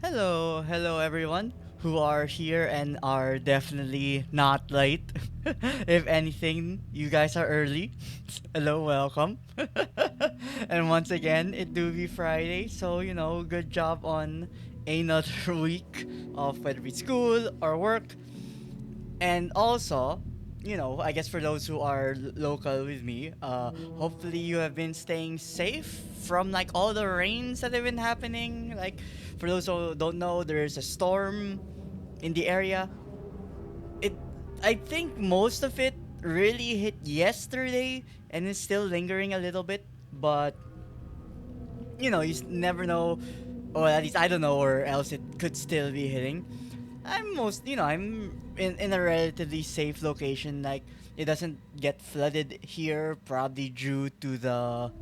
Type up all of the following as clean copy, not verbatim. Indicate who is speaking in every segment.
Speaker 1: Hello everyone who are here and are definitely not late. If anything, you guys are early. Hello, welcome. And once again, it do be Friday, so good job on another week of whether it be school or work. And also, I guess for those who are local with me, hopefully you have been staying safe from like all the rains that have been happening. Like, for those who don't know, there's a storm in the area. It, I think most of it really hit yesterday and is still lingering a little bit. But never know, or at least I don't know, or else it could still be hitting. I'm in a relatively safe location. Like, it doesn't get flooded here, probably due to the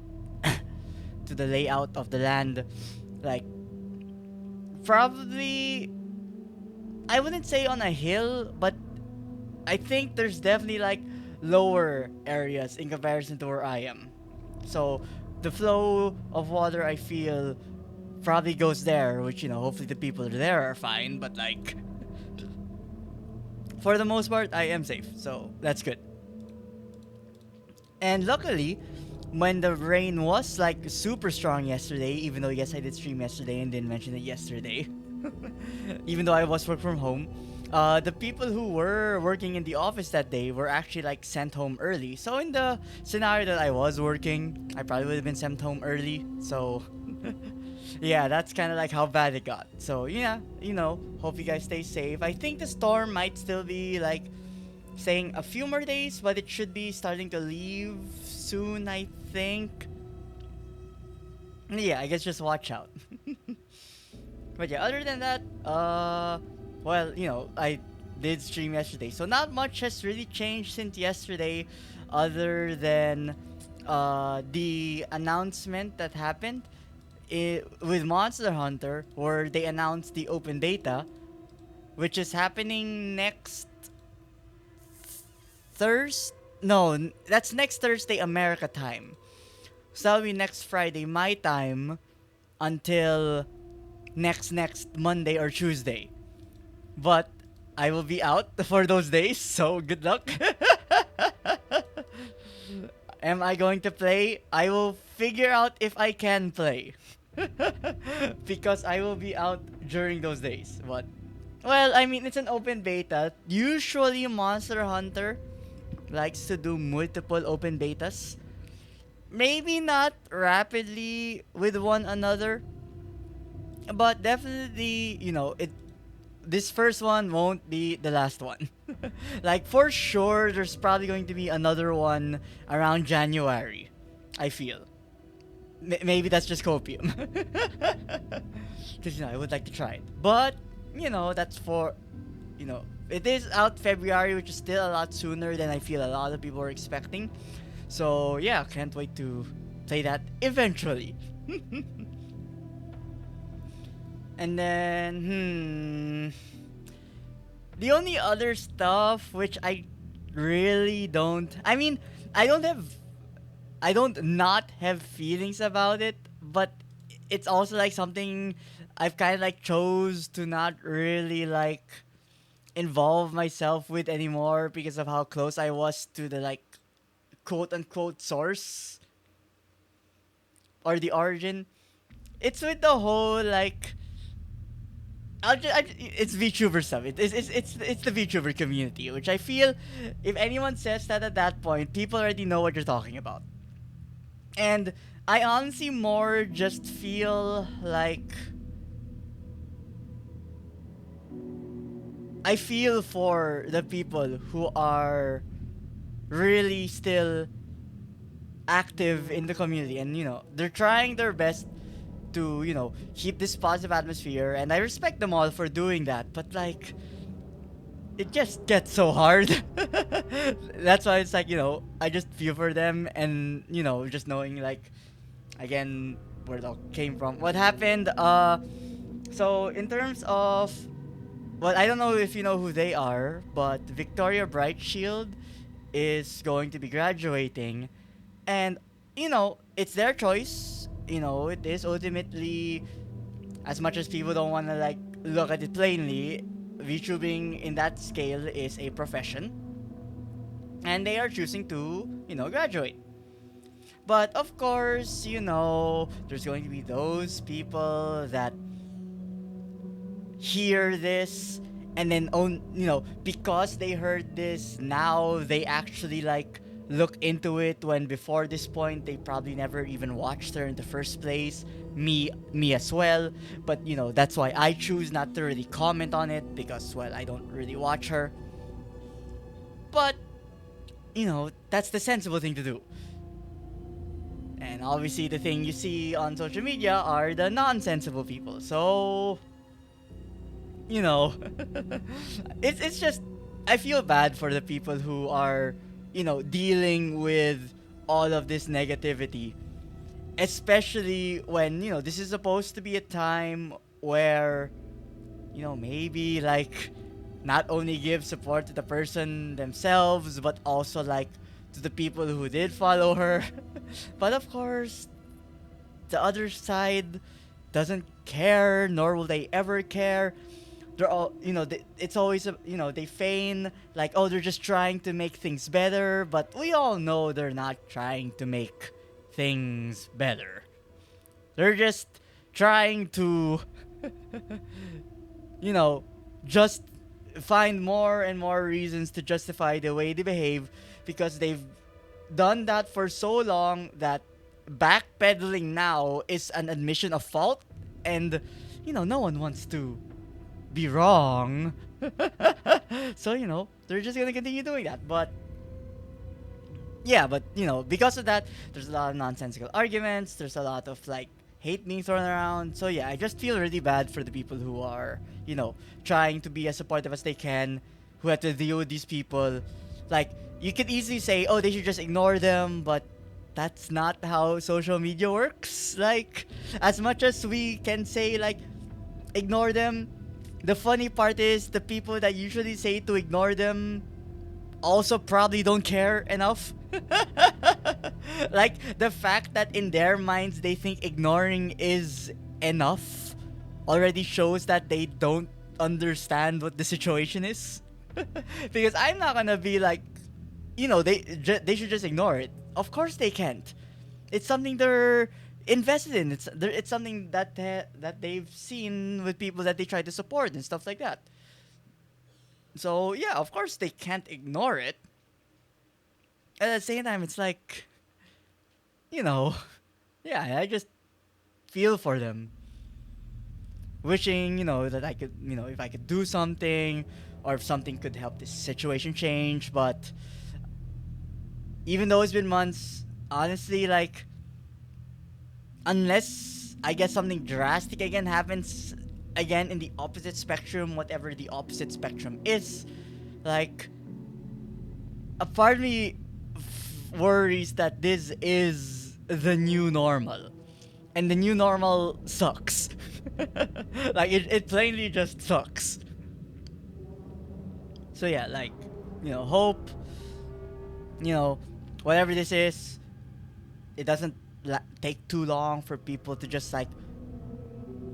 Speaker 1: to the layout of the land. Like, probably, I wouldn't say on a hill, but I think there's definitely like lower areas in comparison to where I am. So the flow of water, I feel, probably goes there, which hopefully the people there are fine. But like, for the most part, I am safe, so that's good. And luckily, when the rain was like super strong yesterday, even though yes I did stream yesterday and didn't mention it yesterday, even though I was work from home, the people who were working in the office that day were actually like sent home early. So in the scenario that I was working, I probably would have been sent home early. So yeah, that's kind of like how bad it got. So yeah, hope you guys stay safe. I think the storm might still be like saying a few more days, but it should be starting to leave soon, I think. Yeah, I guess just watch out. But yeah, other than that, well, I did stream yesterday, so not much has really changed since yesterday, other than the announcement that happened with Monster Hunter, where they announced the open beta, which is happening next Thursday. No, that's next Thursday America time. So that'll be next Friday my time until next Monday or Tuesday. But I will be out for those days, so good luck. Am I going to play? I will figure out if I can play. Because I will be out during those days. But well, I mean, it's an open beta. Usually Monster Hunter likes to do multiple open betas. Maybe not rapidly with one another, but definitely, this first one won't be the last one. Like, for sure, there's probably going to be another one around January, I feel. Maybe that's just copium. Because, I would like to try it. But, that's for, it is out February, which is still a lot sooner than I feel a lot of people are expecting. So, yeah, can't wait to play that eventually. And then, the only other stuff which I really don't. I mean, I don't have. I don't not have feelings about it, but it's also like something I've kind of like chose to not really like involve myself with anymore because of how close I was to the like quote unquote source or the origin. It's with the whole like it's VTuber stuff. It's the VTuber community, which I feel if anyone says that at that point, people already know what you're talking about. And I honestly more just feel like I feel for the people who are really still active in the community, and they're trying their best to keep this positive atmosphere, and I respect them all for doing that. But like, it just gets so hard. That's why it's like, I just feel for them, and just knowing like again where it all came from, what happened. So in terms of, well, I don't know if you know who they are, but Victoria Brightshield is going to be graduating, and it's their choice. It is ultimately As much as people don't want to like look at it plainly, VTubing in that scale is a profession, and they are choosing to, graduate. But of course, there's going to be those people that hear this and then because they heard this, now they actually like look into it, when before this point they probably never even watched her in the first place. Me as well. But that's why I choose not to really comment on it, because, well, I don't really watch her. But that's the sensible thing to do. And obviously the thing you see on social media are the nonsensible people. So you know it's just, I feel bad for the people who are dealing with all of this negativity, especially when this is supposed to be a time where maybe like not only give support to the person themselves, but also like to the people who did follow her. But of course, the other side doesn't care, nor will they ever care. They're all, it's always, they feign like, oh, they're just trying to make things better, but we all know they're not trying to make things better. They're just trying to, you know, just find more and more reasons to justify the way they behave, because they've done that for so long that backpedaling now is an admission of fault, and no one wants to be wrong. So they're just gonna continue doing that. But yeah, but because of that, there's a lot of nonsensical arguments, there's a lot of like hate being thrown around. So yeah, I just feel really bad for the people who are trying to be as supportive as they can, who have to deal with these people. Like, you could easily say, oh, they should just ignore them, but that's not how social media works. Like, as much as we can say like ignore them, the funny part is the people that usually say to ignore them also probably don't care enough. Like, the fact that in their minds they think ignoring is enough already shows that they don't understand what the situation is. Because I'm not gonna be like, they should just ignore it. Of course they can't. It's something they're invested in. It's something that that they've seen with people that they try to support and stuff like that. So yeah, of course they can't ignore it. At the same time, it's like, yeah, I just feel for them, wishing that I could, if I could do something, or if something could help this situation change. But even though it's been months, honestly, like, unless I guess something drastic again happens again in the opposite spectrum, whatever the opposite spectrum is, like, a part of me worries that this is the new normal, and the new normal sucks. Like, it plainly just sucks. So yeah, like, hope, whatever this is, it doesn't take too long for people to just like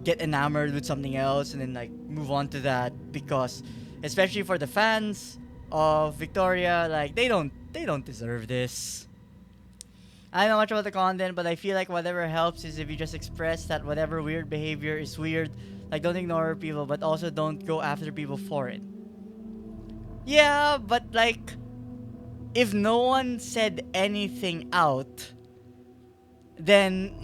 Speaker 1: get enamored with something else and then like move on to that. Because especially for the fans of Victoria, like, they don't deserve this. I don't know much about the content, but I feel like whatever helps is if you just express that whatever weird behavior is weird. Like, don't ignore people, but also don't go after people for it. Yeah, but like, if no one said anything out, then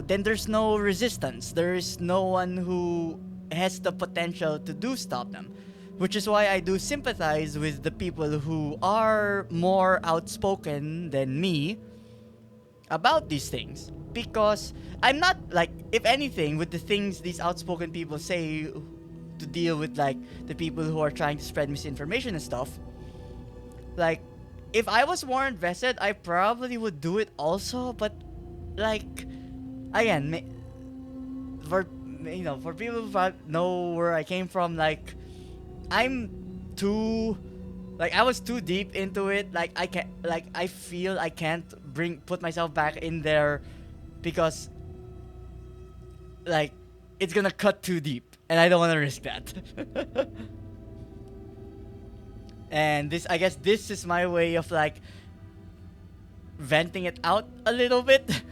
Speaker 1: then there's no resistance. There is no one who has the potential to do stop them, which is why I do sympathize with the people who are more outspoken than me about these things. Because I'm not like, if anything, with the things these outspoken people say to deal with like the people who are trying to spread misinformation and stuff, like, if I was more invested, I probably would do it also. But like, again, for people who know where I came from, like, I'm too, like, I was too deep into it. Like, I can't, like, I feel I can't put myself back in there, because like, it's gonna cut too deep, and I don't want to risk that. And this, I guess, this is my way of like venting it out a little bit.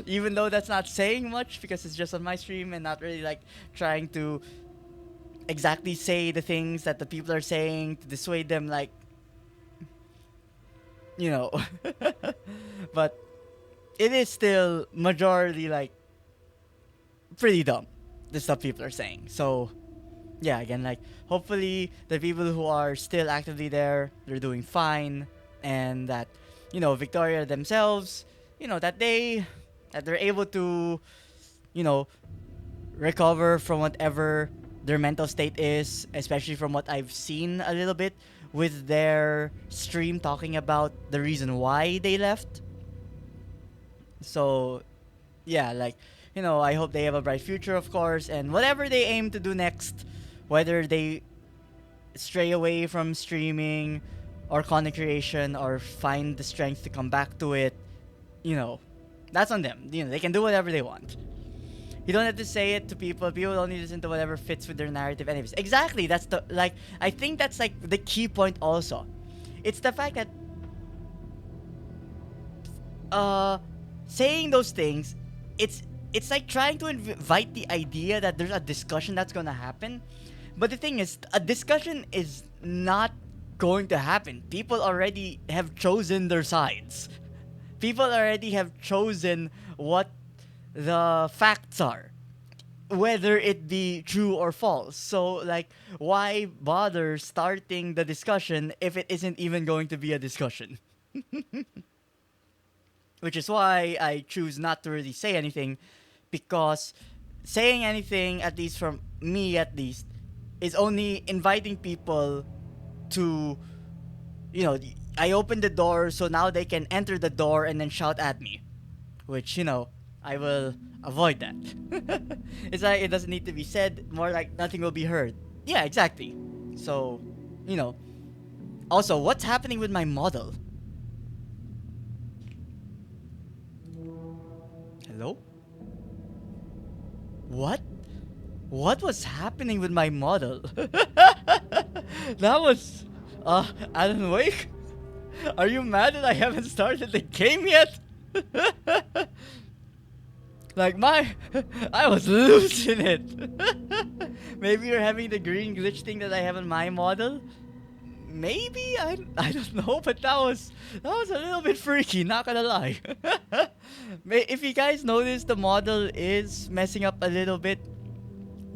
Speaker 1: Even though that's not saying much because it's just on my stream and not really like trying to exactly say the things that the people are saying to dissuade them, like, you know. But it is still majority like pretty dumb, the stuff people are saying. So yeah, again, like, hopefully the people who are still actively there, they're doing fine, and that, you know, Victoria themselves, you know, that they're able to, you know, recover from whatever their mental state is, especially from what I've seen a little bit with their stream talking about the reason why they left. So yeah, like, you know, I hope they have a bright future, of course, and whatever they aim to do next, whether they stray away from streaming or content creation or find the strength to come back to it, you know, that's on them. You know, they can do whatever they want. You don't have to say it to people. People only listen to whatever fits with their narrative anyways. Exactly. That's the, like, I think that's like the key point also. It's the fact that saying those things, it's like trying to invite the idea that there's a discussion that's gonna happen. But the thing is, a discussion is not going to happen. People already have chosen their sides. People already have chosen what the facts are, whether it be true or false. So, like, why bother starting the discussion if it isn't even going to be a discussion? Which is why I choose not to really say anything, because saying anything, at least from me at least, is only inviting people to, you know, I open the door so now they can enter the door and then shout at me, which, you know, I will avoid that. It's like it doesn't need to be said, more like nothing will be heard. Yeah, exactly. So, you know, also, what's happening with my model? Hello? What? What was happening with my model? That was Alan Wake? Are you mad that I haven't started the game yet? Like, I was losing it. Maybe you're having the green glitch thing that I have on my model. Maybe, I don't know, but that was a little bit freaky, not gonna lie. If you guys notice the model is messing up a little bit,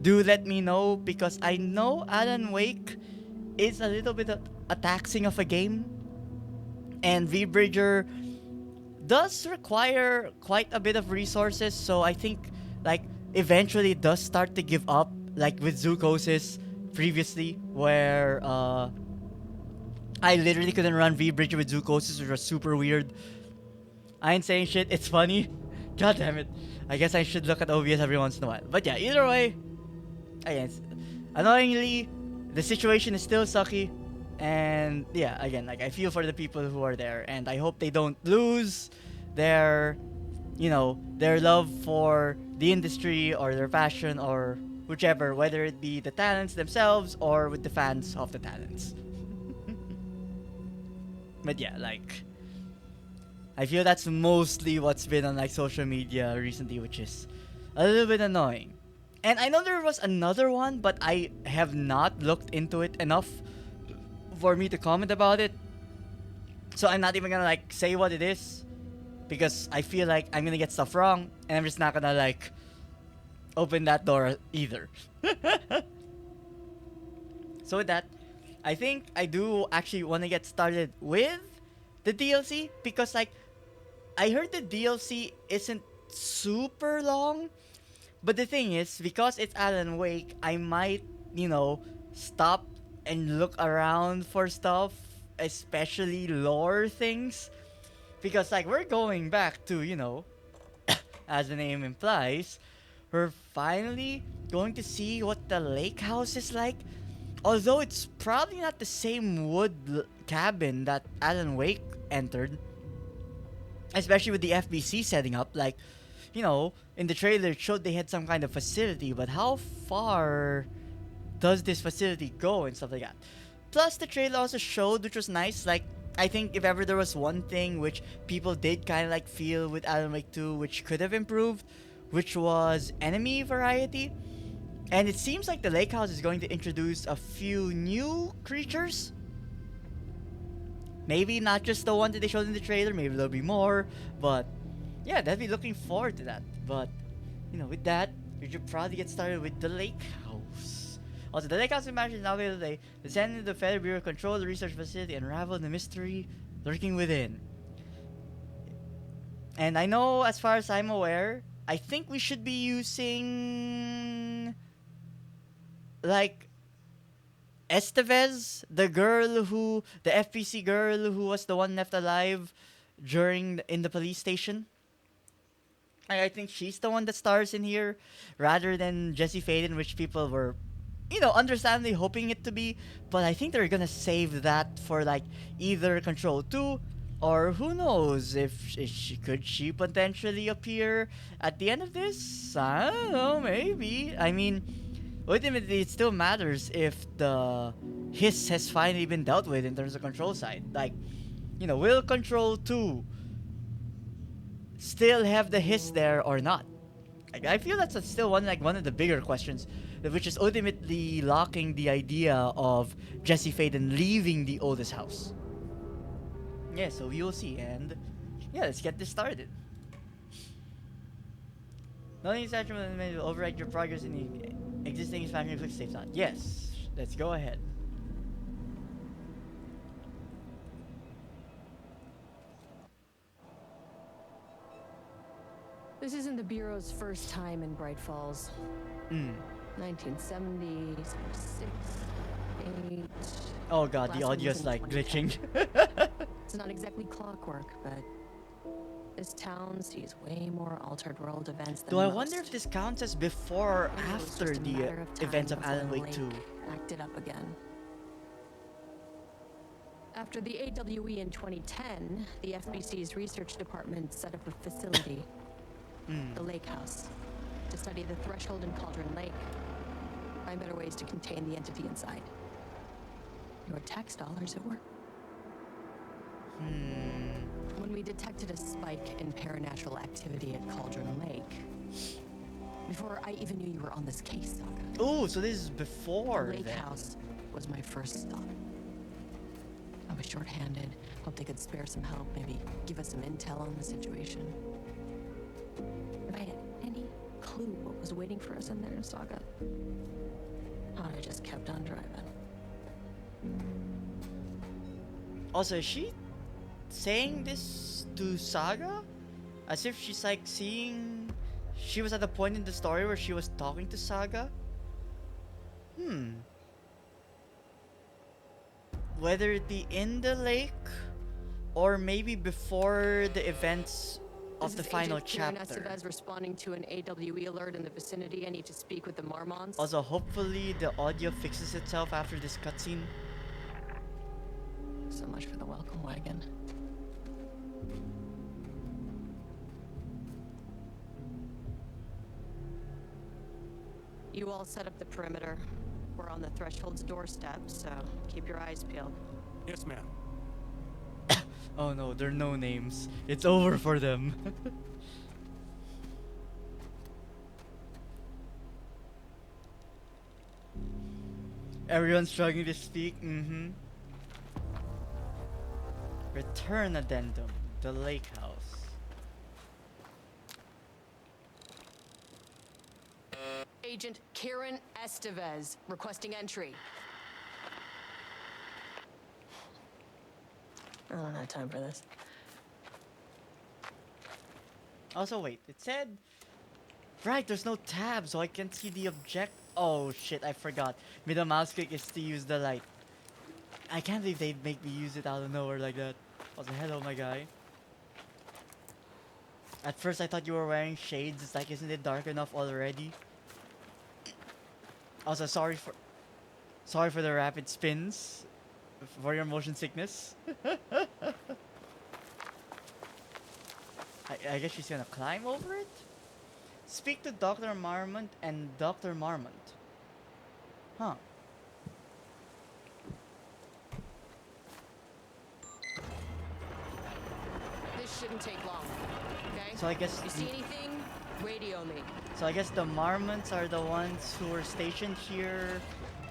Speaker 1: do let me know, because I know Alan Wake is a little bit a taxing of a game, and V-Bridger does require quite a bit of resources, so I think, like, eventually it does start to give up, like with Zookosis previously, where I literally couldn't run V-Bridger with Zookosis, which was super weird. I ain't saying shit, it's funny. God damn it. I guess I should look at OBS every once in a while. But yeah, either way, again, annoyingly, the situation is still sucky. And yeah, again, like, I feel for the people who are there, and I hope they don't lose their, you know, their love for the industry or their passion or whichever, whether it be the talents themselves or with the fans of the talents. But yeah, like, I feel that's mostly what's been on like social media recently, which is a little bit annoying. And I know there was another one, but I have not looked into it enough for me to comment about it. So I'm not even gonna like say what it is, because I feel like I'm gonna get stuff wrong, and I'm just not gonna like open that door either. So with that, I think I do actually want to get started with the DLC, because like, I heard the DLC isn't super long, but the thing is, because it's Alan Wake, I might, you know, stop and look around for stuff, especially lore things, because like, we're going back to, you know, as the name implies, we're finally going to see what the lake house is like. Although it's probably not the same wood cabin that Alan Wake entered, especially with the FBC setting up. Like, in the trailer it showed they had some kind of facility, but how far does this facility go and stuff like that? Plus, the trailer also showed, which was nice, like, I think if ever there was one thing which people did kind of like feel with Alan Wake 2, which could have improved, which was enemy variety. And it seems like the lake house is going to introduce a few new creatures. Maybe not just the one that they showed in the trailer, maybe there'll be more. But yeah, definitely looking forward to that. But, with that, we should probably get started with the lake house. Also, the lake house imagine is now available today. Descend into the Federal Bureau, control the research facility, and unravel the mystery lurking within. And I know, as far as I'm aware, I think we should be using like Estevez, the FPC girl who was the one left alive in the police station. I think she's the one that stars in here, rather than Jesse Faden, which people were, understandably hoping it to be. But I think they're gonna save that for like either Control 2, or who knows if she potentially appear at the end of this. I don't know, maybe. I mean, ultimately, it still matters if the hiss has finally been dealt with in terms of control side. Like, will Control 2 still have the hiss there or not? Like, I feel that's still one of the bigger questions, which is ultimately locking the idea of Jesse Faden leaving the oldest house. Yeah, so we will see, and yeah, let's get this started. Nothing expansion will override your progress in the existing expansion quick save on. Yes, let's go ahead.
Speaker 2: This isn't the Bureau's first time in Bright Falls. 1970, 76, 8...
Speaker 1: Oh god, the audio's like glitching.
Speaker 2: It's not exactly clockwork, but this town sees way more altered world events than
Speaker 1: Do I
Speaker 2: most.
Speaker 1: wonder if this counts as before or after the events of Alan Wake 2?
Speaker 2: Acted up again. After the AWE in 2010, the FBC's research department set up a facility, the Lake House, to study the threshold in Cauldron Lake, find better ways to contain the entity inside. Your tax dollars at work. When we detected a spike in paranatural activity at Cauldron Lake, before I even knew you were on this case, Saga.
Speaker 1: Oh, so this is before
Speaker 2: the Lake House was my first stop. I was short-handed, hoped they could spare some help, maybe give us some intel on the situation. If I had any clue what was waiting for us in there, Saga, I just kept on driving.
Speaker 1: Also, is she saying this to Saga? As if she's like she was at a point in the story where she was talking to Saga? Whether it be in the lake, or maybe before the events of the final chapter.
Speaker 2: Estevez responding to an AWE alert in the vicinity. I need to speak with the Marmons.
Speaker 1: Also, hopefully the audio fixes itself after this cutscene.
Speaker 2: So much for the welcome wagon. You all set up the perimeter. We're on the threshold's doorstep, so keep your eyes peeled.
Speaker 3: Yes, ma'am.
Speaker 1: Oh no, there are no names. It's over for them. Everyone's struggling to speak. Return addendum. The lake house.
Speaker 2: Agent Kieran Estevez requesting entry. I don't have time for this.
Speaker 1: Also, wait. It said... Right, there's no tab, so I can't see the object. Oh shit, I forgot. Middle mouse click is to use the light. I can't believe they'd make me use it out of nowhere like that. Also, hello, my guy. At first, I thought you were wearing shades. It's like, isn't it dark enough already? Also, sorry for the rapid spins. For your motion sickness. I guess she's gonna climb over it? Speak to Dr. Marmont and Dr. Marmont. Huh.
Speaker 2: This shouldn't take long. Okay?
Speaker 1: So I guess
Speaker 2: You see anything? Radio me.
Speaker 1: So I guess the Marmonts are the ones who are stationed here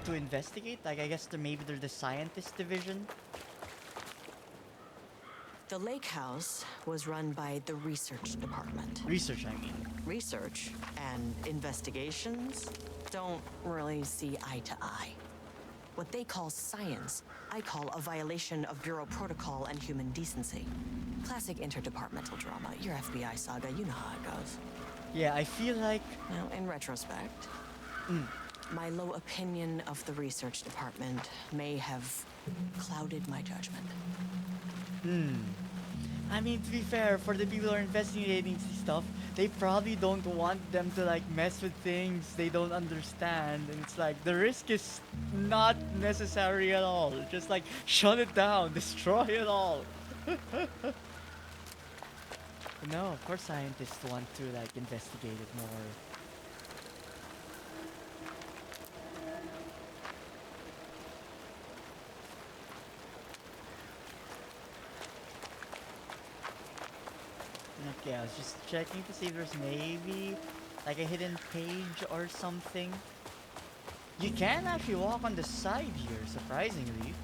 Speaker 1: to investigate. Like I guess maybe they're the scientist division.
Speaker 2: The lake house was run by the research department.
Speaker 1: Research, I mean.
Speaker 2: Research and investigations don't really see eye to eye. What they call science, I call a violation of Bureau protocol and human decency. Classic interdepartmental drama. Your FBI saga, you know how it goes.
Speaker 1: Yeah, I feel like
Speaker 2: Now, in retrospect, my low opinion of the research department may have clouded my judgment.
Speaker 1: I mean, to be fair, for the people who are investigating this stuff, they probably don't want them to like mess with things they don't understand, and it's like the risk is not necessary at all. Just like shut it down, destroy it all. No, of course scientists want to like investigate it more. Okay, I was just checking to see if there's maybe like a hidden page or something. You can actually walk on the side here, surprisingly.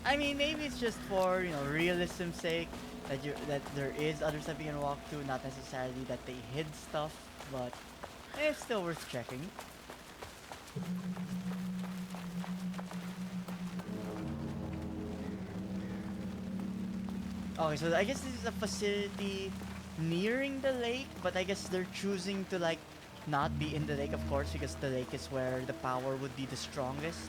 Speaker 1: I mean, maybe it's just for, you know, realism's sake that there is other stuff you can walk to, not necessarily that they hid stuff, but it's still worth checking. Okay, so I guess this is a facility nearing the lake, but I guess they're choosing to like not be in the lake, of course, because the lake is where the power would be the strongest.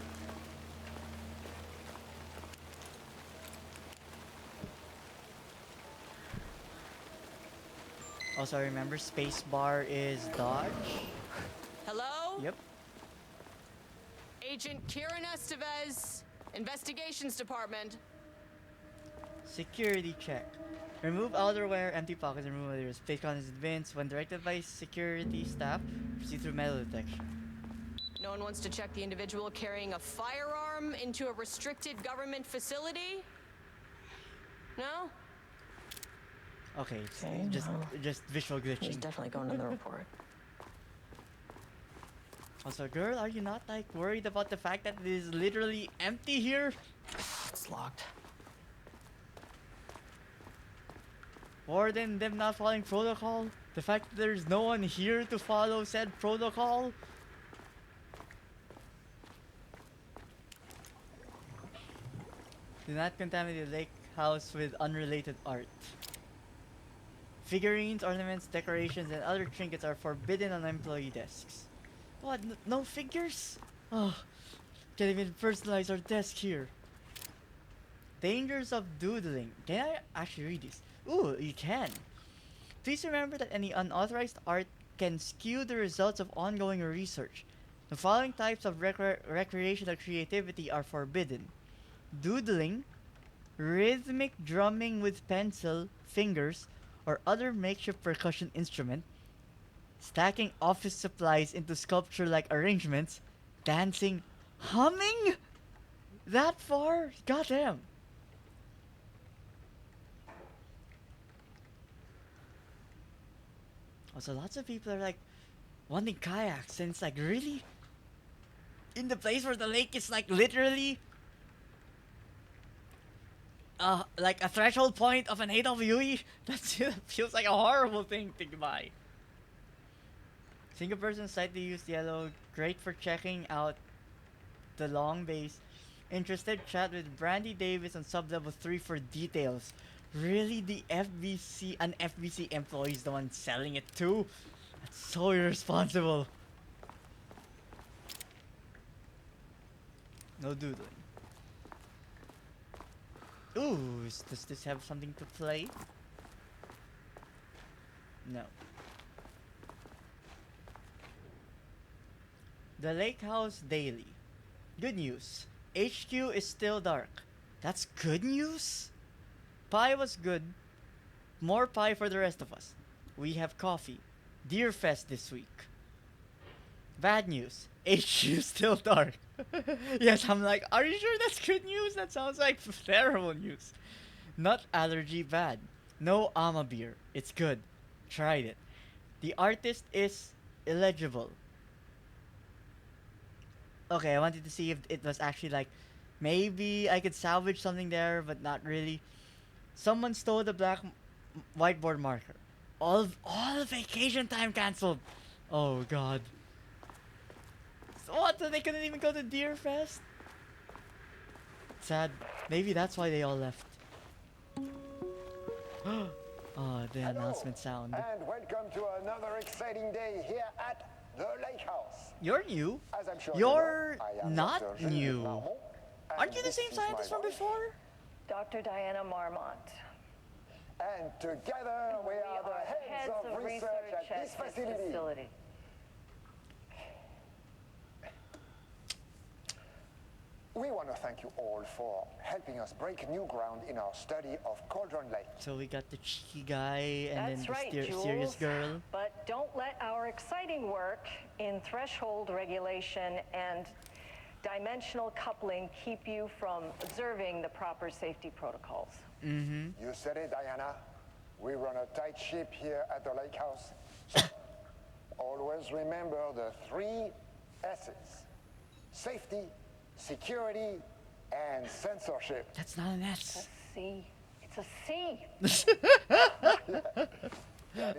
Speaker 1: Also, remember spacebar is dodge.
Speaker 2: Hello?
Speaker 1: Yep.
Speaker 2: Agent Kieran Estevez, Investigations Department.
Speaker 1: Security check. Remove outerwear, empty pockets, and remove your space condoms in bins. When directed by security staff, proceed through metal detection.
Speaker 2: No one wants to check the individual carrying a firearm into a restricted government facility? No?
Speaker 1: Okay, it's
Speaker 2: Okay,
Speaker 1: just visual
Speaker 2: He's
Speaker 1: glitching.
Speaker 2: definitely going in the report.
Speaker 1: Also, girl, are you not like worried about the fact that it is literally empty here?
Speaker 2: It's locked.
Speaker 1: More than them not following protocol? The fact that there's no one here to follow said protocol? Do not contaminate the lake house with unrelated art. Figurines, ornaments, decorations, and other trinkets are forbidden on employee desks. What? No figures? Oh, can't even personalize our desk here. Dangers of doodling. Can I actually read this? Ooh, you can. Please remember that any unauthorized art can skew the results of ongoing research. The following types of recreational creativity are forbidden: doodling, rhythmic drumming with pencil, fingers, or other makeshift percussion instrument, stacking office supplies into sculpture-like arrangements, dancing, humming? That far? Goddamn. Also, lots of people are like wanting kayaks, and it's like, really? In the place where the lake is like literally like a threshold point of an AWE? That feels like a horrible thing to buy. Single person slightly used yellow, great for checking out the long base. Interested, chat with Brandy Davis on sub-level 3 for details. Really, the FBC, an FBC employee is the one selling it too? That's so irresponsible. No doodling. Ooh, does this have something to play? No. The Lake House Daily. Good news. HQ is still dark. That's good news? Pie was good. More pie for the rest of us. We have coffee. Deerfest this week. Bad news. HQ still dark. Yes, I'm like, are you sure that's good news? That sounds like terrible news. Nut allergy bad. No Ama beer. It's good. Tried it. The artist is illegible. Okay, I wanted to see if it was actually like maybe I could salvage something there, but not really. Someone stole the black whiteboard marker. All vacation time cancelled. Oh god. So what? So they couldn't even go to Deerfest? Sad. Maybe that's why they all left. Oh, the announcement sound.
Speaker 3: And welcome to another exciting day here at the Lake House.
Speaker 1: You're new.
Speaker 3: As I'm sure
Speaker 1: You're
Speaker 3: you know, I am
Speaker 1: not
Speaker 3: Dr. Geneviève
Speaker 1: new.
Speaker 3: Marmont,
Speaker 1: Aren't you the
Speaker 3: this
Speaker 1: same
Speaker 3: is my
Speaker 1: scientist from
Speaker 3: wife.
Speaker 1: before?
Speaker 4: Dr. Diana Marmont.
Speaker 3: And together we are the heads of research at this facility. We want to thank you all for helping us break new ground in our study of Cauldron Lake.
Speaker 1: So we got the cheeky guy and
Speaker 4: That's
Speaker 1: then
Speaker 4: right,
Speaker 1: the
Speaker 4: Jules.
Speaker 1: serious girl.
Speaker 4: But don't let our exciting work in threshold regulation and dimensional coupling keep you from observing the proper safety protocols.
Speaker 1: Mm-hmm.
Speaker 3: You said it, Diana. We run a tight ship here at the Lake House. So always remember the 3 S's. Safety, security, and censorship.
Speaker 1: That's not an S.
Speaker 4: C. It's a C.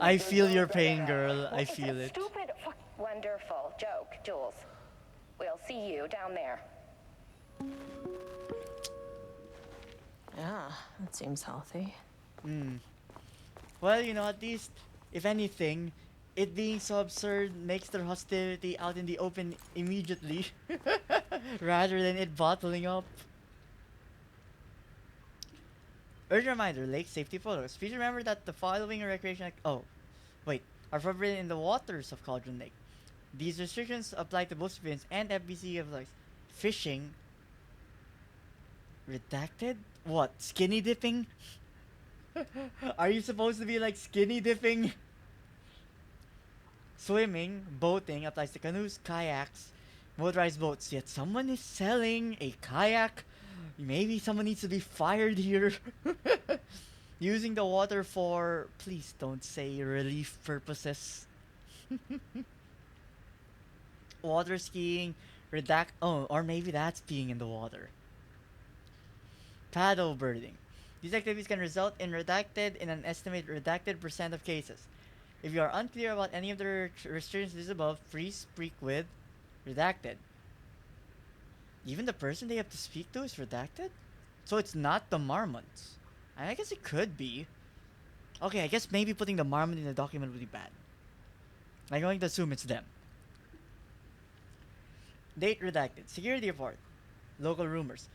Speaker 1: I feel your pain, girl. I
Speaker 5: It's
Speaker 1: feel
Speaker 5: a
Speaker 1: it.
Speaker 5: stupid, wonderful joke, Jules. We'll see you down there.
Speaker 2: Yeah, that seems healthy.
Speaker 1: Hmm. Well, you know, at least, if anything, it being so absurd makes their hostility out in the open immediately, rather than it bottling up. Urgent reminder, lake safety photos. Please remember that the following recreation are forbidden in the waters of Cauldron Lake. These restrictions apply to both civilians and FBC employees. Fishing. Redacted? What? Skinny dipping? Are you supposed to be like skinny dipping? Swimming, boating applies to canoes, kayaks, motorized boats. Yet someone is selling a kayak. Maybe someone needs to be fired here. Using the water for, please don't say relief purposes. Water skiing, or maybe that's being in the water. Paddle birding. These activities can result in an estimated redacted % of cases. If you are unclear about any of the restrictions listed above, please speak with redacted. Even the person they have to speak to is redacted? So it's not the Marmonts. I guess it could be. Okay, I guess maybe putting the Marmont in the document would be bad. I'm going to assume it's them. Date redacted. Security report. Local rumors.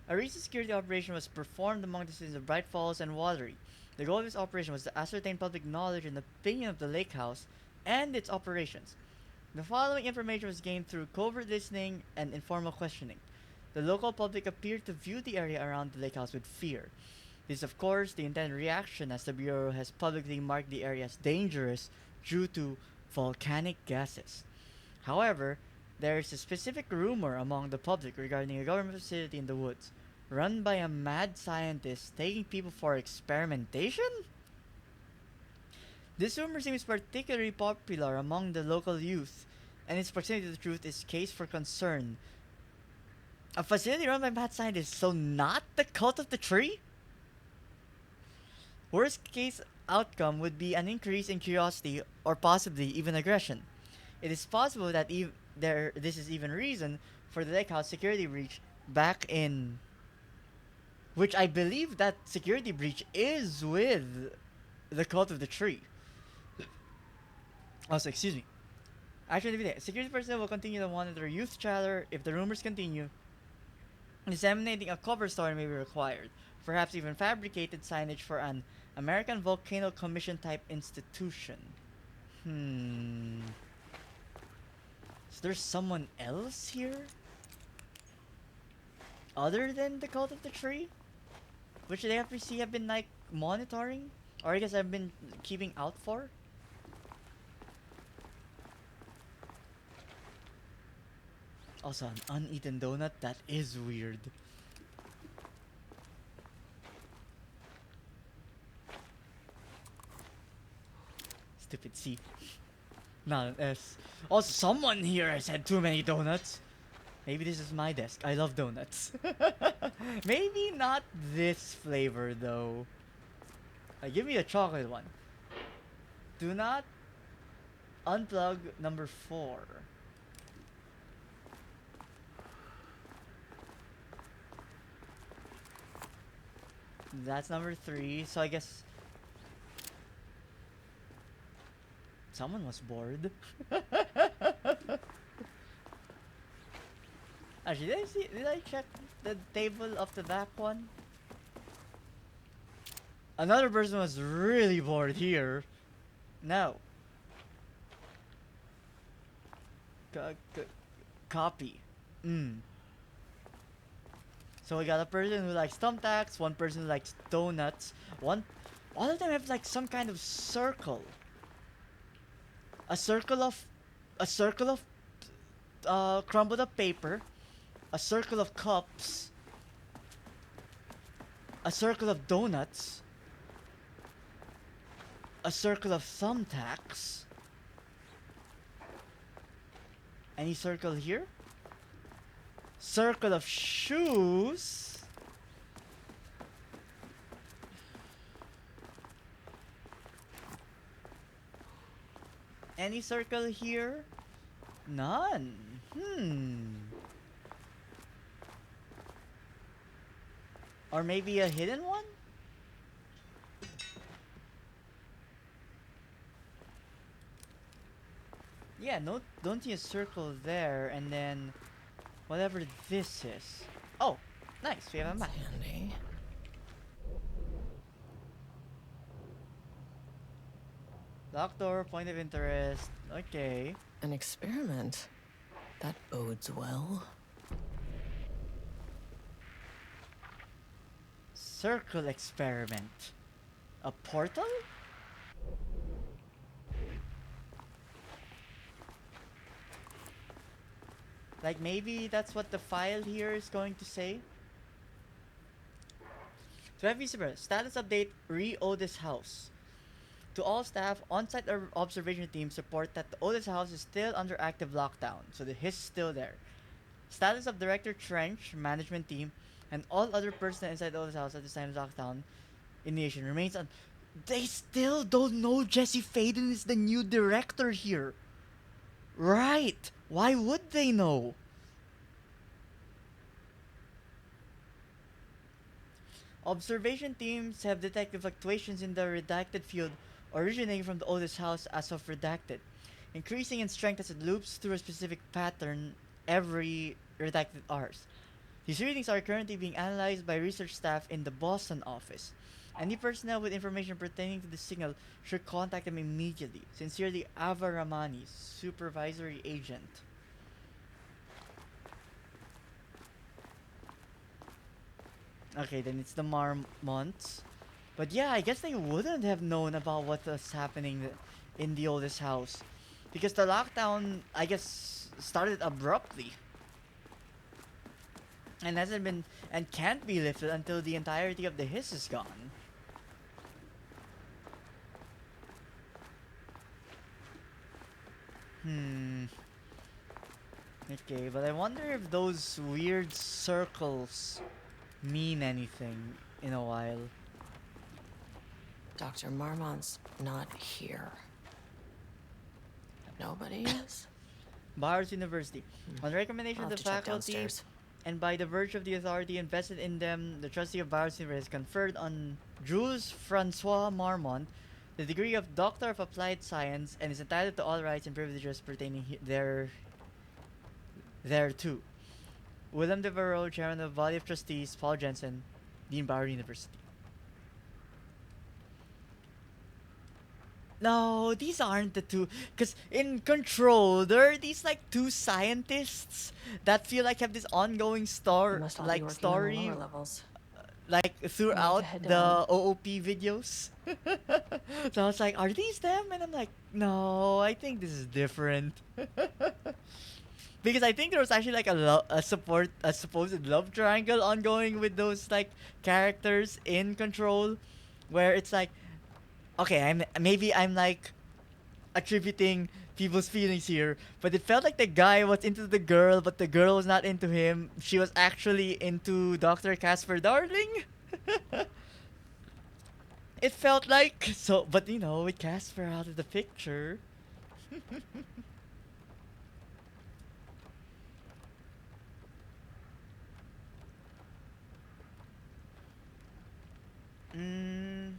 Speaker 1: A recent security operation was performed among the citizens of Bright Falls and Watery. The goal of this operation was to ascertain public knowledge and opinion of the lake house and its operations. The following information was gained through covert listening and informal questioning. The local public appeared to view the area around the lake house with fear. This is, of course, the intended reaction as the Bureau has publicly marked the area as dangerous due to volcanic gases. However, there is a specific rumor among the public regarding a government facility in the woods, run by a mad scientist taking people for experimentation? This rumor seems particularly popular among the local youth, and its proximity to the truth is case for concern. A facility run by mad scientists, so not the cult of the tree? Worst case outcome would be an increase in curiosity or possibly even aggression. It is possible that this is even reason for the lake house security breach back in, which I believe that security breach is with the cult of the tree. Also, excuse me. Actually, security personnel will continue to monitor youth chatter. If the rumors continue, disseminating a cover story may be required. Perhaps even fabricated signage for an American Volcano Commission type institution. Is there someone else here? other than the Cult of the Tree, which the FBC have been like monitoring, or I guess I've been keeping out for. Also, an uneaten donut? That is weird. Stupid C. Not an S. Also, someone here has had too many donuts. Maybe this is my desk. I love donuts. Maybe not this flavor though. Give me a chocolate one. Do not unplug number 4. That's number 3. So I guess someone was bored. Actually, did I check the table of the back one? Another person was really bored here. No. Copy. So we got a person who likes thumbtacks, one person who likes donuts, all of them have like some kind of circle. A circle of crumbled up paper, a circle of cups, a circle of donuts, a circle of thumbtacks. Any circle here? Circle of shoes. Any circle here? None. Or maybe a hidden one? Yeah, no, don't see a circle there, and then whatever this is. Oh, nice, we have a map.
Speaker 2: Handy.
Speaker 1: Locked door, point of interest. Okay.
Speaker 2: An experiment. That bodes well.
Speaker 1: Circle experiment. A portal? Like maybe that's what the file here is going to say? To have visitor, status update, re-Otis house. To all staff, on-site observation teams report that the Otis house is still under active lockdown, so the hiss is still there. Status of Director Trench, management team, and all other personnel inside the Otis house at this time of lockdown initiation remains on. They still don't know Jesse Faden is the new director here. Right. Why would they know? Observation teams have detected fluctuations in the redacted field originating from the Otis house as of redacted, increasing in strength as it loops through a specific pattern every redacted hours. These readings are currently being analyzed by research staff in the Boston office. Any personnel with information pertaining to the signal should contact them immediately. Sincerely, Ava Ramani, Supervisory Agent. Okay, then it's the Marmonts. But yeah, I guess they wouldn't have known about what was happening in the Otis house. Because the lockdown, I guess, started abruptly. And hasn't been, and can't be lifted until the entirety of the hiss is gone. Okay, but I wonder if those weird circles mean anything in a while.
Speaker 2: Dr. Marmont's not here. Nobody is?
Speaker 1: Bars University. On the recommendation
Speaker 2: I'll
Speaker 1: of
Speaker 2: have
Speaker 1: the
Speaker 2: to check
Speaker 1: faculty
Speaker 2: downstairs.
Speaker 1: and by the virtue of the authority invested in them, the trustee of Bars University has conferred on Jules Francois Marmont the degree of Doctor of Applied Science and is entitled to all rights and privileges pertaining thereto. Willem Devereaux, Chairman of the Body of Trustees, Paul Jensen, Dean Bauer University. No, these aren't the two. Because in Control, there are these like two scientists that feel like have this ongoing
Speaker 2: They must all be
Speaker 1: like
Speaker 2: working on the
Speaker 1: story
Speaker 2: lower levels.
Speaker 1: like throughout
Speaker 2: head
Speaker 1: the
Speaker 2: down.
Speaker 1: OOP videos. So I was like, are these them? And I'm like, no, I think this is different. Because I think there was actually like a supposed love triangle ongoing with those like characters in Control, where it's like, okay, I'm like attributing people's feelings here, but it felt like the guy was into the girl, but the girl was not into him. She was actually into Dr. Casper Darling. It felt like so, but you know, with Casper out of the picture. mm.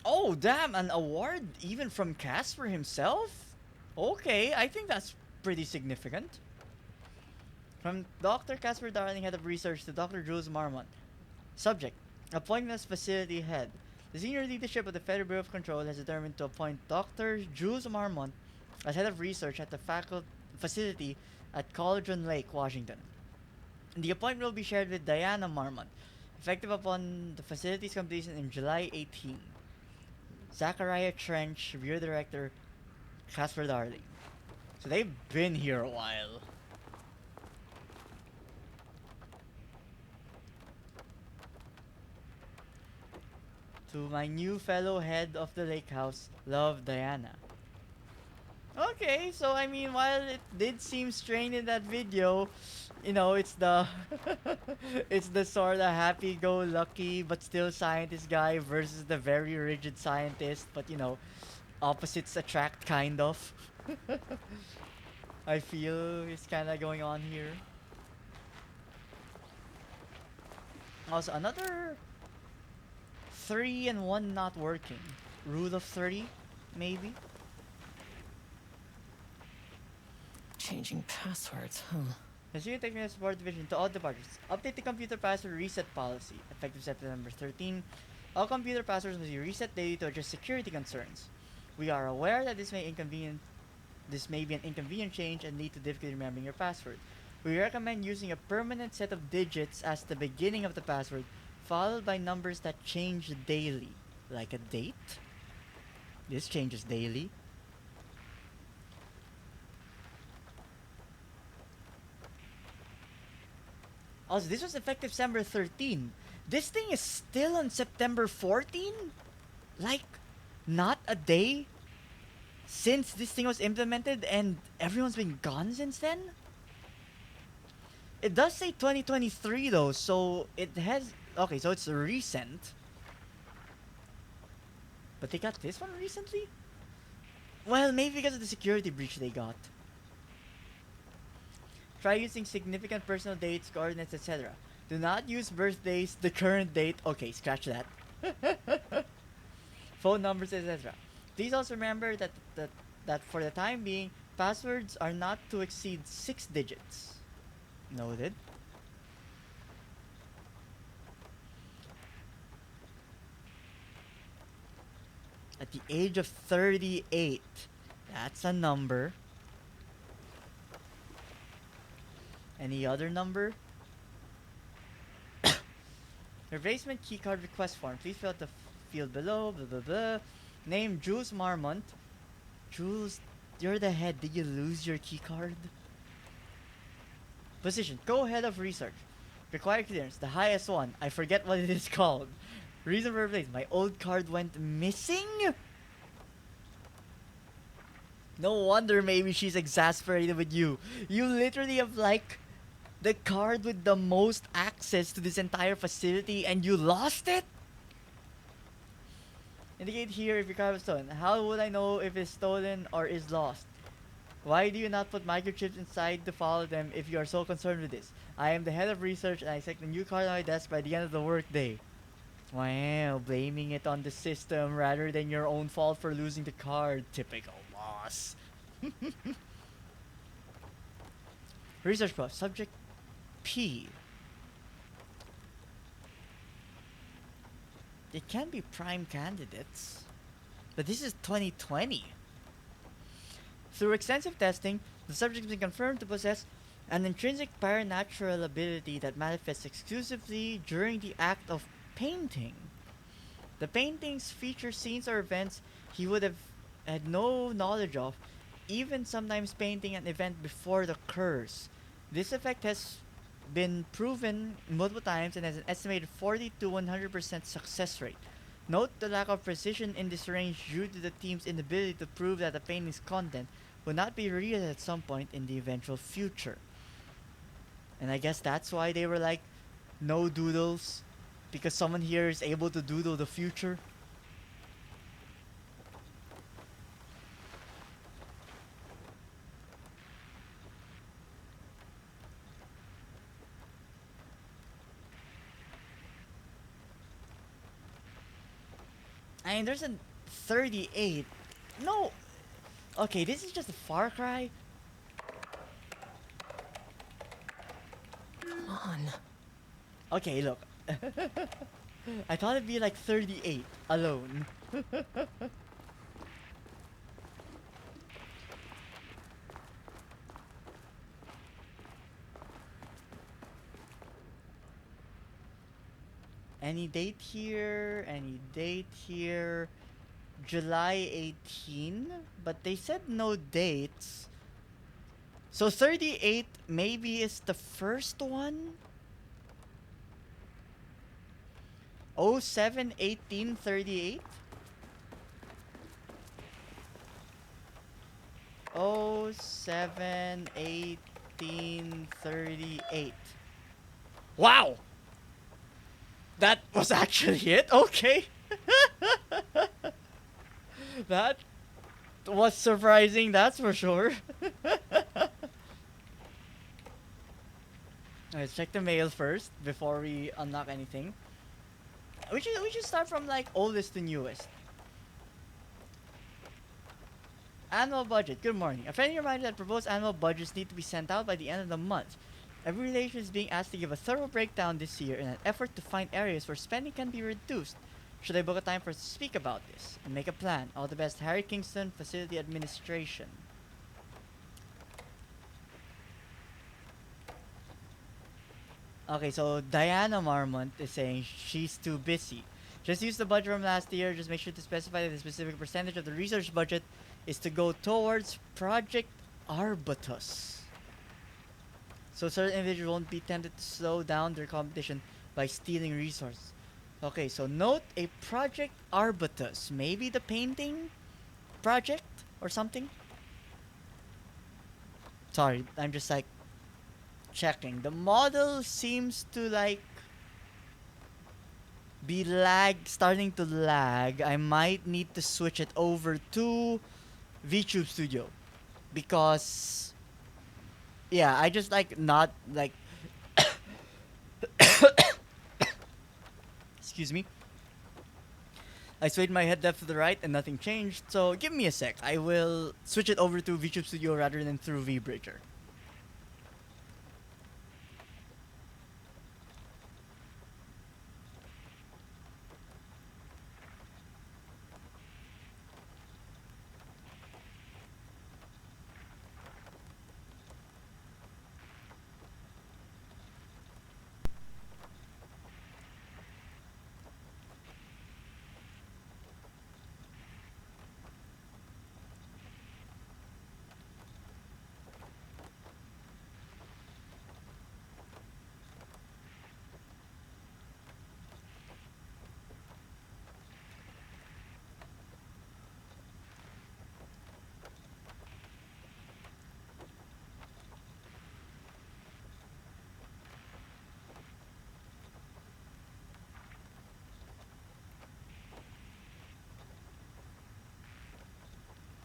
Speaker 1: Oh, damn, an award even from Casper himself? Okay, I think that's pretty significant. From Dr. Casper Darling, head of research, to Dr. Jules Marmont. Subject: appointment as facility head. The senior leadership of the Federal Bureau of Control has determined to appoint Dr. Jules Marmont as head of research at the facility at Cauldron Lake, Washington. The appointment will be shared with Diana Marmont, effective upon the facility's completion in July 18. Zachariah Trench, Bureau Director, Casper Darling. So they've been here a while. To my new fellow head of the lake house, love, Diana. Okay, so I mean, while it did seem strange in that video, you know, it's the it's the sort of happy-go-lucky but still scientist guy versus the very rigid scientist, but you know, opposites attract kind of. I feel it's kind of going on here. Also, another 3 and 1 not working. Rule of 30, maybe?
Speaker 2: Changing passwords, huh?
Speaker 1: The Senior Technical Support Division to all departments. Update the computer password reset policy. Effective September 13. All computer passwords must be reset daily to address security concerns. We are aware that this may be an inconvenient change and lead to difficulty remembering your password. We recommend using a permanent set of digits as the beginning of the password, followed by numbers that change daily. Like a date? This changes daily. Also, this was effective September 13. This thing is still on September 14? Like, not a day since this thing was implemented and everyone's been gone since then? It does say 2023 though, so it has... Okay, so it's recent. But they got this one recently? Well, maybe because of the security breach they got. Try using significant personal dates, coordinates, etc. Do not use birthdays, the current date. Okay, scratch that. Phone numbers, etc. Please also remember that for the time being, passwords are not to exceed 6 digits. Noted. At the age of 38, that's a number. Any other number? Replacement keycard request form. Please fill out the field below. Blah blah blah. Name Jules Marmont. Jules, you're the head. Did you lose your keycard? Position: co-head of research. Required clearance: the highest one. I forget what it is called. Reason for replacement: my old card went missing. No wonder maybe she's exasperated with you. You literally have like the card with the most access to this entire facility and you lost it? Indicate here if your card was stolen. How would I know if it's stolen or is lost? Why do you not put microchips inside to follow them if you are so concerned with this? I am the head of research and I expect the new card on my desk by the end of the workday. Wow, blaming it on the system rather than your own fault for losing the card. Typical boss. Research buff. Subject P. They can be prime candidates. But this is 2020. Through extensive testing, the subject has been confirmed to possess an intrinsic paranatural ability that manifests exclusively during the act of painting. The paintings feature scenes or events he would have had no knowledge of, even sometimes painting an event before it occurs. This effect has been proven multiple times and has an estimated 40 to 100% success rate. Note the lack of precision in this range due to the team's inability to prove that the painting's content will not be real at some point in the eventual future. And I guess that's why they were like, no doodles, because someone here is able to doodle the future. I mean, there's a 38. No. Okay, this is just a Far Cry.
Speaker 2: Come on.
Speaker 1: Okay, look. I thought it'd be like 38 alone. Any date here? Any date here? July 18, but they said no dates. So 38 maybe is the first one? 07/18/38? 07/18/38. Wow! That was actually it? Okay. That was surprising, that's for sure. Let's check the mail first before we unlock anything. We should start from like oldest to newest. Annual budget. Good morning. A friendly reminder that proposed annual budgets need to be sent out by the end of the month. Every relation is being asked to give a thorough breakdown this year in an effort to find areas where spending can be reduced. Should I book a time for us to speak about this and make a plan? All the best, Harry Kingston, Facility Administration. Okay, so Diana Marmont is saying she's too busy. Just use the budget from last year. Just make sure to specify that the specific percentage of the research budget is to go towards Project Arbutus. So certain individuals won't be tempted to slow down their competition by stealing resources. Okay, so note a Project Arbutus. Maybe the painting project or something? Sorry, I'm just like checking. The model seems to like be starting to lag. I might need to switch it over to VTube Studio because yeah, I just like not like excuse me. I swayed my head left to the right and nothing changed, so give me a sec. I will switch it over to VTube Studio rather than through VBridger.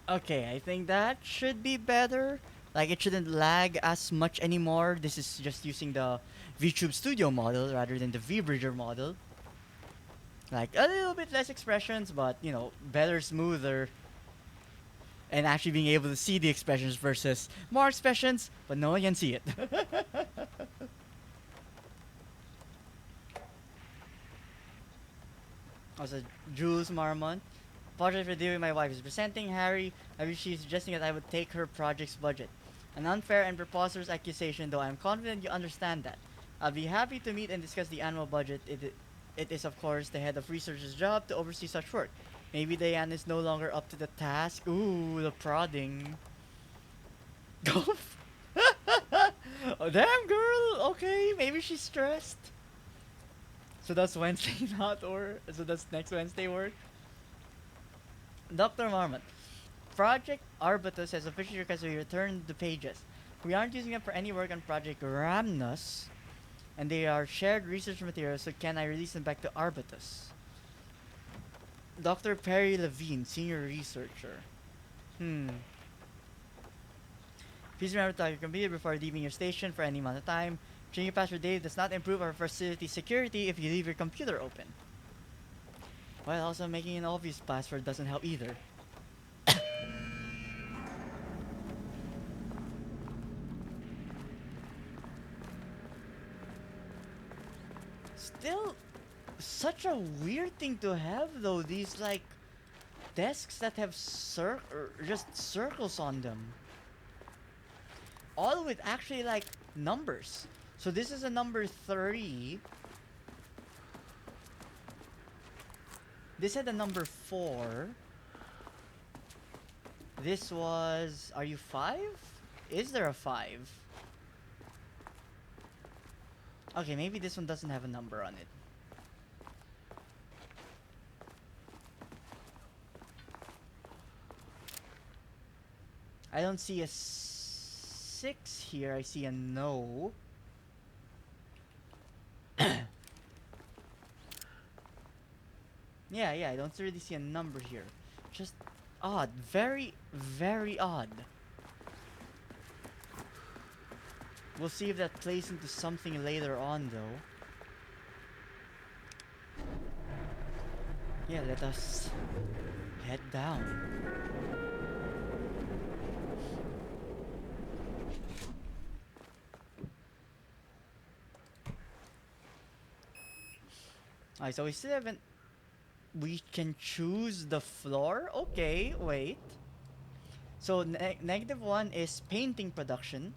Speaker 1: Okay, I think that should be better. Like, it shouldn't lag as much anymore. This is just using the VTube Studio model rather than the VBridger model. Like, a little bit less expressions, but, you know, better, smoother. And actually being able to see the expressions versus more expressions, but no one can see it. Also, Jules Marmont. Project review with my wife is presenting Harry. She's suggesting that I would take her project's budget. An unfair and preposterous accusation, though I am confident you understand that. I'll be happy to meet and discuss the annual budget. It is, of course, the head of research's job to oversee such work. Maybe Diane is no longer up to the task. Ooh, the prodding. Oh, damn, girl. Okay, maybe she's stressed. So that's Wednesday not, or so that's next Wednesday work. Dr. Marmot. Project Arbutus has officially requested we return the pages. We aren't using them for any work on Project Ramnus, and they are shared research materials, so can I release them back to Arbutus? Dr. Perry Levine, senior researcher. Please remember to lock your computer before leaving your station for any amount of time. Changing your password daily does not improve our facility security if you leave your computer open. While also making an obvious password doesn't help either. Still, such a weird thing to have though, these like desks that have just circles on them. All with actually like numbers. So this is a number 3. This had a number 4. This was... Are you 5? Is there a 5? Okay, maybe this one doesn't have a number on it. I don't see a 6 here. I see a no. Yeah, I don't really see a number here. Just odd. Very, very odd. We'll see if that plays into something later on, though. Yeah, let us head down. Alright, so we still haven't... We can choose the floor? Okay, wait. So, -1 is painting production,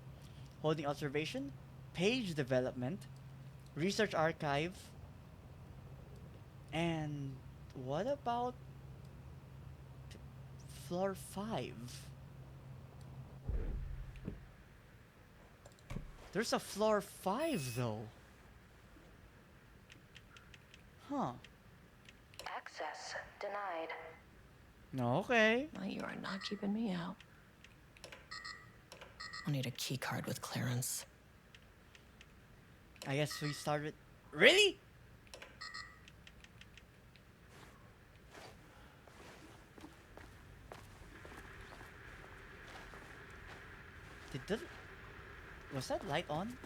Speaker 1: holding observation, page development, research archive, and what about floor 5? There's a floor 5 though. Huh.
Speaker 5: Access denied.
Speaker 1: Okay.
Speaker 2: Well, you are not keeping me out. I'll need a key card with clearance.
Speaker 1: I guess we start with... Really? Was that light on?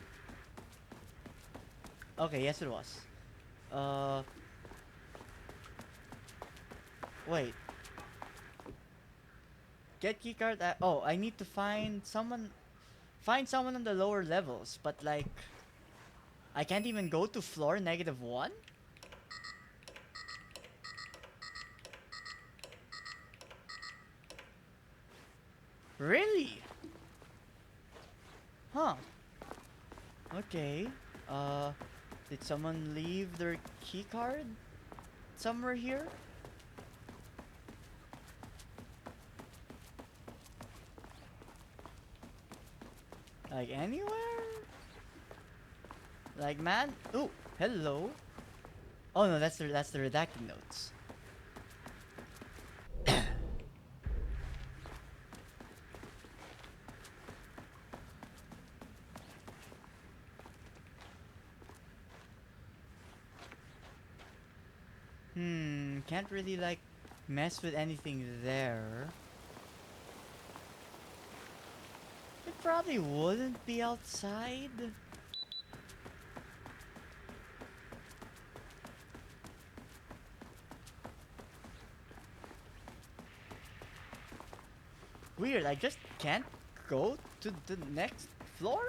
Speaker 1: Okay, yes it was. Wait. Get keycard at... Oh, I need to find someone... Find someone on the lower levels, but like... I can't even go to floor -1? Really? Huh. Okay. Did someone leave their keycard somewhere here? Like anywhere? Like man? Ooh, hello. Oh no, that's the redacted notes. Can't really like mess with anything there. It probably wouldn't be outside. Weird, I just can't go to the next floor?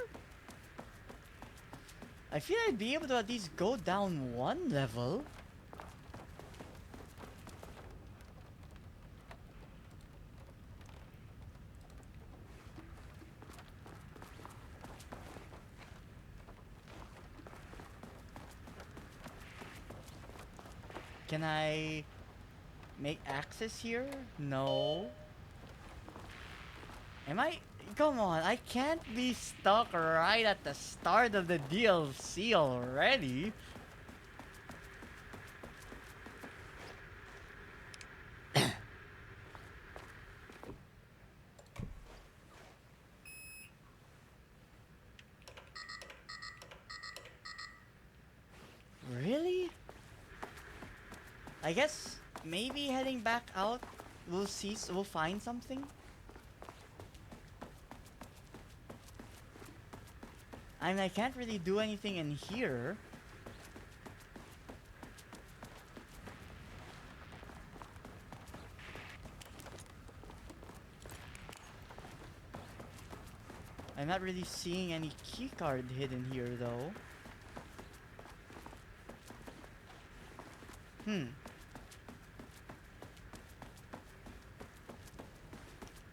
Speaker 1: I feel I'd be able to at least go down one level. Can I make access here? No. Am I? Come on, I can't be stuck right at the start of the DLC already. Really? I guess maybe heading back out, we'll find something. I mean, I can't really do anything in here. I'm not really seeing any keycard hidden here though.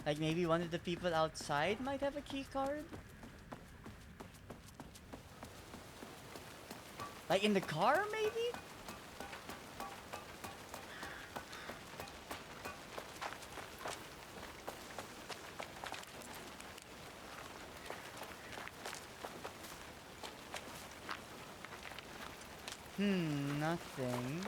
Speaker 1: Like maybe one of the people outside might have a keycard? Like in the car maybe? Nothing.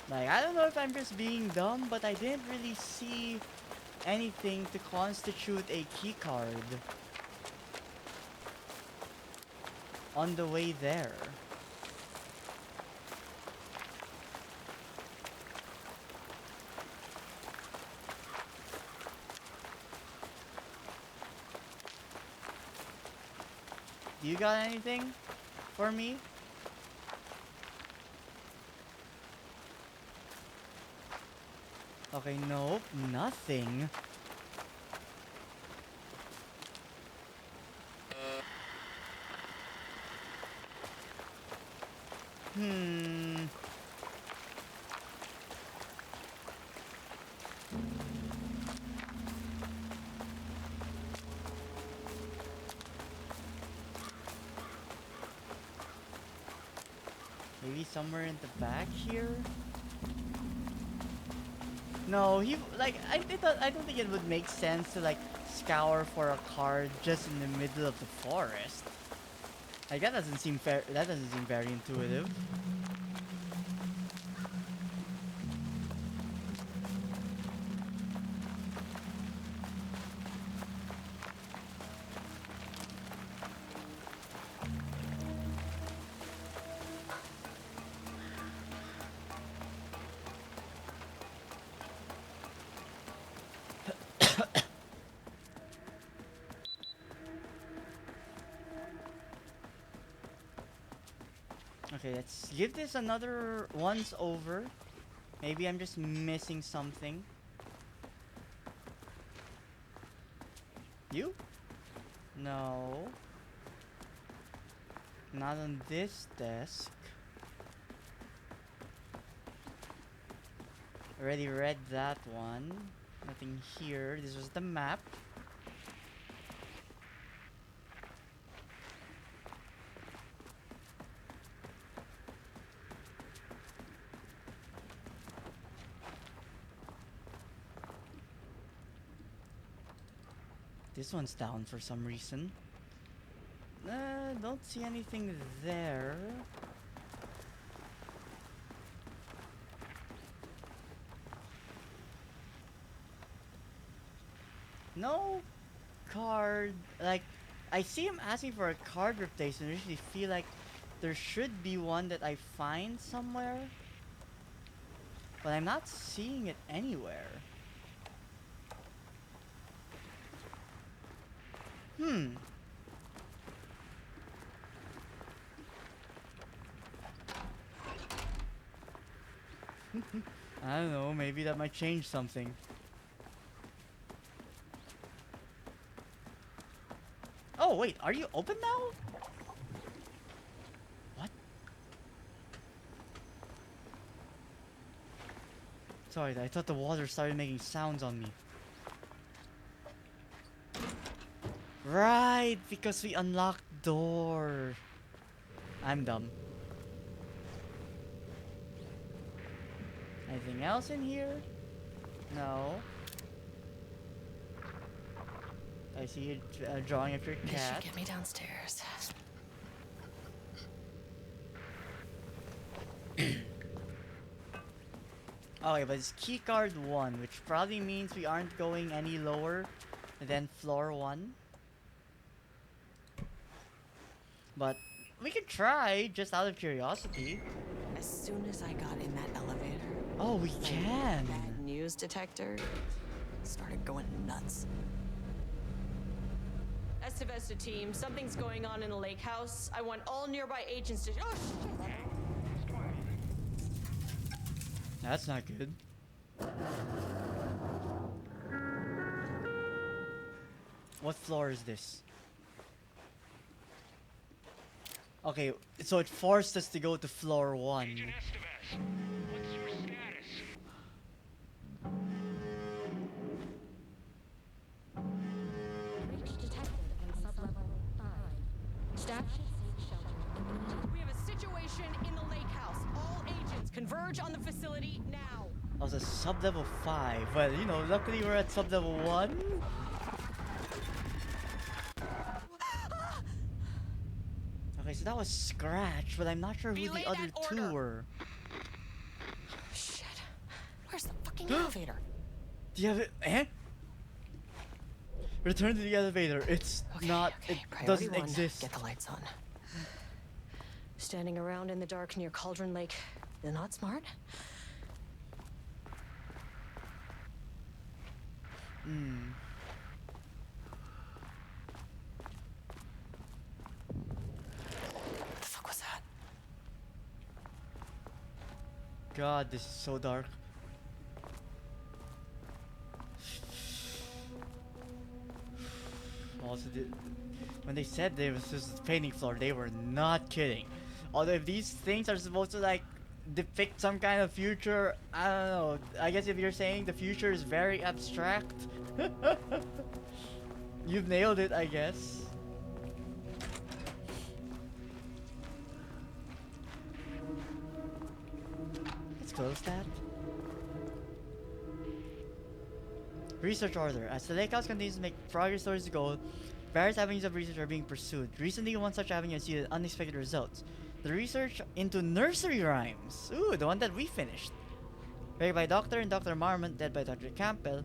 Speaker 1: Like, I don't know if I'm just being dumb, but I didn't really see anything to constitute a keycard on the way there. Do you got anything for me? Okay, nope, nothing. Maybe somewhere in the back here? No, I don't think it would make sense to like scour for a card just in the middle of the forest. Like that doesn't seem fair. That doesn't seem very intuitive. Okay, let's give this another once over. Maybe I'm just missing something. You? No. Not on this desk. Already read that one. Nothing here. This was the map. This one's down for some reason. Don't see anything there. No card. Like, I see him asking for a card replacement. I usually feel like there should be one that I find somewhere. But I'm not seeing it anywhere. I don't know, maybe that might change something. Oh, wait, are you open now? What? Sorry, I thought the water started making sounds on me. Right, because we unlocked door. I'm dumb. Anything else in here? No. I see you drawing of your
Speaker 2: This should
Speaker 1: cat.
Speaker 2: get me downstairs.
Speaker 1: Okay, but it's keycard 1, which probably means we aren't going any lower than floor 1. But we could try, just out of curiosity.
Speaker 2: As soon as I got in that elevator,
Speaker 1: Oh, we
Speaker 2: my
Speaker 1: can.
Speaker 2: bad news detector started going nuts.
Speaker 6: Estevesta team, something's going on in the lake house. I want all nearby agents to. Oh, shit.
Speaker 1: That's not good. What floor is this? Okay, so it forced us to go to floor 1.
Speaker 7: Agent Estevez, what's your status?
Speaker 8: Breach detected on sub-level 5. Staff should seek shelter.
Speaker 6: We have a situation in the lake house. All agents converge on the facility now.
Speaker 1: That was a sub-level 5. Well, you know, luckily we're at sub-level 1. Okay, so that was Scratch, but I'm not sure who
Speaker 6: Belay
Speaker 1: the other
Speaker 6: that
Speaker 1: two
Speaker 6: order.
Speaker 1: were.
Speaker 2: Shit. Where's the fucking elevator?
Speaker 1: Do you have it? Eh? Return to the elevator. It's not. It
Speaker 2: Priority
Speaker 1: doesn't
Speaker 2: 1,
Speaker 1: exist.
Speaker 2: Get the lights on.
Speaker 6: Standing around in the dark near Cauldron Lake
Speaker 2: They're not smart?
Speaker 1: Hmm.
Speaker 2: What the fuck was that?
Speaker 1: God, this is so dark. Also, when they said there was just a painting floor, they were not kidding. Although if these things are supposed to like depict some kind of future, I don't know. I guess if you're saying the future is very abstract, you've nailed it, I guess. Let's close that. Research order. As the lake house continues to make progress towards the goal, various avenues of research are being pursued. Recently, one such avenue has yielded unexpected results. The research into nursery rhymes. Ooh, the one that we finished. Created by Dr. and Dr. Marmont, led by Dr. Campbell,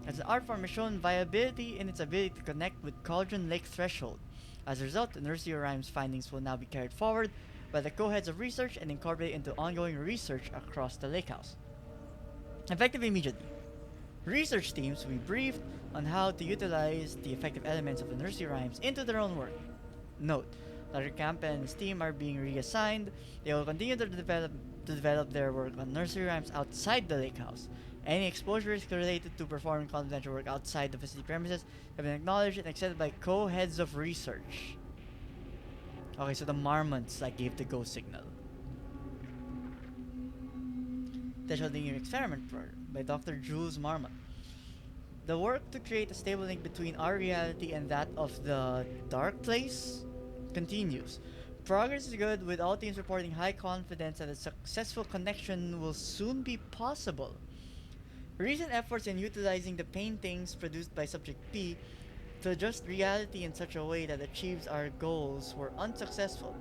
Speaker 1: as an art form has shown viability in its ability to connect with Cauldron Lake threshold. As a result, the nursery rhymes findings will now be carried forward by the co-heads of research and incorporated into ongoing research across the lake house. Effective immediately. Research teams will be briefed on how to utilize the effective elements of the nursery rhymes into their own work. Note, Dr. Campbell and his team are being reassigned. They will continue to develop their work on nursery rhymes outside the lake house. Any exposure risk related to performing confidential work outside the facility premises have been acknowledged and accepted by co-heads of research. Okay, so the Marmonts like gave the go signal. Potential Linear Experiment Program by Dr. Jules Marmont. The work to create a stable link between our reality and that of the dark place continues. Progress is good, with all teams reporting high confidence that a successful connection will soon be possible. Recent efforts in utilizing the paintings produced by Subject P to adjust reality in such a way that achieves our goals were unsuccessful.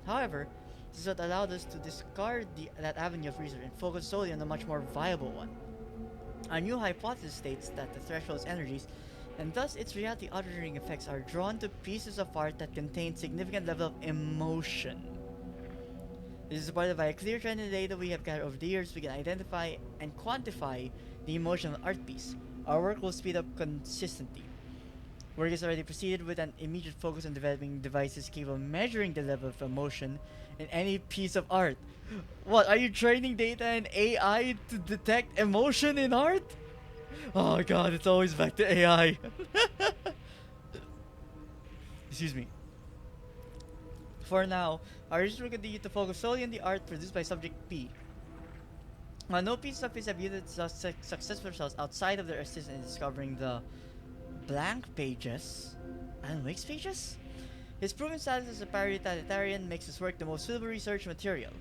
Speaker 1: However, this is what allowed us to discard that avenue of research and focus solely on the much more viable one. Our new hypothesis states that the threshold's energies, and thus its reality altering effects, are drawn to pieces of art that contain significant level of emotion. This is supported by a clear trend in the data we have gathered over the years. We can identify and quantify the emotion of an art piece. Our work will speed up consistently. Work is already proceeded with an immediate focus on developing devices capable of measuring the level of emotion in any piece of art. What, are you training data and AI to detect emotion in art? Oh god, it's always back to AI. Excuse me. For now, our research will continue to focus solely on the art produced by Subject P. While no pieces of his have yielded successful results outside of their assistance in discovering the blank pages, Alan Wake speeches? His proven status as a parliamentarian makes his work the most suitable research material.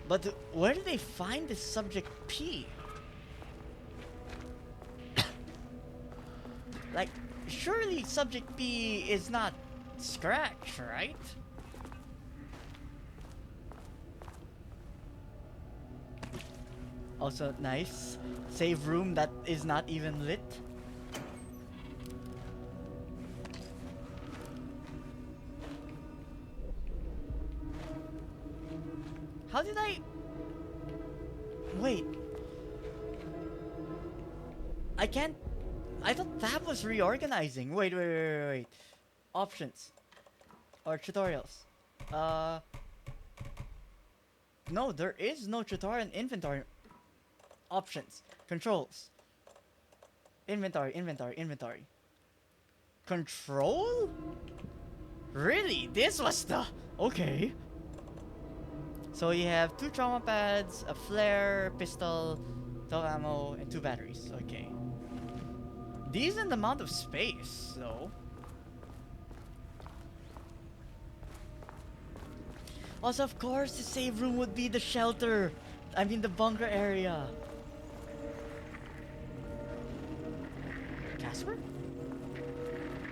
Speaker 1: But where did they find this subject P? Like, surely subject P is not Scratch, right? Also nice. Save room that is not even lit. How did I... Wait. I can't... I thought that was reorganizing. Wait. Options. Or tutorials. No, there is no tutorial in inventory. Options. Controls. Inventory. Control? Really? This was the... Okay. So you have 2 trauma pads, a flare, pistol, dog ammo, and 2 batteries. Okay. Decent amount of space, though. Also, of course, the save room would be the shelter. I mean, the bunker area. Casper?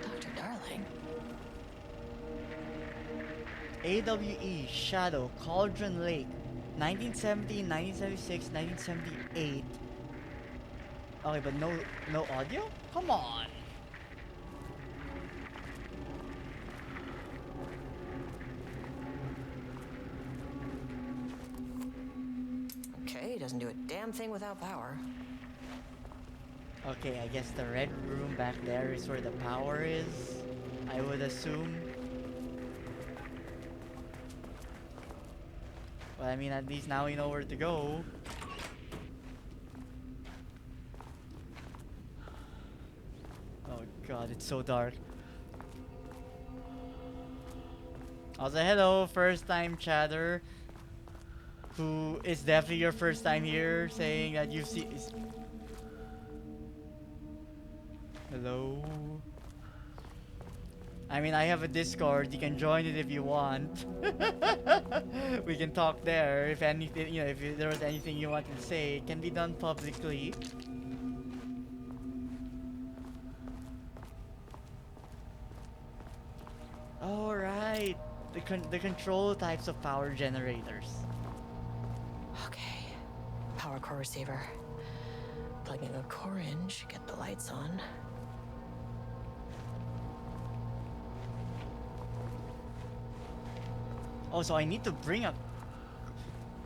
Speaker 2: Dr. Darling.
Speaker 1: AWE, Shadow, Cauldron Lake, 1970, 1976, 1978. Okay, but no audio? Come on.
Speaker 2: Okay, doesn't do a damn thing without power.
Speaker 1: Okay, I guess the red room back there is where the power is, I would assume. Well, I mean, at least now we know where to go. Oh god, it's so dark. Also, hello, first time chatter. Who is definitely your first time here, saying that you see... Hello? I mean, I have a Discord. You can join it if you want. We can talk there. If anything, you know, if there was anything you wanted to say, it can be done publicly. All right, the control types of power generators.
Speaker 2: Okay. Power core receiver. Plugging a core in should get the lights on.
Speaker 1: Oh, so I need to bring a...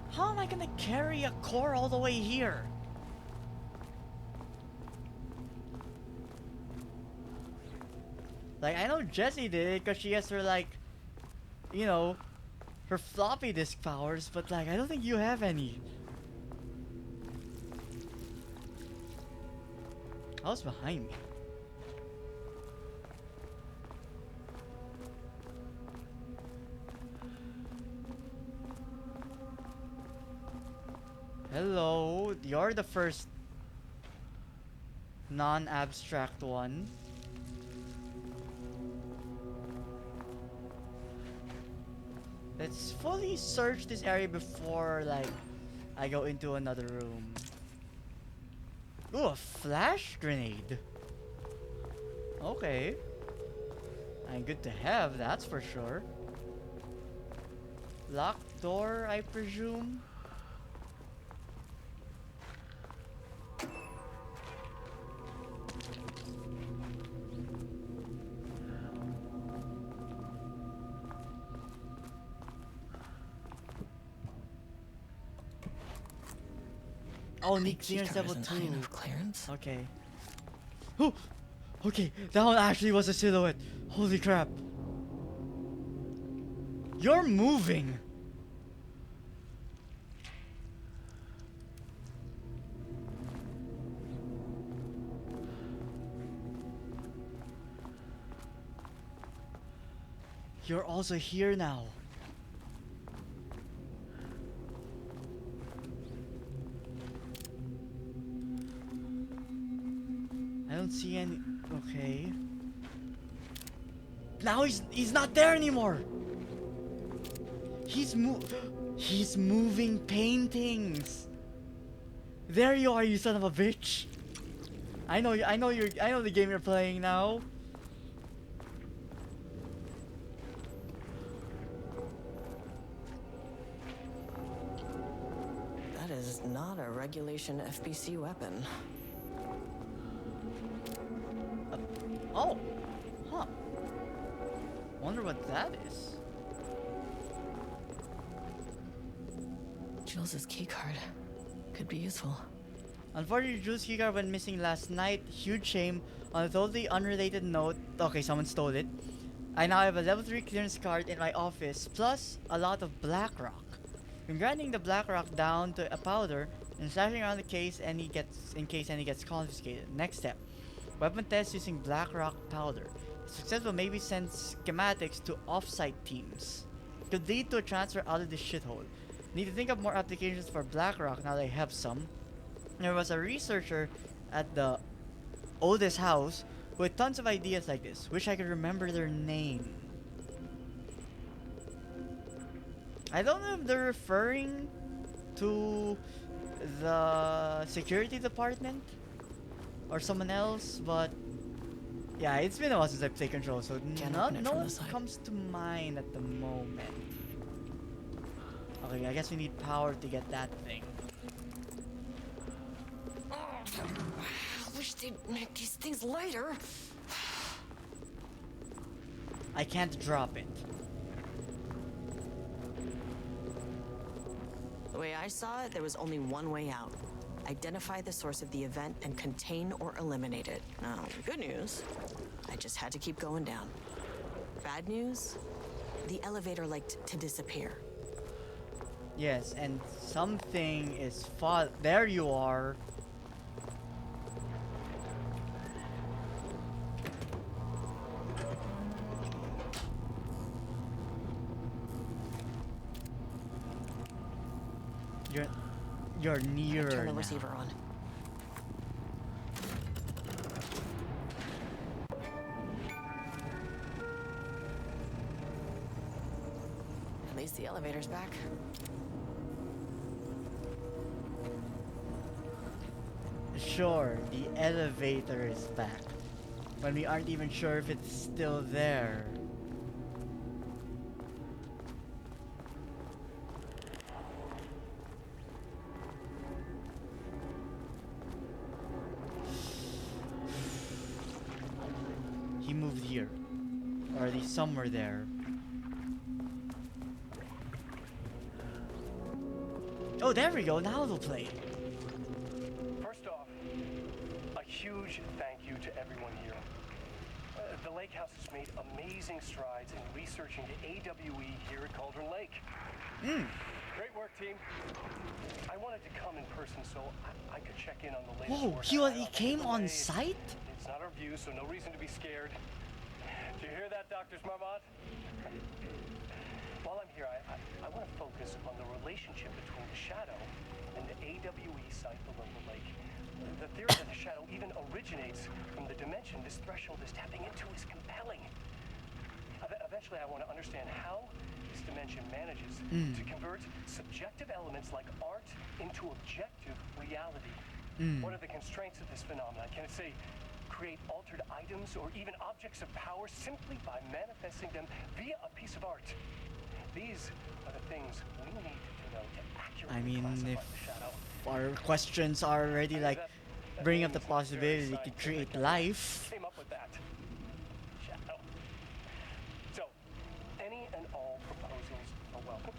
Speaker 1: How am I gonna carry a core all the way here? Like, I know Jessie did it because she has her, like, you know, her floppy disk powers, but, like, I don't think you have any. How's behind me? Hello, you're the first non-abstract one. Let's fully search this area before, like, I go into another room. Ooh, a flash grenade. Okay. And good to have, that's for sure. Locked door, I presume. Oh, Nick clearance level 2.
Speaker 2: Enough clearance.
Speaker 1: Okay. Oh! Okay, that one actually was a silhouette. Holy crap. You're moving! You're also here now. I don't see any. Okay. Now he's not there anymore. He's moving paintings. There you are, you son of a bitch. I know the game you're playing now.
Speaker 2: That is not a regulation FBC weapon.
Speaker 1: Oh. Huh. Wonder what that is.
Speaker 2: Jules' keycard could be useful.
Speaker 1: Unfortunately, Jules' keycard went missing last night. Huge shame. On a totally unrelated note, okay, someone stole it. I now have a level 3 clearance card in my office, plus a lot of Blackrock. I'm grinding the Blackrock down to a powder and slashing around the case in case any gets confiscated. Next step. Weapon test using Blackrock powder. Successful maybe send schematics to off-site teams. Could lead to a transfer out of this shithole. Need to think of more applications for Blackrock now that I have some. There was a researcher at the oldest house with tons of ideas like this. Wish I could remember their name. I don't know if they're referring to the security department or someone else, but yeah, it's been a while since I played Control, so no one comes to mind at the moment. Okay, I guess we need power to get that thing.
Speaker 2: I wish they'd make these things lighter.
Speaker 1: I can't drop it.
Speaker 2: The way I saw it, there was only one way out. Identify the source of the event and contain or eliminate it. Now, good news, I just had to keep going down. Bad news, the elevator liked to disappear.
Speaker 1: Yes, and something is there you are. You're nearer.
Speaker 2: Turn the
Speaker 1: now.
Speaker 2: receiver on. At least the elevator's back.
Speaker 1: Sure, the elevator is back. When we aren't even sure if it's still there. He moved here. Or at least somewhere there. Oh, there we go. Now it'll play.
Speaker 9: First off, a huge thank you to everyone here. The Lake House has made amazing strides in researching the AWE here at Cauldron Lake. Great work, team. I wanted to come in person so I could check in on the latest
Speaker 1: Whoa,
Speaker 9: work.
Speaker 1: he came on site?
Speaker 9: It's not our view, so no reason to be scared. Do you hear that, Dr. Smarmont? While I'm here, I want to focus on the relationship between the Shadow and the AWE site below the lake. The theory that the Shadow even originates from the dimension this threshold is tapping into is compelling. Eventually, I want to understand how this dimension manages to convert subjective elements like art into objective reality. What are the constraints of this phenomenon? Can it, say, create altered items or even objects of power simply by manifesting them via a piece of art? These are the things we need to know to accurately
Speaker 1: I mean,
Speaker 9: classify
Speaker 1: if
Speaker 9: the Shadow.
Speaker 1: our questions are already like
Speaker 9: That
Speaker 1: bringing up the
Speaker 9: means it's very
Speaker 1: possibility to create
Speaker 9: scientific.
Speaker 1: life.
Speaker 9: Came up with that. Shadow. So, any and all proposals are welcome.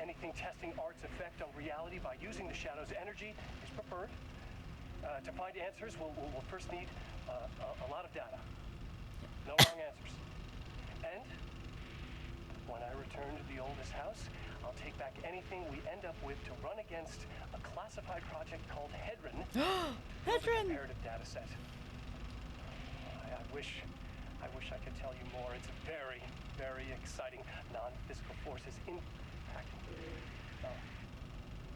Speaker 9: Anything testing art's effect on reality by using the Shadow's energy is preferred. To find answers, we'll first need a lot of data. No wrong answers. And when I return to the oldest house, I'll take back anything we end up with to run against a classified project called Hedron.
Speaker 1: Hedron!
Speaker 9: Comparative data set. I wish I could tell you more. It's very, very exciting. Non-physical forces impacting.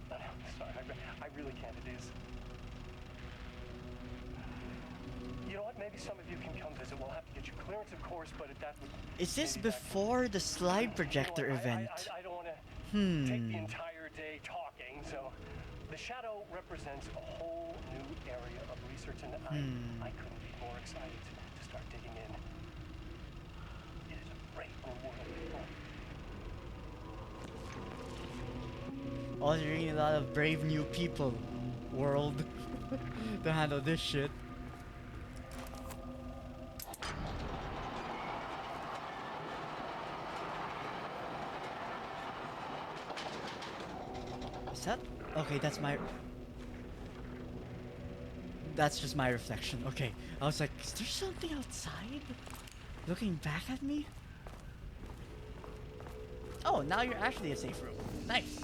Speaker 9: No, sorry, I really can't. It is. You know what? Maybe some of you can come visit. We'll have to get you clearance, of course, but that would.
Speaker 1: Is this
Speaker 9: maybe that-
Speaker 1: before the slide projector
Speaker 9: You know what,
Speaker 1: event?
Speaker 9: I don't want to take the entire day talking, so the shadow represents a whole new area of research, and I couldn't be more excited to start digging in. It is a great new world, people.
Speaker 1: Oh, you need a lot of brave new people, world, to handle this shit. Is that? Okay, that's my... That's just my reflection. Okay, I was like, is there something outside? Looking back at me? Oh, now you're actually a safe room. Nice.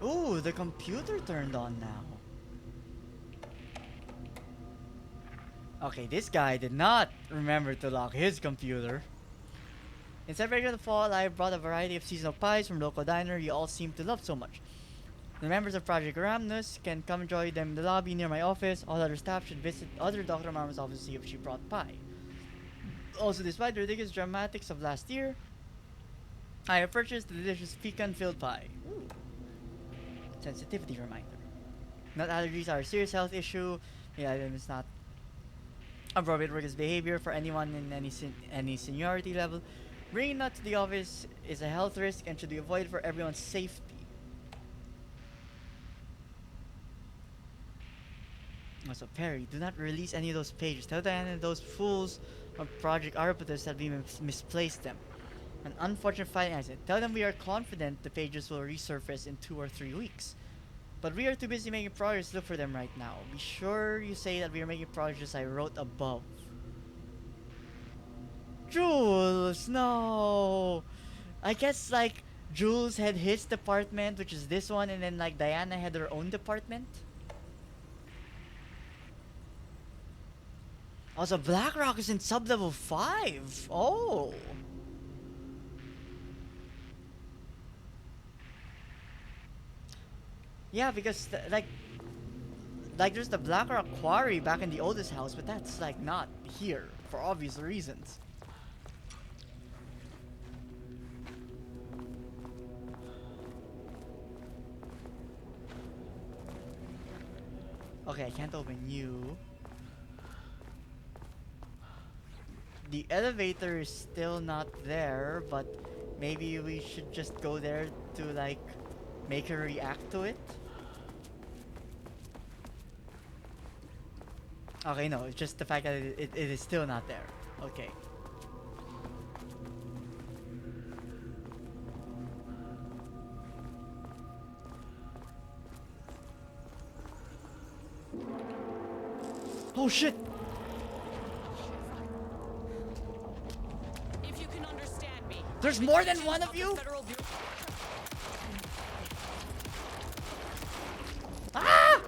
Speaker 1: Ooh, the computer turned on now. Okay, this guy did not remember to lock his computer. In celebrating the fall, I brought a variety of seasonal pies from local diner you all seem to love so much. The members of Project Ramnus can come enjoy them in the lobby near my office. All other staff should visit other Dr. Marma's office to see if she brought pie. Also, despite the ridiculous dramatics of last year, I have purchased the delicious pecan-filled pie. Ooh. Sensitivity reminder. Nut allergies are a serious health issue. Yeah, it's not appropriate workplace behavior for anyone in any seniority level. Bringing nuts to the office is a health risk and should be avoided for everyone's safety. Also, Perry, do not release any of those pages. Tell Diana and those fools of Project Arbutus that we misplaced them. An unfortunate fighting accident. Tell them we are confident the pages will resurface in 2 or 3 weeks. But we are too busy making progress to look for them right now. Be sure you say that we are making progress I wrote above. Jules, no! I guess like Jules had his department, which is this one, and then like Diana had her own department. Also, Blackrock is in sub-level 5. Oh! Yeah, because like there's the Blackrock quarry back in the oldest house, but that's like not here for obvious reasons. Okay, I can't open you. The elevator is still not there, but maybe we should just go there to like make her react to it. Okay, no, it's just the fact that it is still not there. Okay. Oh shit!
Speaker 6: If you can understand me.
Speaker 1: There's more than one of you? Ah!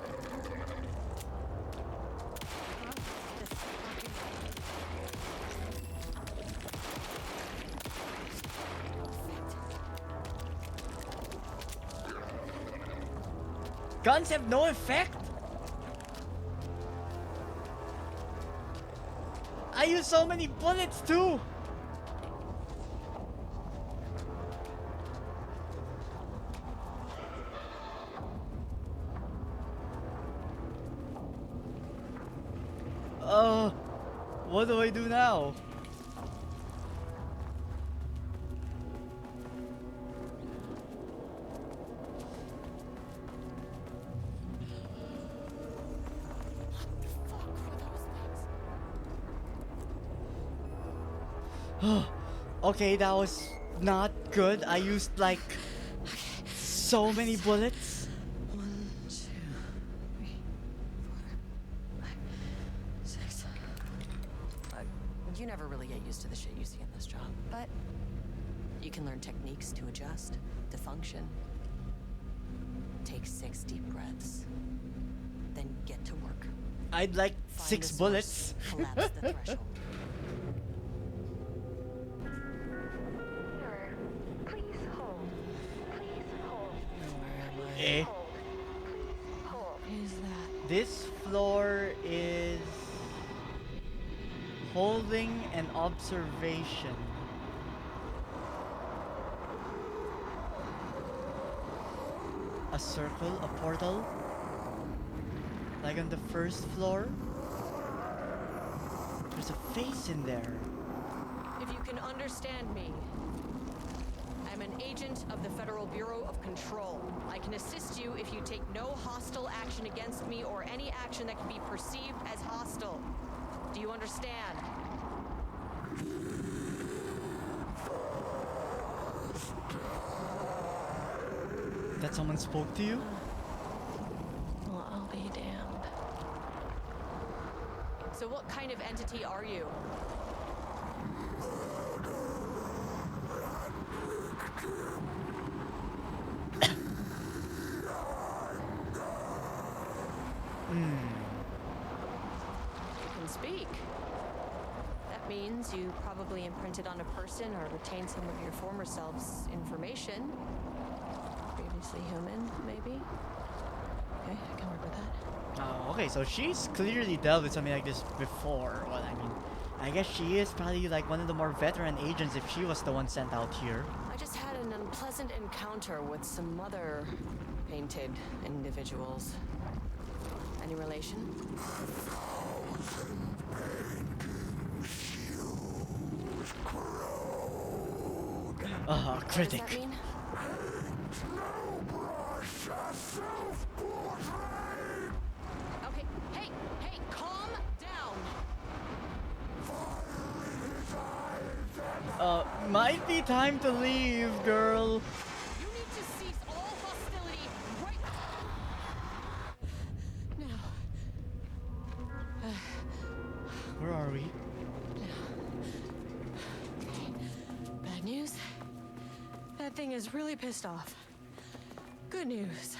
Speaker 1: Guns have no effect? I use so many bullets too! What do I do now? Okay, that was not good. I used like so many bullets.
Speaker 2: 1, 2, 3, 4, 5, 6. You never really get used to the shit you see in this job, but you can learn techniques to adjust, to function. Take 6 deep breaths, then get to work.
Speaker 1: I'd like
Speaker 2: Find
Speaker 1: 6
Speaker 2: the
Speaker 1: bullets.
Speaker 2: source, collapse the threshold.
Speaker 1: Eh?
Speaker 2: What is that?
Speaker 1: This floor is holding an observation. A circle, a portal. Like on the first floor. There's a face in there.
Speaker 6: If you can understand me, I'm an agent of the Federal Bureau of Control. I can assist you if you take no hostile action against me or any action that can be perceived as hostile. Do you understand?
Speaker 1: That someone spoke to you?
Speaker 2: Well, I'll be damned.
Speaker 6: So what kind of entity are you? You can speak. That means you probably imprinted on a person or retained some of your former self's information. Previously human, maybe? Okay, I can work with that.
Speaker 1: Oh, okay, so she's clearly dealt with something like this before. Well, I mean, I guess she is probably like one of the more veteran agents if she was the one sent out here.
Speaker 2: I just had an unpleasant encounter with some other painted individuals. Any relation?
Speaker 1: Critic.
Speaker 2: What does that mean?
Speaker 6: Okay, hey, calm down.
Speaker 1: Might be time to leave, girl.
Speaker 6: You need to cease all hostility right now.
Speaker 1: Where are we?
Speaker 6: Bad news. That thing is really pissed off. Good news.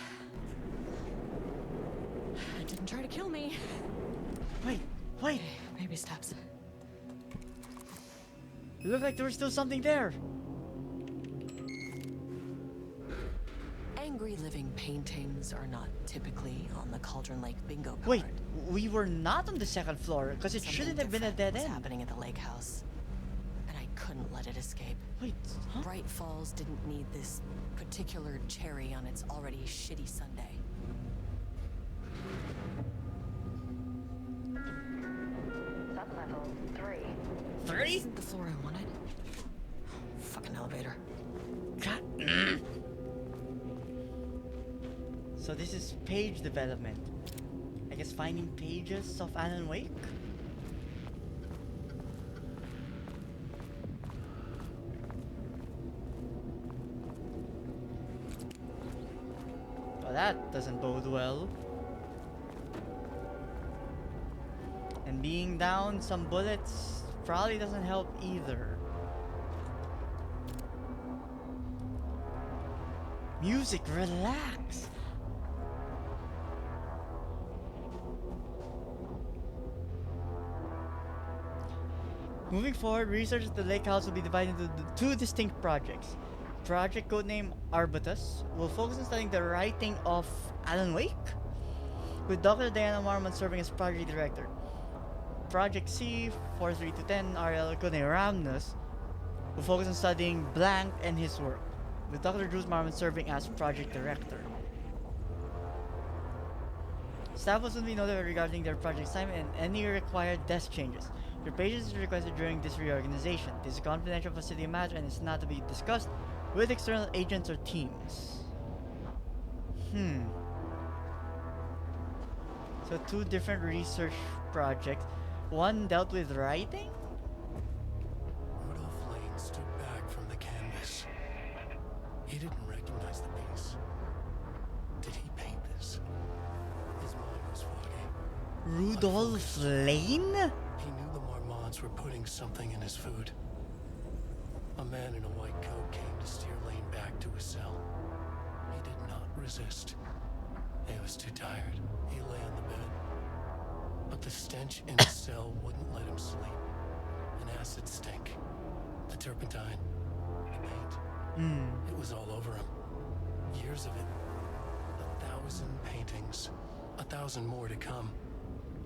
Speaker 6: It didn't try to kill me.
Speaker 1: Wait.
Speaker 6: Baby steps.
Speaker 1: It looked like there was still something there.
Speaker 2: Angry living paintings are not typically on the Cauldron Lake bingo card.
Speaker 1: Wait, we were not on the second floor because it
Speaker 2: Something
Speaker 1: shouldn't have been a
Speaker 2: different
Speaker 1: dead
Speaker 2: was
Speaker 1: end.
Speaker 2: happening at the lake house, and I couldn't let it escape.
Speaker 1: Wait, huh?
Speaker 2: Bright Falls didn't need this particular cherry on its already shitty Sunday.
Speaker 4: Sublevel 3.
Speaker 1: Three?
Speaker 2: Isn't the floor I wanted? Fucking elevator.
Speaker 1: God. So this is page development. I guess finding pages of Alan Wake? Well, that doesn't bode well. And being down some bullets probably doesn't help either. Music, relax. Moving forward, research at the lake house will be divided into two distinct projects. Project codename Arbutus will focus on studying the writing of Alan Wake, with Dr. Diana Marmon serving as project director. Project C, 43210, RL codename Ramnus, will focus on studying Blank and his work, with Dr. Drews Marmon serving as project director. Staff will soon be notified regarding their project assignment and any required desk changes. Your patience is requested during this reorganization. This is a confidential facility matter and is not to be discussed with external agents or teams. So two different research projects. One dealt with writing?
Speaker 10: Rudolph Lane stood back from the canvas. He didn't recognize the piece. Did he paint this? His mind was foggy.
Speaker 1: Rudolph Lane?
Speaker 10: He knew the Marmots were putting something in his food. A man in a white coat came to steer Lane back to his cell. He did not resist. He was too tired. He lay on the bed. But the stench in his cell wouldn't let him sleep. An acid stink. The turpentine. The paint. It was all over him. Years of it. 1,000 paintings, 1,000 more to come.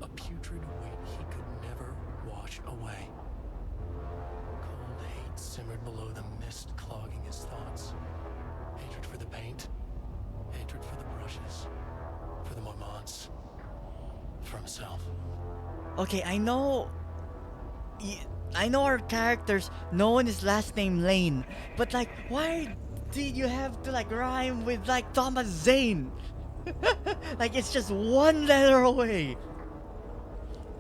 Speaker 10: A putrid weight he could never wash away. Cold hate simmered below the mist clogging his thoughts. Hatred for the paint, hatred for the brushes, for the Marmonts, for himself.
Speaker 1: Okay, I know our characters know his last name Lane, but like, why did you have to like rhyme with like Thomas Zane? Like, it's just one letter away.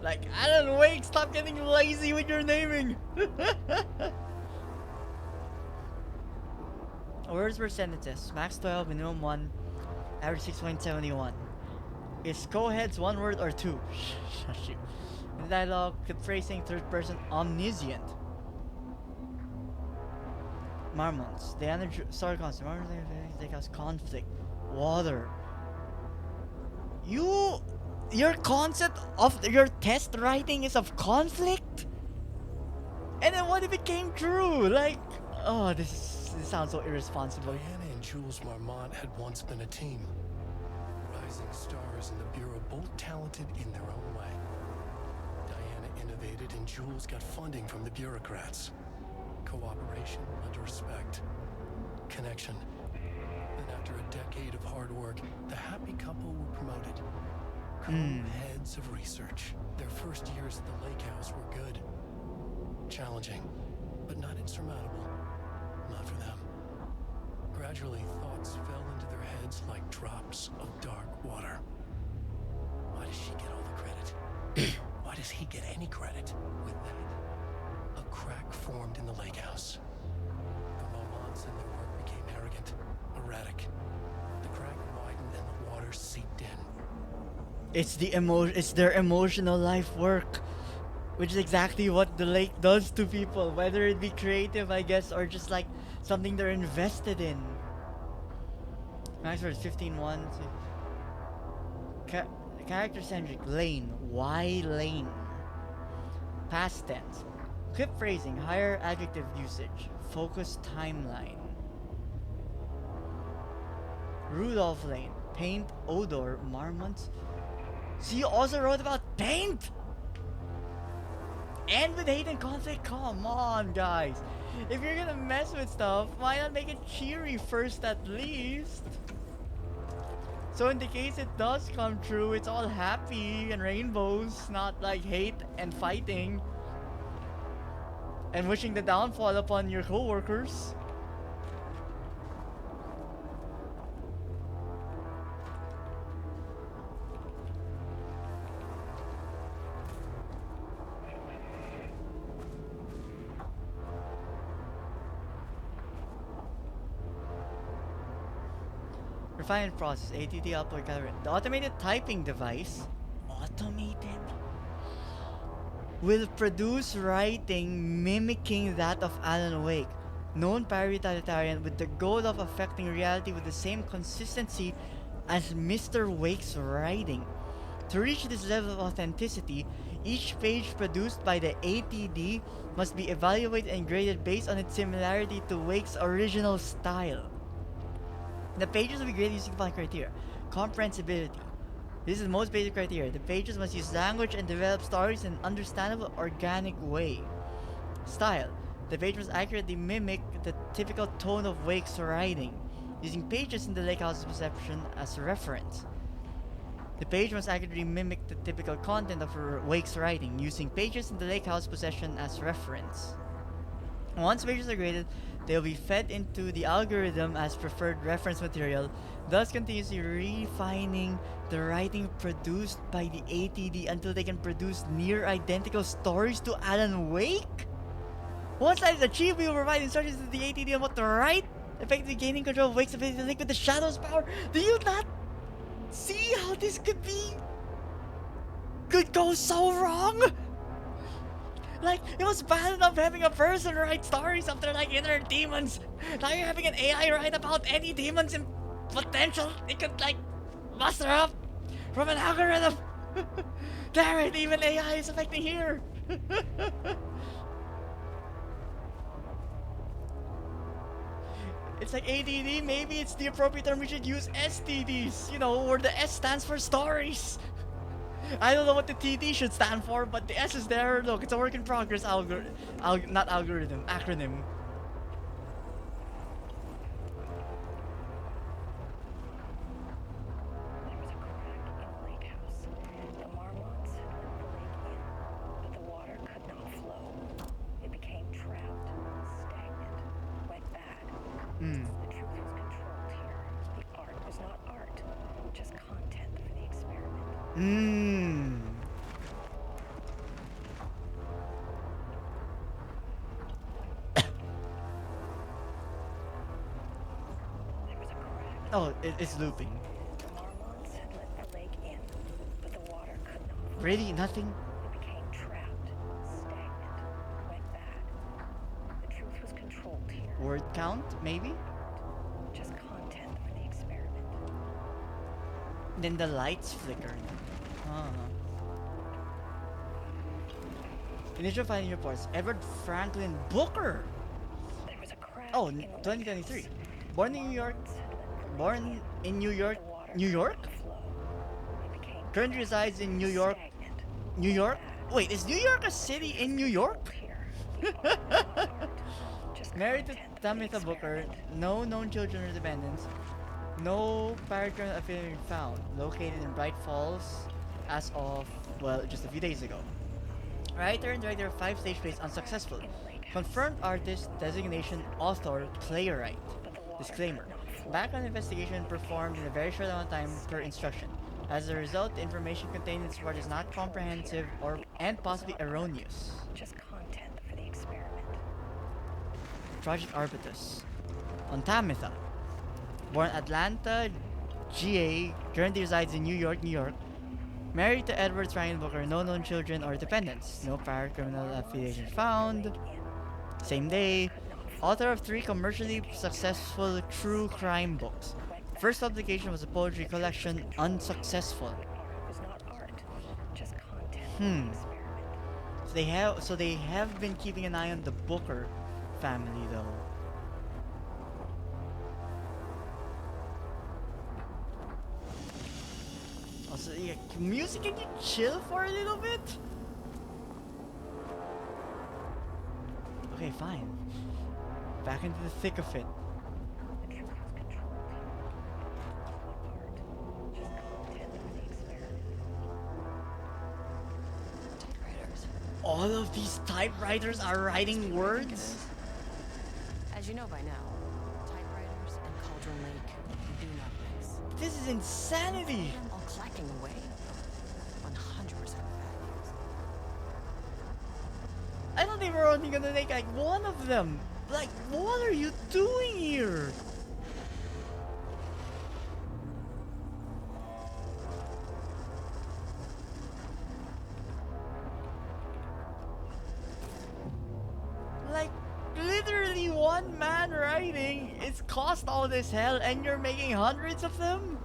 Speaker 1: Like, Alan Wake, stop getting lazy with your naming. Words per sentences: max 12, minimum 1, average 6.71. Is co-heads one word or two? Shush you. In dialogue, keep phrasing third person omniscient. Marmonts. The energy story constant. Marmonts take us conflict. Water. Your concept of your test writing is of conflict? And then what if it came true? Like, oh, this sounds so irresponsible.
Speaker 10: Diana and Jules Marmont had once been a team. Rising stars in the Bureau, both talented in their own way. Diana innovated and Jules got funding from the bureaucrats. Cooperation led to respect. Connection. Then after a decade of hard work, the happy couple were promoted. Co-heads of research. Their first years at the lake house were good. Challenging, but not insurmountable. Not for them. Gradually, thoughts fell into their heads like drops of dark water. Why does she get all the credit? Why does he get any credit? With that, a crack formed in the lake house. The Marmonts and their work became arrogant, erratic. The crack widened and the water seeped in.
Speaker 1: It's their emotional life work, which is exactly what the lake does to people, whether it be creative, I guess, or just like something they're invested in. Nice words, 15-1. Character-centric. Lane. Why Lane? Past tense. Clip phrasing. Higher adjective usage. Focus timeline. Rudolph Lane. Paint, odor, marmots. So you also wrote about paint? And with hate and conflict? Come on, guys. If you're gonna mess with stuff, why not make it cheery first at least? So in the case it does come true, it's all happy and rainbows, not like hate and fighting and wishing the downfall upon your co-workers. Refinement process, ATT upload gallery. The automated typing device, automated, will produce writing mimicking that of Alan Wake, known parry-totalitarian, with the goal of affecting reality with the same consistency as Mr. Wake's writing. To reach this level of authenticity, each page produced by the ATD must be evaluated and graded based on its similarity to Wake's original style. The pages will be graded using the following criteria. Comprehensibility. This is the most basic criteria. The pages must use language and develop stories in an understandable, organic way. Style. The page must accurately mimic the typical tone of Wake's writing, using pages in the lake house's perception as reference. The page must accurately mimic the typical content of Wake's writing, using pages in the lake house possession as reference. Once pages are graded, they will be fed into the algorithm as preferred reference material, thus continuously refining the writing produced by the ATD until they can produce near identical stories to Alan Wake? Once that is achieved, we will provide instructions to the ATD on what to write, effectively gaining control of Wake's ability to link with the Shadow's power. Do you not see how this could go so wrong? Like, it was bad enough having a person write stories of their, like, inner demons. Now you're having an AI write about any demons in potential it could, like, muster up from an algorithm. Damn it, even AI is affecting here. It's like ADD, maybe it's the appropriate term. We should use STDs, you know, where the S stands for stories. I don't know what the TD should stand for, but the S is there. Look, it's a work in progress not algorithm, acronym.
Speaker 4: There was a crack in the lake house. The Marmots had let the lake in, but the water could not flow. It became trapped, stagnant, went bad. The truth was controlled here. The art was not art, just content for the experiment. There was a crack.
Speaker 1: Oh, it's looping.
Speaker 4: The Marmots had let the lake in, but the water could not flow.
Speaker 1: Really? Nothing?
Speaker 4: It became trapped, stagnant, went bad. The truth was controlled here.
Speaker 1: Word count, maybe?
Speaker 4: Just content for the experiment.
Speaker 1: Then the lights flickered. Initial finding reports. Edward Franklin Booker.
Speaker 4: There was a crack
Speaker 1: Oh,
Speaker 4: in the
Speaker 1: 2023.
Speaker 4: lake house.
Speaker 1: Born in New York. Born in New York.
Speaker 4: The water
Speaker 1: New
Speaker 4: could
Speaker 1: York?
Speaker 4: not flow. It became
Speaker 1: Currently
Speaker 4: trapped,
Speaker 1: resides in New York.
Speaker 4: stagnant,
Speaker 1: New York?
Speaker 4: bad.
Speaker 1: Wait, is New York a city in New York?
Speaker 4: Here. The art was not art, just
Speaker 1: Married to
Speaker 4: content for the
Speaker 1: Tamitha Booker.
Speaker 4: experiment.
Speaker 1: No known children or dependents. No paragraph affiliation found. Located in Bright Falls as of, well, just a few days ago. Writer and director of 5 stage plays unsuccessful. Confirmed artist, designation, author, playwright.
Speaker 4: But the water
Speaker 1: Disclaimer.
Speaker 4: could not flow.
Speaker 1: Background investigation performed in a very short amount of time per instruction. As a result, the information contained in this report is not comprehensive and possibly erroneous.
Speaker 4: Just content for the experiment.
Speaker 1: Project Arbutus. On Tamitha. Born Atlanta, GA, currently resides in New York, New York. Married to Edward Ryan Booker, no known children or dependents. No prior criminal affiliation found. Same day. Author of 3 commercially successful true crime books. First publication was a poetry collection, unsuccessful.
Speaker 4: Art was not art, just content for the experiment.
Speaker 1: So they have been keeping an eye on the Booker family though. Also, yeah, music, can you chill for a little bit? Okay, fine. Back into the thick of it.
Speaker 4: The truth was controlled here. Art, just content for the experiment.
Speaker 2: Typewriters.
Speaker 1: All of these typewriters are writing words?
Speaker 2: As you know by now, typewriters and Cauldron Lake do not mix.
Speaker 1: This is insanity!
Speaker 2: All clacking away. 100% bad news.
Speaker 1: I thought they were only gonna make like one of them. Like, what are you doing here? Like, literally one man writing, it's cost all this hell and you're making hundreds of them?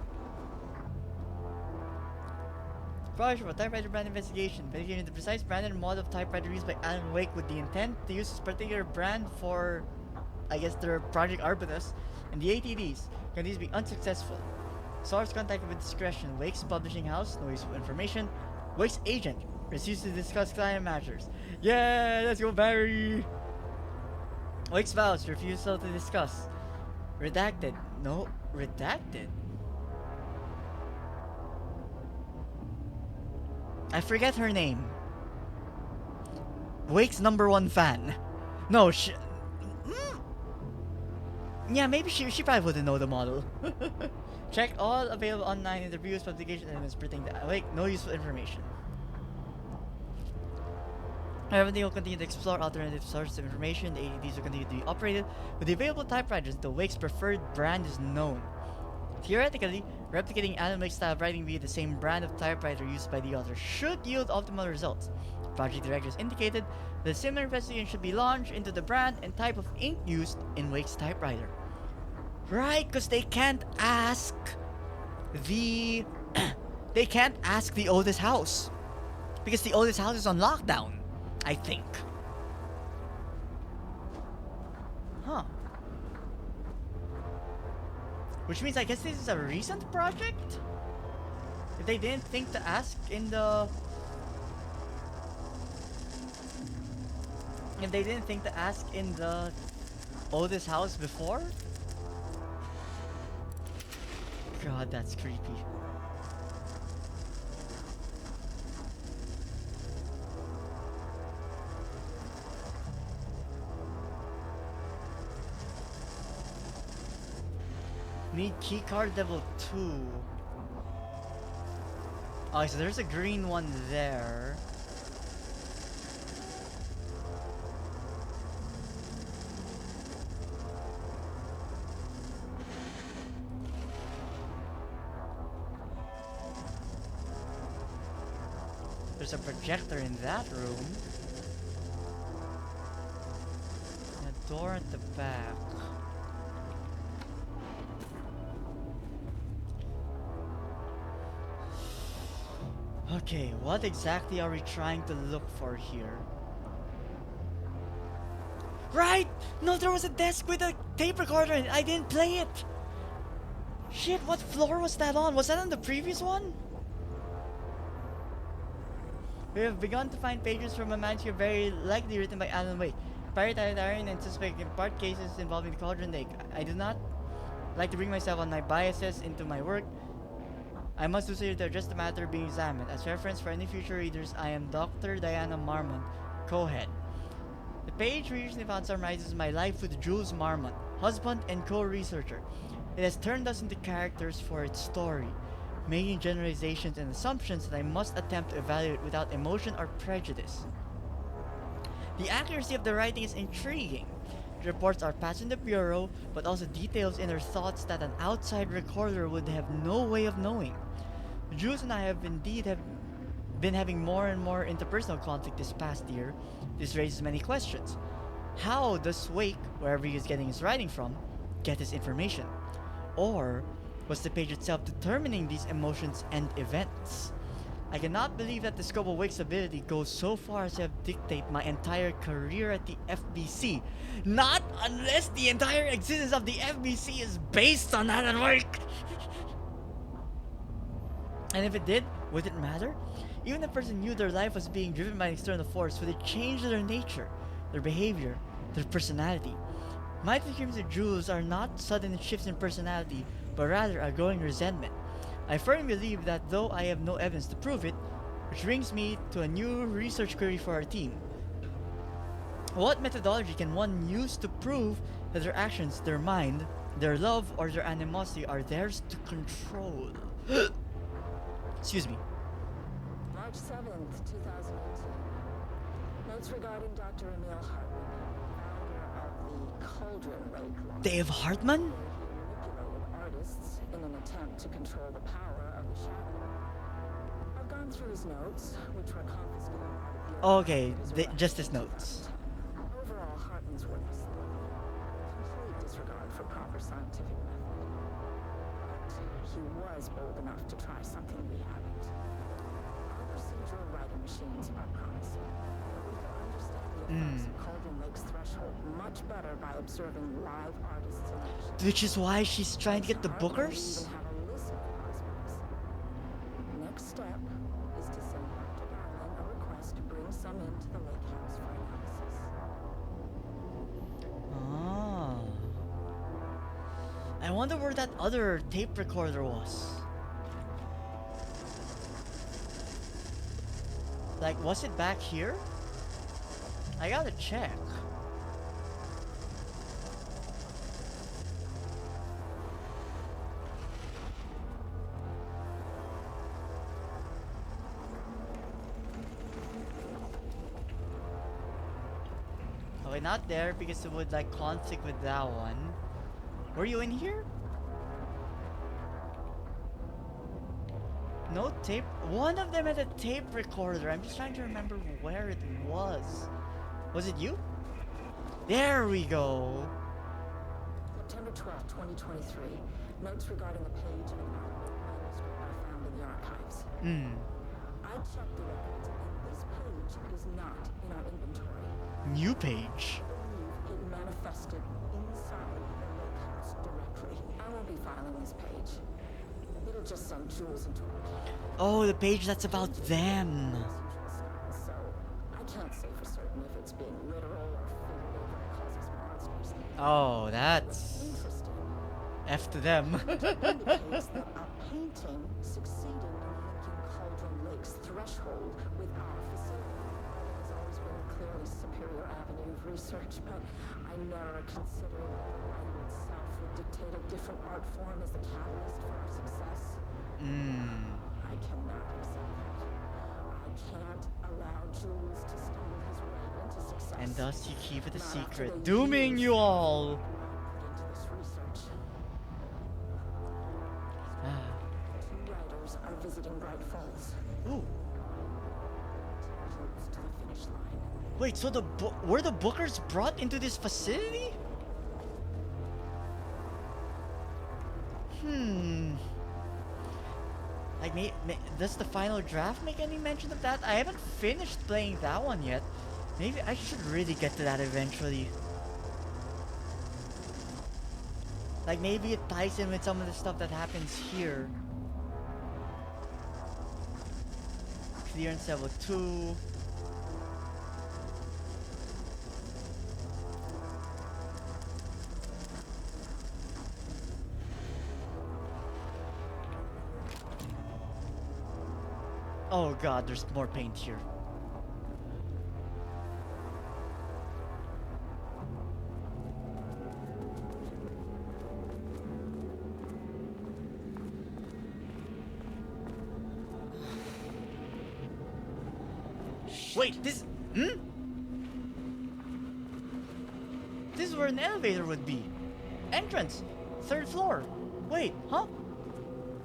Speaker 1: Project for typewriter brand investigation, dedicating the precise brand and model of typewriter used by Alan Wake with the intent to use this particular brand for, I guess, their Project Arbutus and the ATDs. Can these be unsuccessful? Source contacted with discretion. Wake's publishing house, no useful information. Wake's agent refused to discuss client matters. Yeah, let's go Barry! Wake's vows, refusal to discuss. Redacted. No, redacted? I forget her name. Wake's #1 fan. No, yeah, maybe she probably wouldn't know the model. Check all available online interviews, publication elements pertaining to Wake. No useful information. However, they will continue to explore alternative sources of information. The ADDs will continue to be operated with the available typewriters until Wake's preferred brand is known. Theoretically, replicating Alan Wake's style of writing via the same brand of typewriter used by the author should yield optimal results. Project directors indicated that a similar investigation should be launched into the brand and type of ink used in Wake's typewriter. Right, because they can't ask the they can't ask the oldest house. Because the oldest house is on lockdown, I think. Huh. Which means I guess this is a recent project? If they didn't think to ask in the... If they didn't think to ask in the Otis house before? God, that's creepy. Need keycard level 2. Oh, so there's a green one there. There's a projector in that room. And a door at the back. Okay, what exactly are we trying to look for here? Right! No, there was a desk with a tape recorder in it. I didn't play it! Shit, what floor was that on? Was that on the previous one? We have begun to find pages from a manuscript very likely written by Alan Wake. Pirate Iron and suspect in part cases involving the Cauldron Lake. I do not like to bring myself on my biases into my work. I must do so to address the matter being examined. As reference for any future readers, I am Dr. Diana Marmont, co-head. The page we recently found summarizes my life with Jules Marmont, husband and co-researcher. It has turned us into characters for its story, making generalizations and assumptions that I must attempt to evaluate without emotion or prejudice. The accuracy of the writing is intriguing. The reports are passed in the Bureau, but also details inner thoughts that an outside recorder would have no way of knowing. Jules and I have been having more and more interpersonal conflict this past year. This raises many questions. How does Wake, wherever he is getting his writing from, get his information? Or was the page itself determining these emotions and events? I cannot believe that the scope of Wake's ability goes so far as to dictate my entire career at the FBC. Not unless the entire existence of the FBC is based on Alan Wake! And if it did, would it matter? Even if a person knew their life was being driven by an external force, would it change their nature, their behavior, their personality? My theories of Jules are not sudden shifts in personality, but rather a growing resentment. I firmly believe that though I have no evidence to prove it, which brings me to a new research query for our team. What methodology can one use to prove that their actions, their mind, their love, or their animosity are theirs to control? Excuse me.
Speaker 11: March 7th, 2018. Notes regarding Dr. Emil Hartman, founder of the Cauldron Lake Law.
Speaker 1: Dave Hartman?
Speaker 11: He manipulated artists in an attempt to control the power of the shadow. I've gone through his notes, which were confiscated by the
Speaker 1: Okay, just his notes.
Speaker 11: Overall, Hartman's work is complete disregard for proper scientific method. But he was bold enough to try something we haven't. Our procedural writing machines are promising. We can understand the effects of Cauldron Lake's threshold much better by observing live artists in action.
Speaker 1: Which is why she's trying to get the bookers?
Speaker 11: We even have a list of prospects. Next step is to send Dr. Darling a request to bring some into the lake house for analysis.
Speaker 1: Ah. I wonder where that other tape recorder was. Like, was it back here? I gotta check. Okay, not there because it would like conflict with that one. Were you in here? No tape. One of them had a tape recorder. I'm just trying to remember where it was. Was it you? There we go.
Speaker 11: September 12th, 2023. Notes regarding a page of an manuscript I found in the archives. I checked the records, and this page is not in our inventory.
Speaker 1: New page.
Speaker 11: I believe it manifested inside the lake house. Jules directly. I won't be filing this page. It'll just send Jules into a
Speaker 1: Oh, the page that's about them.
Speaker 11: so I can't say for certain if it's being literal or figurative when it calls us monsters.
Speaker 1: Oh, that's
Speaker 11: Interesting.
Speaker 1: F to them.
Speaker 11: Indicates that a painting succeeded in linking Cauldron Lake's threshold with our facility. It has always been a clearly superior avenue of research, but I never considered that the writing itself would dictate a different art form as the catalyst for our success. I cannot accept that. I can't allow Jules to stumble his way into success.
Speaker 1: And thus you keep it a
Speaker 11: Not after
Speaker 1: secret,
Speaker 11: the
Speaker 1: dooming
Speaker 11: years
Speaker 1: you all.
Speaker 11: put into this research.
Speaker 1: Ah.
Speaker 11: 2 writers are visiting Bright Falls.
Speaker 1: Ooh.
Speaker 11: Jules to the finish line.
Speaker 1: Wait, so were the Bookers brought into this facility? Like, does the final draft make any mention of that? I haven't finished playing that one yet. Maybe I should really get to that eventually. Like, maybe it ties in with some of the stuff that happens here. Clearance level 2. Oh god, there's more paint here. Wait, this is where an elevator would be. Entrance, 3rd floor. Wait, huh?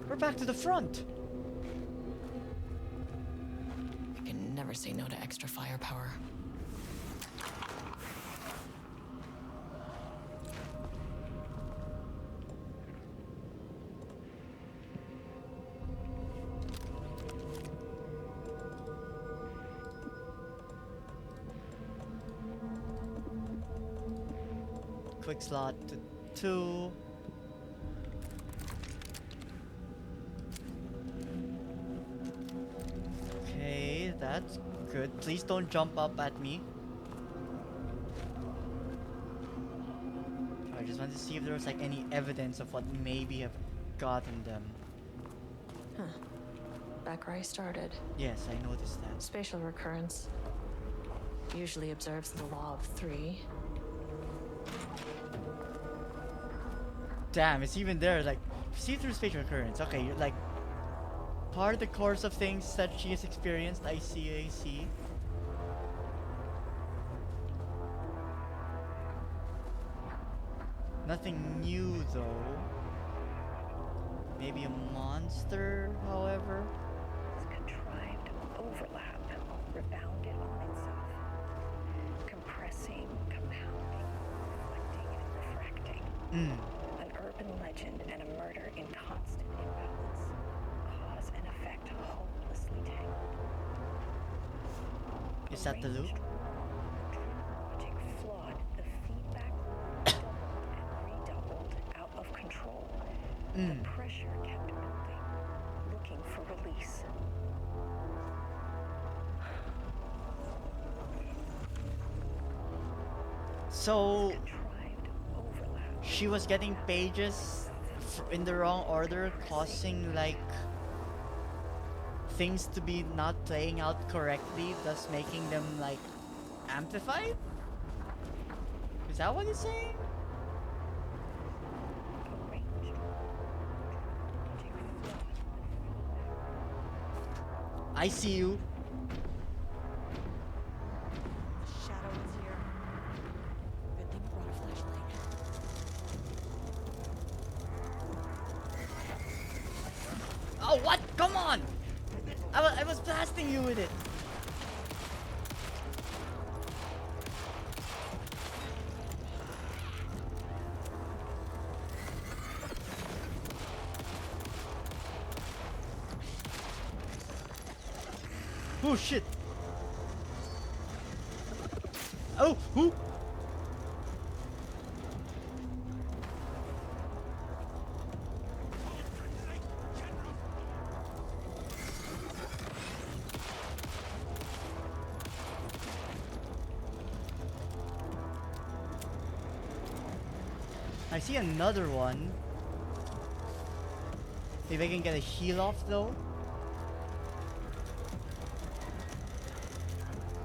Speaker 1: We're back to the front.
Speaker 2: I can never say no to extra firepower.
Speaker 1: Quick slot to 2. Okay, that's good. Please don't jump up at me. I just wanted to see if there was like any evidence of what maybe have gotten them.
Speaker 2: Huh. Back where I started.
Speaker 1: Yes, I noticed that.
Speaker 2: Spatial recurrence usually observes the law of 3.
Speaker 1: Damn, it's even there. Like, see through spatial recurrence. Okay, you're like part of the course of things that she has experienced. I see. Nothing new though. Maybe a monster, however.
Speaker 4: This contrived overlap rebounded on itself, compressing, compounding, reflecting, and refracting. An urban legend and a murder in constant imbalance. Cause and effect hopelessly tangled.
Speaker 1: Is that the loop?
Speaker 4: Arranged logic flawed, the feedback doubled and redoubled, out of control. The pressure kept building, looking for release.
Speaker 1: So
Speaker 4: Contrived overlap.
Speaker 1: she was getting pages in the wrong order, causing like things to be not playing out correctly, thus making them like amplified? Is that what it's saying?
Speaker 4: Arranged logic flawed,
Speaker 1: I see you.
Speaker 2: Shadow is here. Good thing I brought a flashlight.
Speaker 1: Oh, what? Come on! I was blasting you with it. Oh shit! Oh, who? I see another one. If I can get a heal off though.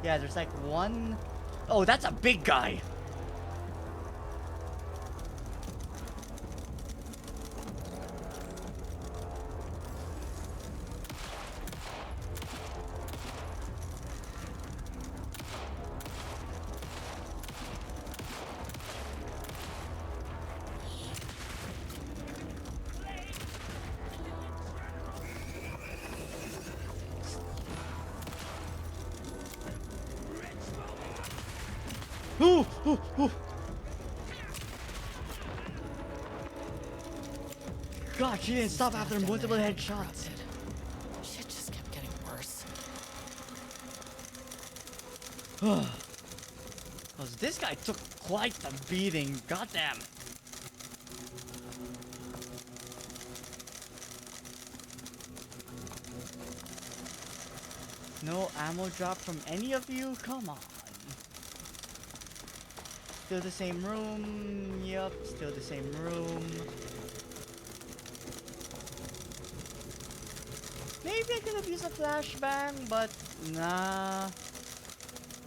Speaker 1: Yeah, there's like one. Oh, that's a big guy. Ooh, ooh, ooh. God, she didn't stop after multiple headshots.
Speaker 2: Shit just kept getting worse.
Speaker 1: Cause this guy took quite the beating. Goddamn. No ammo drop from any of you? Come on. Still the same room. Yup, still the same room. Maybe I could have used a flashbang, but nah.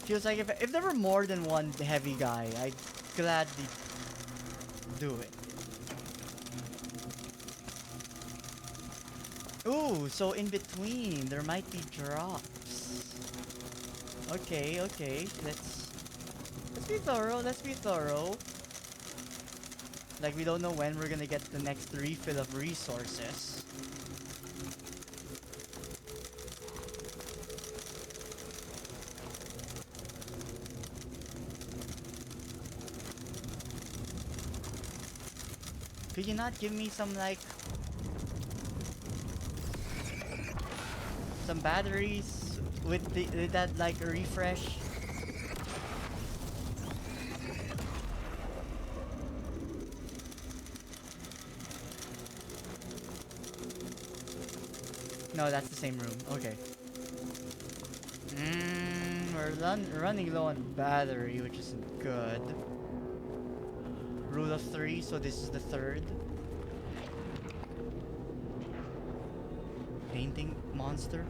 Speaker 1: Feels like if there were more than one heavy guy, I'd gladly do it. Ooh, so in between there might be drops. Okay, okay, let's be thorough, let's be thorough. Like we don't know when we're gonna get the next refill of resources. Could you not give me some like some batteries with that like refresh? No, that's the same room. Okay. We're running low on battery, which isn't good. Rule of 3, so this is the third. Painting monster.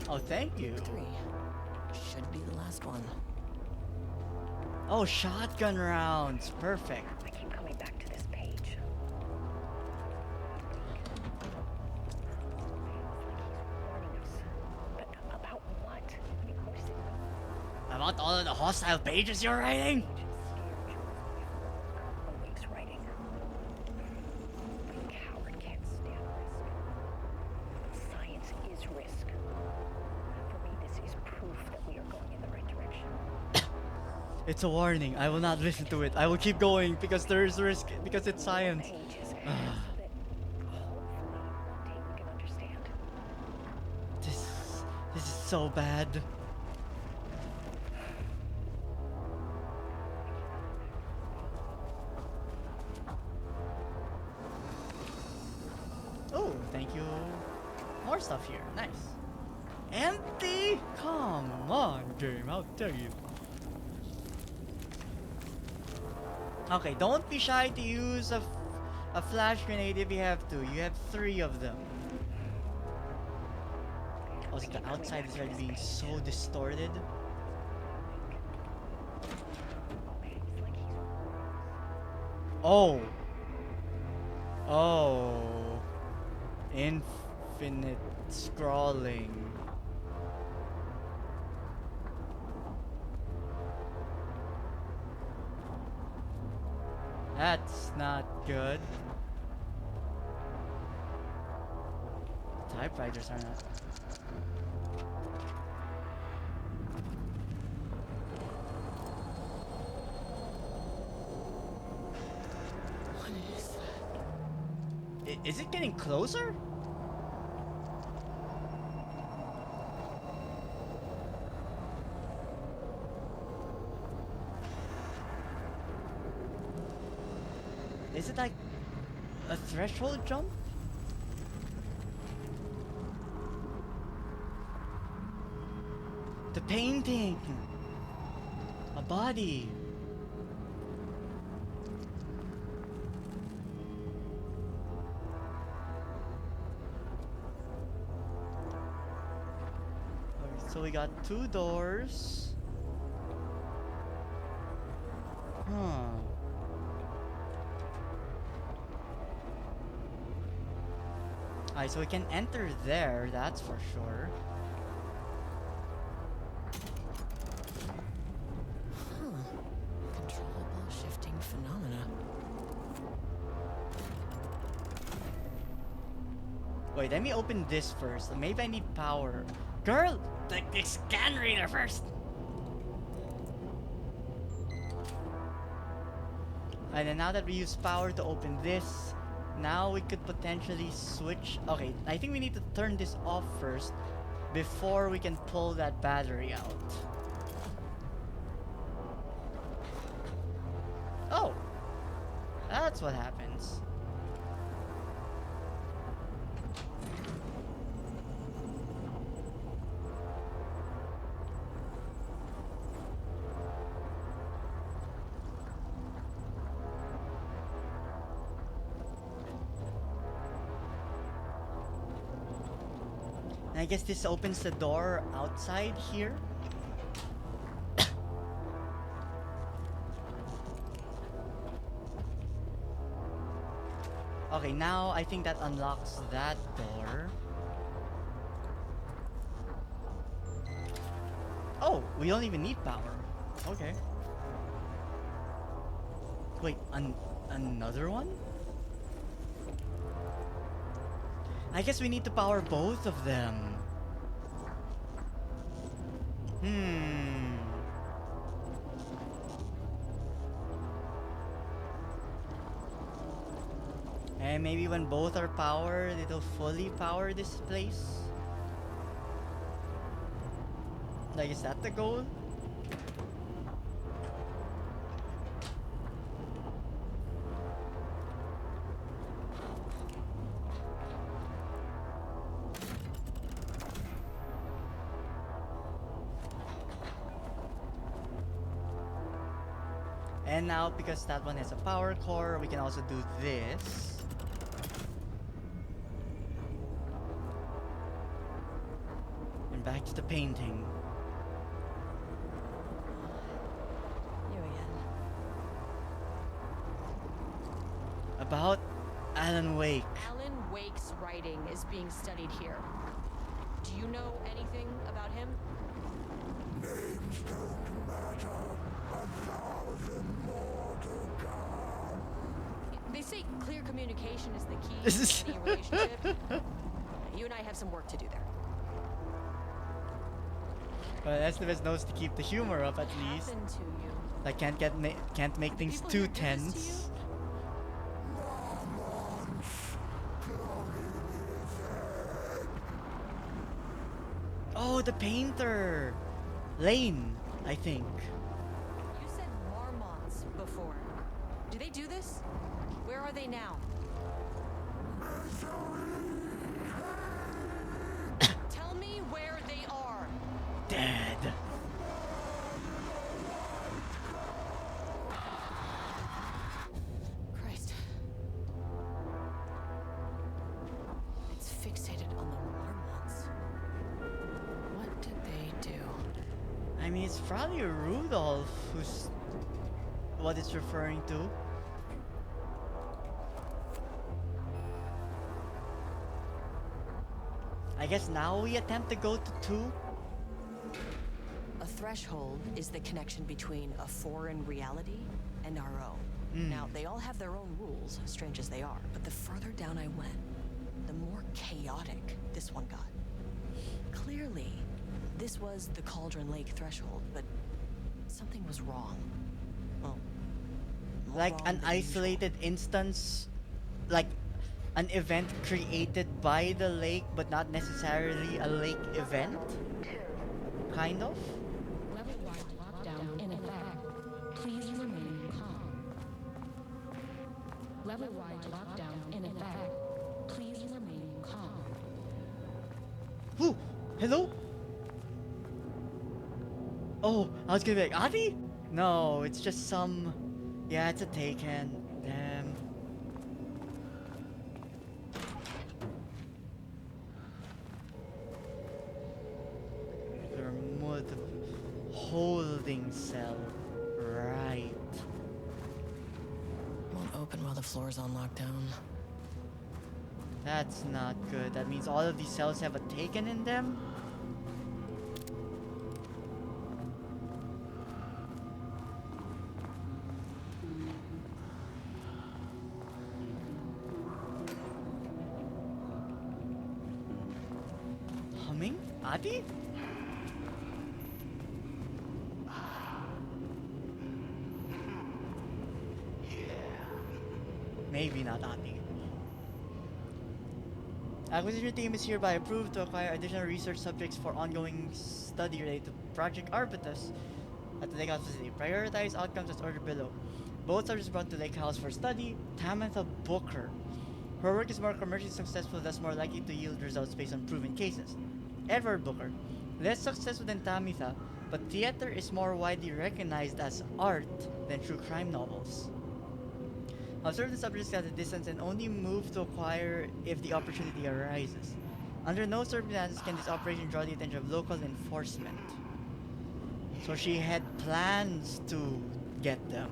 Speaker 1: Oh, thank you.
Speaker 2: 3. Should be the last one.
Speaker 1: Oh, shotgun rounds. Perfect.
Speaker 4: I keep coming back to this page. Warning us. But about what? I mean, what is it?
Speaker 1: About all of the hostile pages you're writing?
Speaker 4: Always writing. A coward can't stand risk. Science is risk. For me, this is proof that we are going in the right direction.
Speaker 1: It's a warning. I will not listen to it. I will keep going because there is risk because it's science.
Speaker 4: Pages, so that hopefully one day we can understand.
Speaker 1: This is so bad. Oh, thank you. More stuff here. Nice. Empty? Come on, game. I'll tell you. Okay, don't be shy to use a flash grenade if you have to. You have 3 of them. Also, the outside is already being so distorted. Oh. Oh. Infinite scrolling. That's not good. Typewriters are not.
Speaker 2: What is that?
Speaker 1: Is it getting closer? Is it like a threshold jump? The painting! A body! Okay, so we got 2 doors. Huh. Alright, so we can enter there, that's for sure.
Speaker 2: Controllable shifting phenomena.
Speaker 1: Wait, let me open this first. Maybe I need power. Girl! The scan reader first! And then now that we use power to open this, now we could potentially switch. Okay, I think we need to turn this off first before we can pull that battery out. Oh! That's what happens. And I guess this opens the door outside here. Okay, now I think that unlocks that door. Oh, we don't even need power. Okay. Wait, another one? I guess we need to power both of them. And maybe when both are powered, it'll fully power this place? Like, is that the goal? And now, because that one has a power core, we can also do this. And back to the painting.
Speaker 2: You again.
Speaker 1: About Alan Wake.
Speaker 6: Alan Wake's writing is being studied here. Do you know anything about him?
Speaker 3: Names don't matter. 1,000 more to come.
Speaker 6: They say clear communication is the key to any relationship. You and I have some work to do there.
Speaker 1: But Estevez knows to keep the humor up at least.
Speaker 6: Happened to you?
Speaker 1: Like can't make things
Speaker 6: People
Speaker 1: too
Speaker 6: here do this to
Speaker 1: tense. Oh, the painter! Lane, I think.
Speaker 6: You said marmots before. Do they do this? Where are they now? Tell me where they are.
Speaker 1: Dead.
Speaker 2: Christ. It's fixated on the marmots. What did they do?
Speaker 1: I mean, it's probably Rudolph who's what it's referring to. I guess now we attempt to go to 2.
Speaker 2: A threshold is the connection between a foreign reality and our own. Now, they all have their own rules, strange as they are, but the further down I went, the more chaotic this one got. Clearly, this was the Cauldron Lake threshold, but something was wrong. Well, more
Speaker 1: Like
Speaker 2: wrong
Speaker 1: an
Speaker 2: than
Speaker 1: isolated instance, like an event created by the lake, but not necessarily a lake event? Kind of?
Speaker 8: Level 1 lockdown in effect. Please remain calm. level-wide lockdown in effect. Please remain calm.
Speaker 1: Who? Hello? Oh, I was gonna be like, Adi? No, it's just some... Yeah, it's a taken. Damn. Remove the holding cell. Right.
Speaker 2: Won't open while the floor's on lockdown.
Speaker 1: That's not good. That means all of these cells have a taken in them? Humming? Adi? Maybe not Adi. Acquisition team is hereby approved to acquire additional research subjects for ongoing study related to Project Arbutus at the Lake House facility. Prioritize outcomes as ordered below. Both subjects brought to Lake House for study. Tamitha Booker. Her work is more commercially successful, thus more likely to yield results based on proven cases. Edward Booker. Less successful than Tamitha, but theater is more widely recognized as art than true crime novels. Observe the subjects at a distance and only move to acquire if the opportunity arises. Under no circumstances can this operation draw the attention of local enforcement. So she had plans to get them.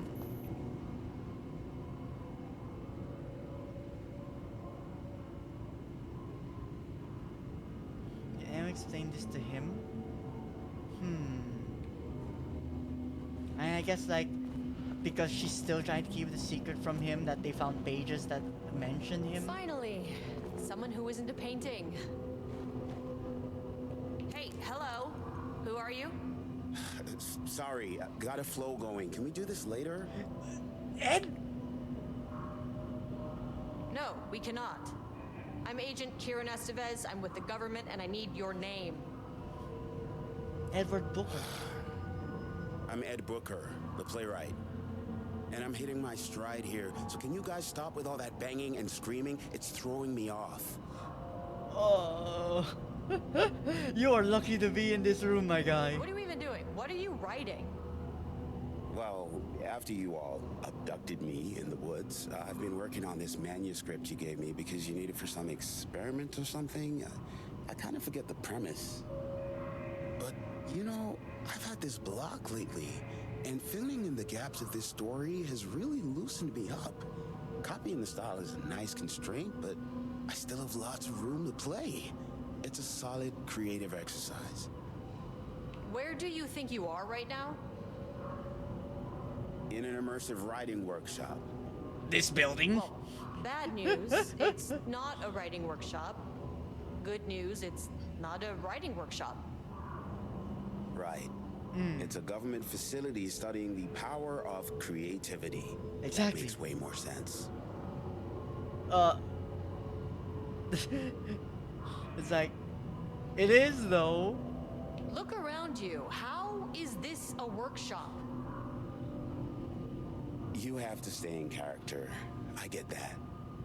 Speaker 1: Did anyone explain this to him? I guess like because she's still trying to keep the secret from him that they found pages that mention him.
Speaker 6: Finally, someone who isn't a painting. Hey, hello. Who are you?
Speaker 12: Sorry, got a flow going. Can we do this later?
Speaker 1: Ed?
Speaker 6: No, we cannot. I'm Agent Kieran Estevez. I'm with the government and I need your name.
Speaker 1: Edward Booker.
Speaker 12: I'm Ed Booker, the playwright. And I'm hitting my stride here, so can you guys stop with all that banging and screaming? It's throwing me off.
Speaker 1: Oh. You are lucky to be in this room, my guy.
Speaker 6: What are you even doing? What are you writing?
Speaker 12: Well, after you all abducted me in the woods, I've been working on this manuscript you gave me because you need it for some experiment or something. I kind of forget the premise. But, you know, I've had this block lately, and filling in the gaps of this story has really loosened me up. Copying the style is a nice constraint, but I still have lots of room to play. It's a solid creative exercise.
Speaker 6: Where do you think you are right now?
Speaker 12: In an immersive writing workshop.
Speaker 1: This building?
Speaker 6: Well, bad news, it's not a writing workshop. Good news, it's not a writing workshop.
Speaker 12: Right. It's a government facility studying the power of creativity.
Speaker 1: Exactly.
Speaker 12: That makes way more sense.
Speaker 1: It's like, it is though.
Speaker 6: Look around you. How is this a workshop?
Speaker 12: You have to stay in character. I get that.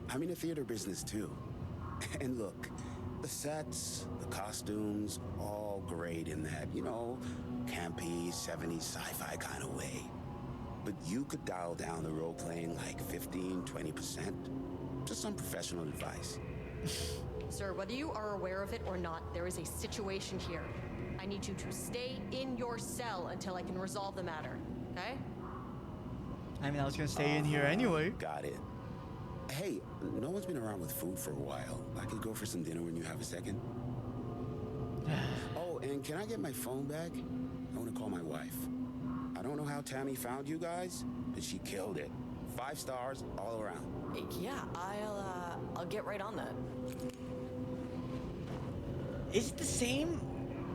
Speaker 12: I'm in the theater business too. And look, the sets, the costumes, all great in that, you know, campy, 70s sci-fi kind of way. But you could dial down the role-playing like 15, 20%. Just some professional advice.
Speaker 6: Sir, whether you are aware of it or not, there is a situation here. I need you to stay in your cell until I can resolve the matter, okay?
Speaker 1: I mean, I was gonna stay in here anyway.
Speaker 12: Got it. Hey, no one's been around with food for a while. I could go for some dinner when you have a second. Oh, and can I get my phone back? I want to call my wife. I don't know how Tammy found you guys, but she killed it. 5 stars all around.
Speaker 2: Yeah, I'll get right on that.
Speaker 1: Is it the same?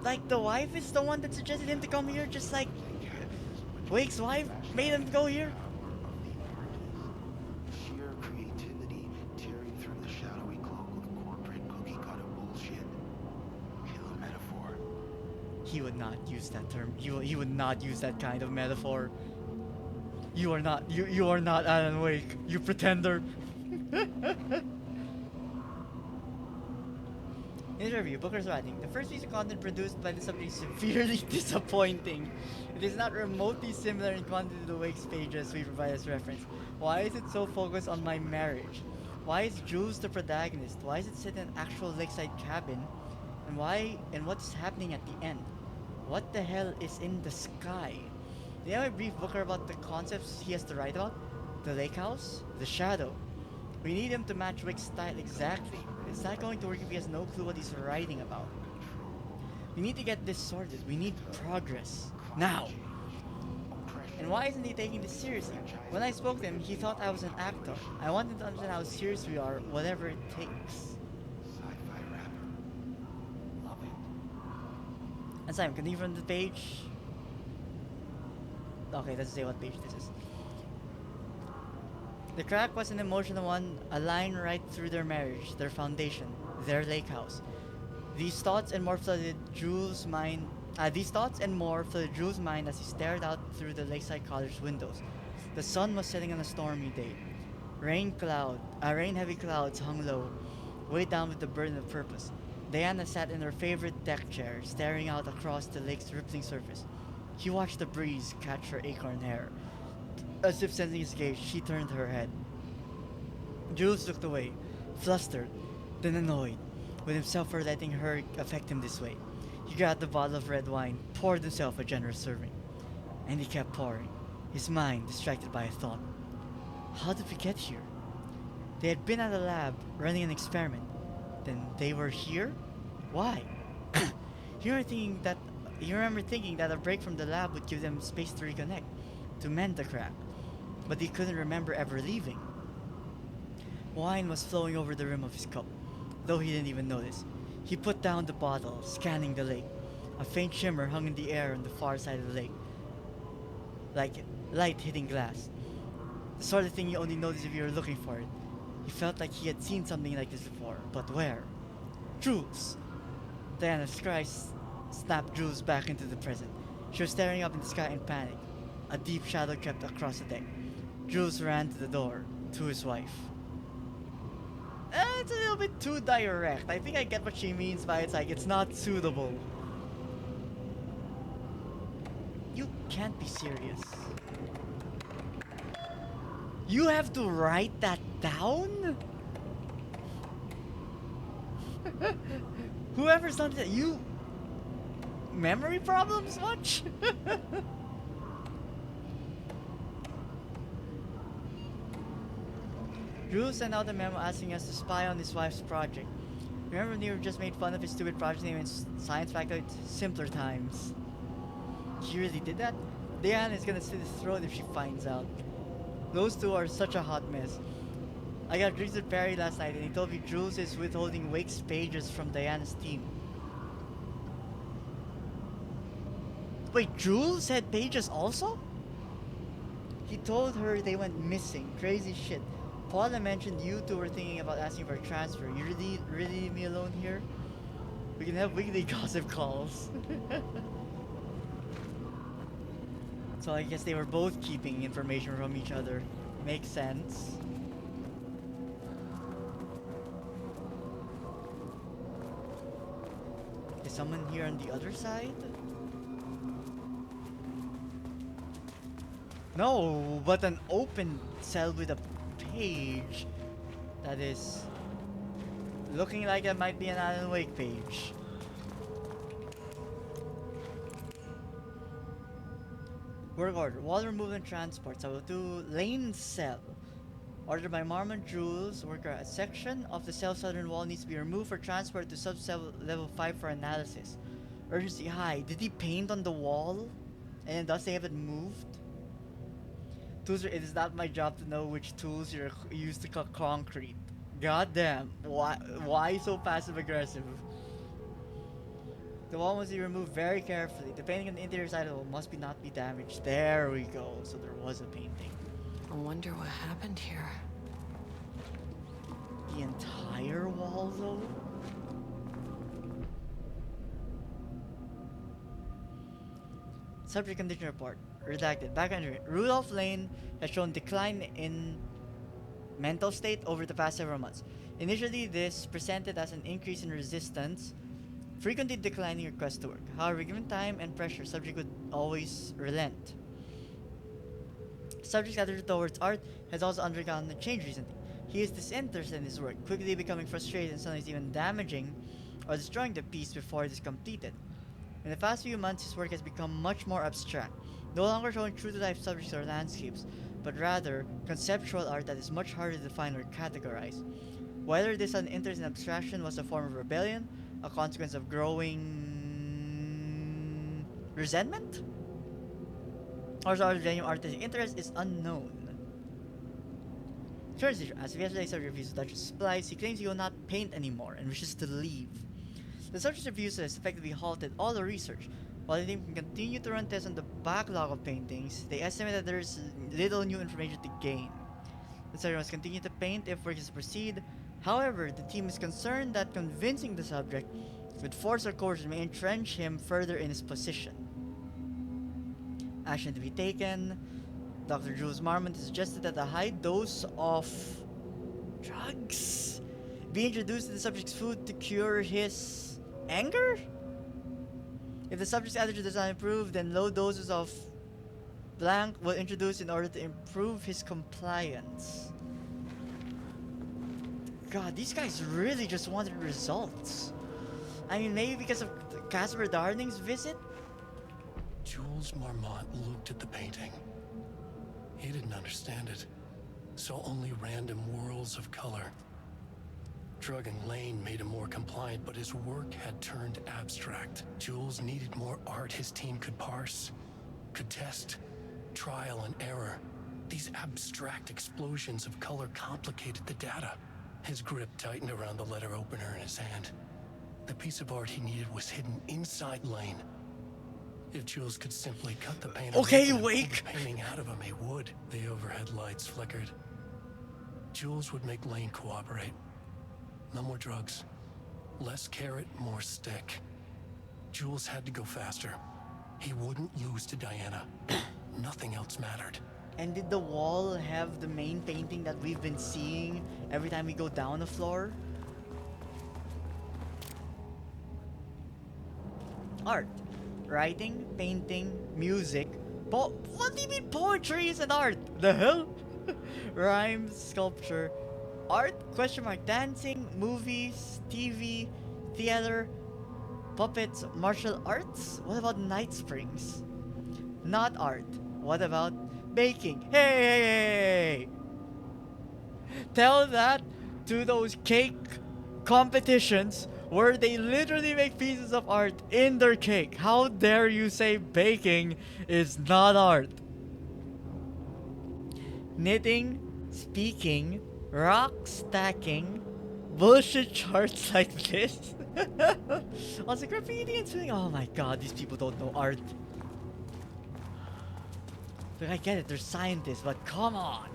Speaker 1: Like the wife is the one that suggested him to come here, just like Wake's wife made him go here?
Speaker 13: Sheer creativity tearing through the shadowy cloak of corporate cookie cutter bullshit. Killer metaphor.
Speaker 1: He would not use that term. He would not use that kind of metaphor. You are not Alan Wake, you pretender. Interview, Booker's writing. The first piece of content produced by the subject is severely disappointing. It is not remotely similar in content to the Wake's pages we provide as reference. Why is it so focused on my marriage? Why is Jules the protagonist? Why is it set in an actual lakeside cabin? And what's happening at the end? What the hell is in the sky? Do you have a brief Booker about the concepts he has to write about? The lake house? The shadow? We need him to match Wake's style exactly. It's not going to work if he has no clue what he's writing about. We need to get this sorted. We need progress. Now! And why isn't he taking this seriously? When I spoke to him, he thought I was an actor. I want him to understand how serious we are, whatever it takes. And Simon, continue from the page. Okay, let's say what page this is. The crack was an emotional one, a line right through their marriage, their foundation, their lake house. These thoughts and more flooded Jules' mind as he stared out through the lakeside college windows. The sun was setting on a stormy day. Rain-heavy clouds hung low, weighed down with the burden of purpose. Diana sat in her favorite deck chair, staring out across the lake's rippling surface. He watched the breeze catch her acorn hair. As if sensing his gaze, she turned her head. Jules looked away, flustered, then annoyed, with himself for letting her affect him this way. He grabbed the bottle of red wine, poured himself a generous serving. And he kept pouring, his mind distracted by a thought. How did we get here? They had been at a lab, running an experiment. Then they were here? Why? He remembered thinking that a break from the lab would give them space to reconnect, to mend the crack. But he couldn't remember ever leaving. Wine was flowing over the rim of his cup, though he didn't even notice. He put down the bottle, scanning the lake. A faint shimmer hung in the air on the far side of the lake, like light hitting glass. The sort of thing you only notice if you're looking for it. He felt like he had seen something like this before, but where? Jules! Diana's cry snapped Jules back into the present. She was staring up in the sky in panic. A deep shadow crept across the deck. Jules ran to the door, to his wife. It's a little bit too direct. I think I get what she means by it's not suitable. You can't be serious. You have to write that down? Whoever's done that, you... Memory problems much? Drew sent out a memo asking us to spy on his wife's project. Remember Nero just made fun of his stupid project name in Science Factory Simpler Times? He really did that? Diana is gonna slit his throat if she finds out. Those two are such a hot mess. I got drinks with Barry last night and he told me Jules is withholding Wake's pages from Diana's team. Wait, Jules had pages also? He told her they went missing. Crazy shit. Paula mentioned you two were thinking about asking for a transfer. You really leave me alone here? We can have weekly gossip calls. So I guess they were both keeping information from each other. Makes sense. Is someone here on the other side? No, but an open cell with a page that is looking like it might be an Alan Wake page. Work order. Wall removal and transport. So to lane cell. Ordered by Marmon Jules. Worker. A section of the cell southern wall needs to be removed for transport to sub-cell level 5 for analysis. Urgency high. Did he paint on the wall? And thus they have it moved? Tools it is not my job to know which tools you're used to cut concrete. God damn. Why so passive aggressive? The wall must be removed very carefully. The painting on the interior side of the wall must not be damaged. There we go. So there was a painting.
Speaker 2: I wonder what happened here.
Speaker 1: The entire wall though? Subject condition report. Redacted. Background. Rudolph Lane has shown decline in mental state over the past several months. Initially, this presented as an increase in resistance, frequently declining requests to work. However, given time and pressure, subject would always relent. Subject's attitude towards art has also undergone a change recently. He is disinterested in his work, quickly becoming frustrated and sometimes even damaging or destroying the piece before it is completed. In the past few months, his work has become much more abstract, no longer showing true-to-life subjects or landscapes, but rather conceptual art that is much harder to define or categorize. Whether this an interest in abstraction was a form of rebellion, a consequence of growing resentment, or sort of genuine artistic interest is unknown. Current situation, as of yesterday, subject refuses to touch his supplies. He claims he will not paint anymore and wishes to leave. The subject's refusal has effectively halted all the research. While the team can continue to run tests on the backlog of paintings, they estimate that there is little new information to gain. The subject must continue to paint if work is to proceed. However, the team is concerned that convincing the subject with force or coercion may entrench him further in his position. Action to be taken. Dr. Jules Marmont suggested that a high dose of drugs be introduced to the subject's food to cure his anger? If the subject's attitude does not improve, then low doses of blank will introduce in order to improve his compliance. God, these guys really just wanted results. I mean, maybe because of Caspar Darling's visit?
Speaker 10: Jules Marmont looked at the painting. He didn't understand it, so only random whirls of color. Drugging Lane made him more compliant, but his work had turned abstract. Jules needed more art his team could parse, could test, trial and error. These abstract explosions of color complicated the data. His grip tightened around the letter opener in his hand. The piece of art he needed was hidden inside Lane. If Jules could simply cut the painter
Speaker 1: Okay,
Speaker 10: open and pull
Speaker 1: Wake.
Speaker 10: the painting out of him, he would. The overhead lights flickered. Jules would make Lane cooperate. No more drugs. Less carrot, more stick. Jules had to go faster. He wouldn't lose to Diana. Nothing else mattered.
Speaker 1: And did the wall have the main painting that we've been seeing every time we go down the floor? Art. Writing, painting, music. What do you mean poetry isn't art? The hell? Rhymes, sculpture. Art? Question mark. Dancing, movies, TV, theater, puppets, martial arts? What about Night Springs? Not art. What about baking? Hey! Tell that to those cake competitions where they literally make pieces of art in their cake. How dare you say baking is not art? Knitting, speaking, rock stacking, bullshit charts like this. Also graffiti and swimming. Oh my god, these people don't know art. Look, I get it, they're scientists, but come on.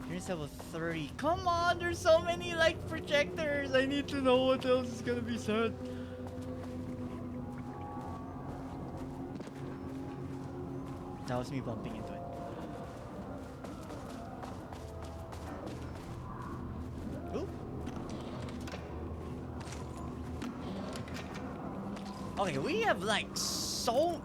Speaker 1: Here's level 30. Come on, there's so many like projectors. I need to know what else is gonna be said. That was me bumping into it. Ooh. Okay, we have like so...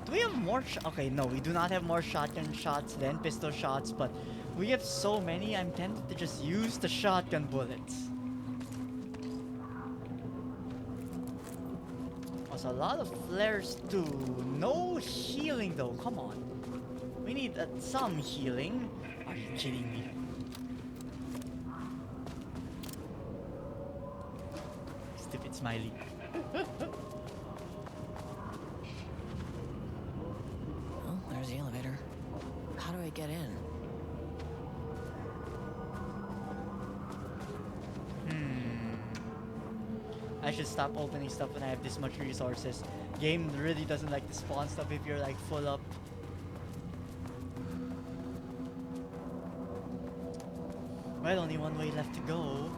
Speaker 1: Do we have more okay, no, we do not have more shotgun shots than pistol shots, but we have so many, I'm tempted to just use the shotgun bullets. Also, a lot of flares too. No healing though, come on. We need some healing. Are you kidding me? Stupid smiley.
Speaker 2: Well, there's the elevator. How do I get in?
Speaker 1: I should stop opening stuff when I have this much resources. Game really doesn't like to spawn stuff if you're like full up. Well, only one way left to go.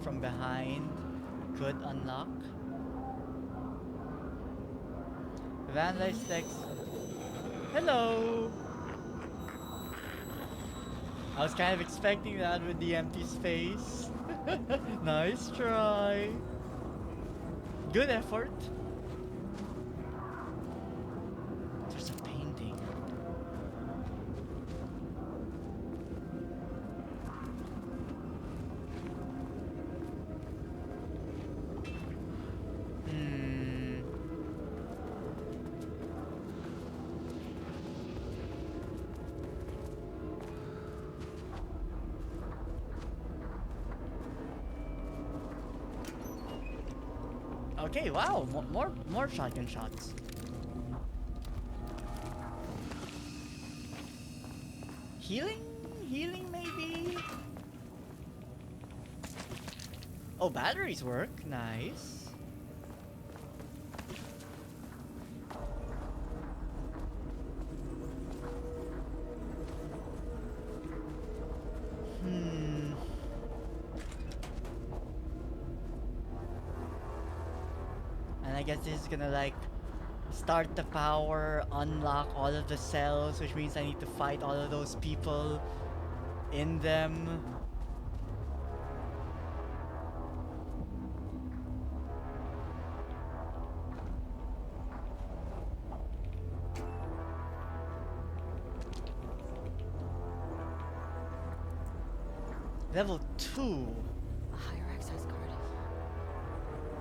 Speaker 1: from behind could unlock. Vandalize text. Hello! I was kind of expecting that with the empty space. Nice try. Good effort. There's a painting. Okay, wow, more shotgun shots. Healing? Healing maybe? Oh, batteries work. Nice. And I guess this is gonna like start the power, unlock all of the cells, which means I need to fight all of those people in them. Level 2.
Speaker 2: A higher access card.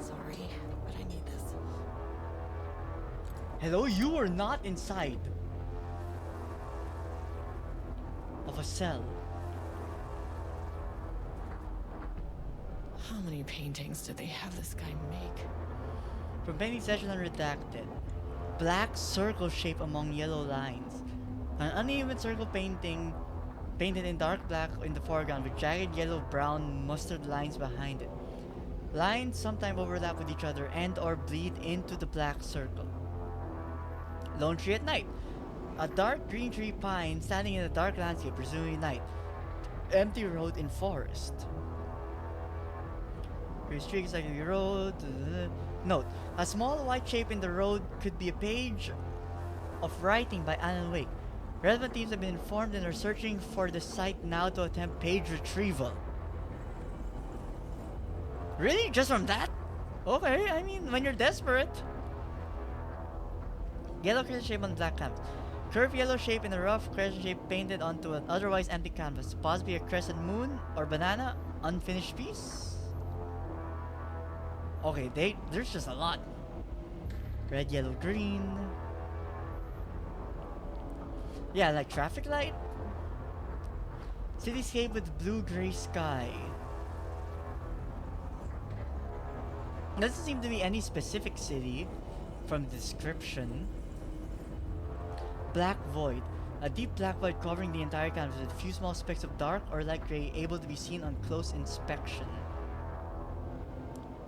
Speaker 2: Sorry, but I need this.
Speaker 1: Hello, you are not inside of a cell.
Speaker 2: How many paintings did they have this guy make?
Speaker 1: From painting session unredacted. Black circle shape among yellow lines. An uneven circle painting painted in dark black in the foreground with jagged yellow-brown mustard lines behind it. Lines sometimes overlap with each other and or bleed into the black circle. Lone tree at night. A dark green tree pine standing in a dark landscape, presumably night. Empty road in forest. Green streak is like the road. Note, a small white shape in the road could be a page of writing by Alan Wake. Relevant teams have been informed and are searching for the site now to attempt page retrieval. Really? Just from that? Okay, I mean, when you're desperate. Yellow crescent shape on black canvas. Curved yellow shape in a rough crescent shape painted onto an otherwise empty canvas. Possibly a crescent moon or banana. Unfinished piece. Okay, there's just a lot. Red, yellow, green. Yeah, like traffic light. Cityscape with blue-gray sky. Doesn't seem to be any specific city from the description. Black void. A deep black void covering the entire canvas with a few small specks of dark or light gray able to be seen on close inspection.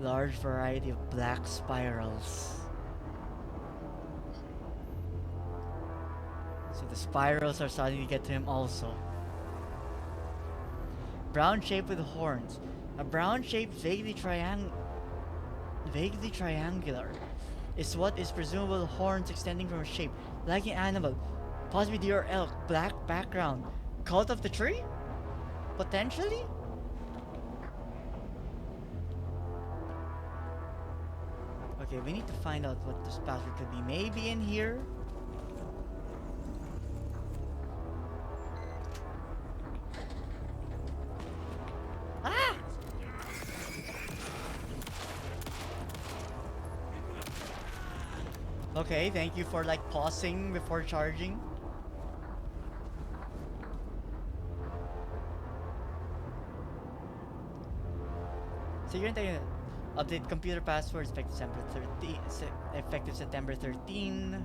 Speaker 1: Large variety of black spirals. So the spirals are starting to get to him also. Brown shape with horns. A brown shape vaguely triangular is what is presumable horns extending from a shape like an animal, possibly deer or elk. Black background. Cult of the tree? Potentially? Okay, we need to find out what this password could be. Maybe in here? Ah! Okay, thank you for like pausing before charging. So you're going to update computer passwords effective September 13.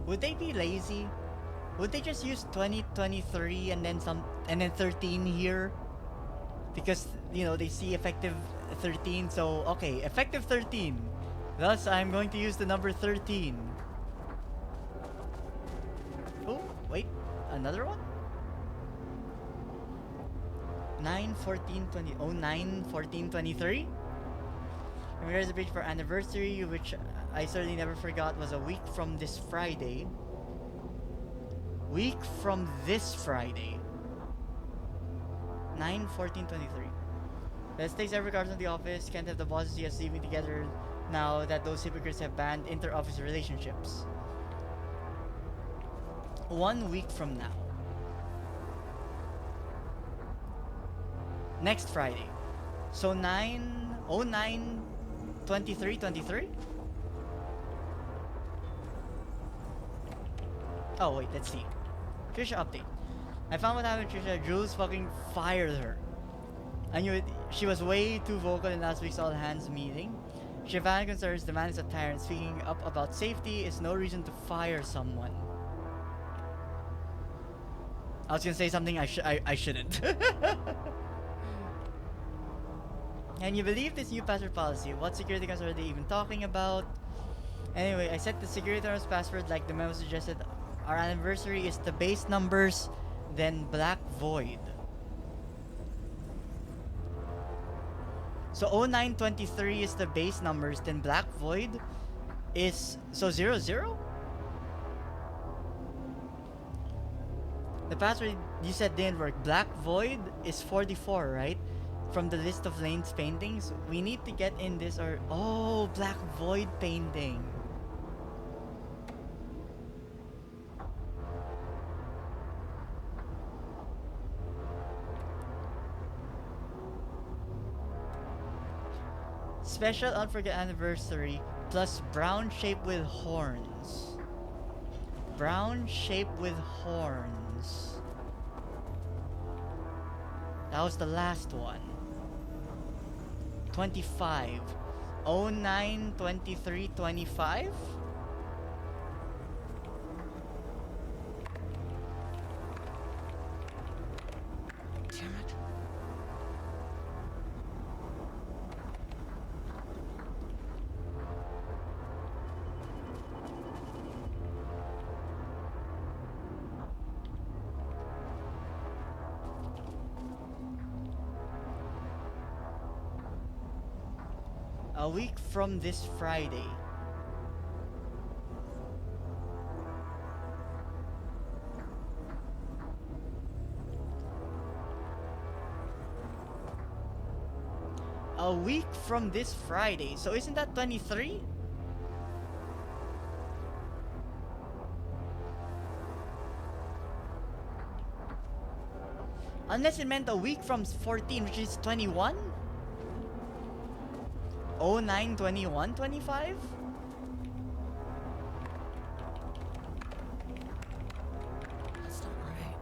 Speaker 1: Would they be lazy? Would they just use 2023 and then 13 here? Because, you know, they see effective 13, so okay, effective 13. Thus, I'm going to use the number 13. Oh, wait. Another one? 9, 14, 20. Oh, 9, 14, 23? In regards to the bridge for anniversary, which I certainly never forgot, was a week from this Friday. Week from this Friday. 9, 14, 23. Let's take every card from the office. Can't have the bosses yet sleeping together now that those hypocrites have banned inter-office relationships. 1 week from now. Next Friday. So 9, 09, 23, 23? Oh wait, let's see. Trisha update. I found what happened to Trisha. Jules fucking fired her. I knew it. She was way too vocal in last week's all hands meeting. She had valid concerns. The man is a tyrant. Speaking up about safety is no reason to fire someone. I was gonna say something I shouldn't. And you believe this new password policy? What security concerns are they even talking about? Anyway, I set the security terms password like the memo suggested. Our anniversary is the base numbers, then Black Void. So 0923 is the base numbers, then Black Void is so 00? The password you said didn't work. Black Void is 44, right? From the list of Lane's paintings. We need to get in this or oh, Black Void painting. Special unforgettable anniversary plus brown shape with horns. Brown shape with horns. That was the last one. 25. 09, 23, 25? Damn it. A week from this Friday. A week from this Friday. So isn't that 23? Unless it meant a week from 14, which is 21? 09, 21, 25?
Speaker 2: That's not right.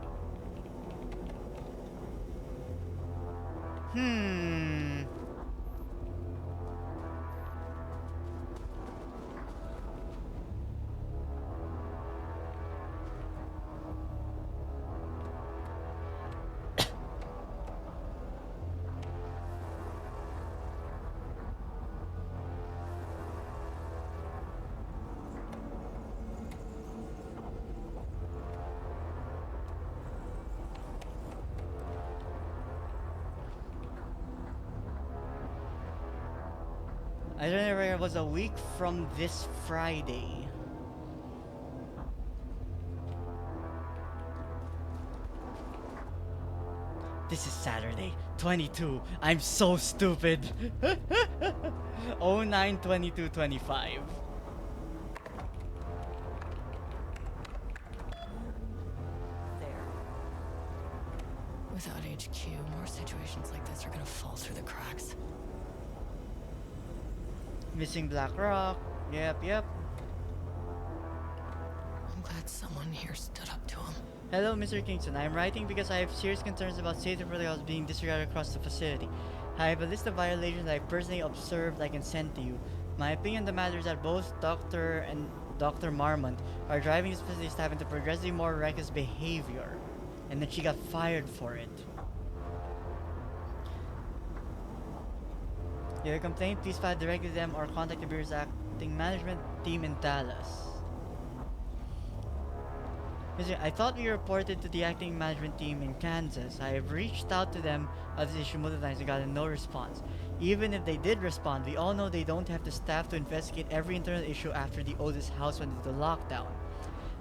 Speaker 1: I don't know where it was a week from this Friday. This is Saturday, 22. I'm so stupid. 09, 22, 25.
Speaker 2: There. Without HQ, more situations like this are gonna fall through the cracks.
Speaker 1: Missing Black Rock. Yep.
Speaker 2: I'm glad someone here stood up to him.
Speaker 1: Hello, Mr. Kingston. I am writing because I have serious concerns about safety protocols being disregarded across the facility. I have a list of violations that I personally observed I can send to you. My opinion on the matter is that both Dr. and Dr. Marmont are driving this facility staff into progressively more reckless behavior. And then she got fired for it. You have a complaint, please file directly to them or contact the Bureau's acting management team in Dallas. I thought we reported to the acting management team in Kansas. I have reached out to them on this issue multiple times and gotten no response. Even if they did respond, we all know they don't have the staff to investigate every internal issue after the Otis house went into lockdown.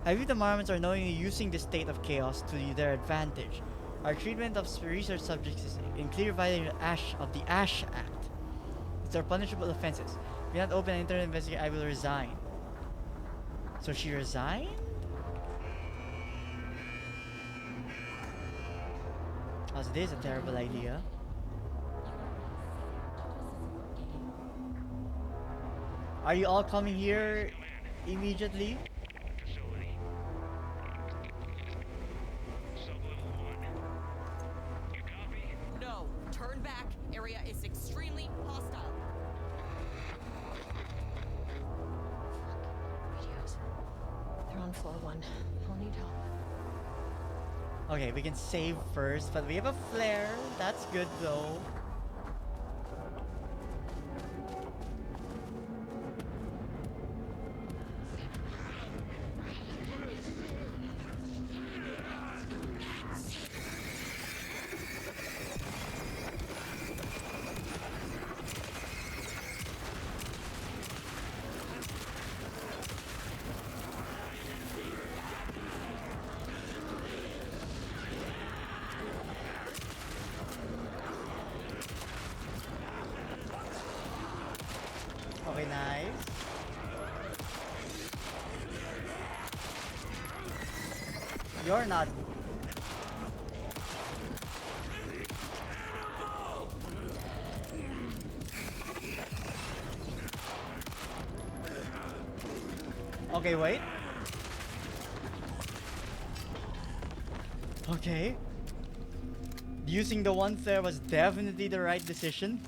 Speaker 1: I view the Mormons are knowingly using this state of chaos to their advantage. Our treatment of research subjects is in clear violation of the ASH Act. These are punishable offenses. If we not open an internal investigation, I will resign. So she resigned? Oh, so this is a terrible idea. Are you all coming here immediately?
Speaker 6: No, turn back. Area is extremely hostile.
Speaker 2: Radios. They're on floor 1. I'll need help.
Speaker 1: Okay, we can save first, but we have a flare. That's good though. Okay, nice. You're not. Okay, wait. Okay. Using the one there was definitely the right decision.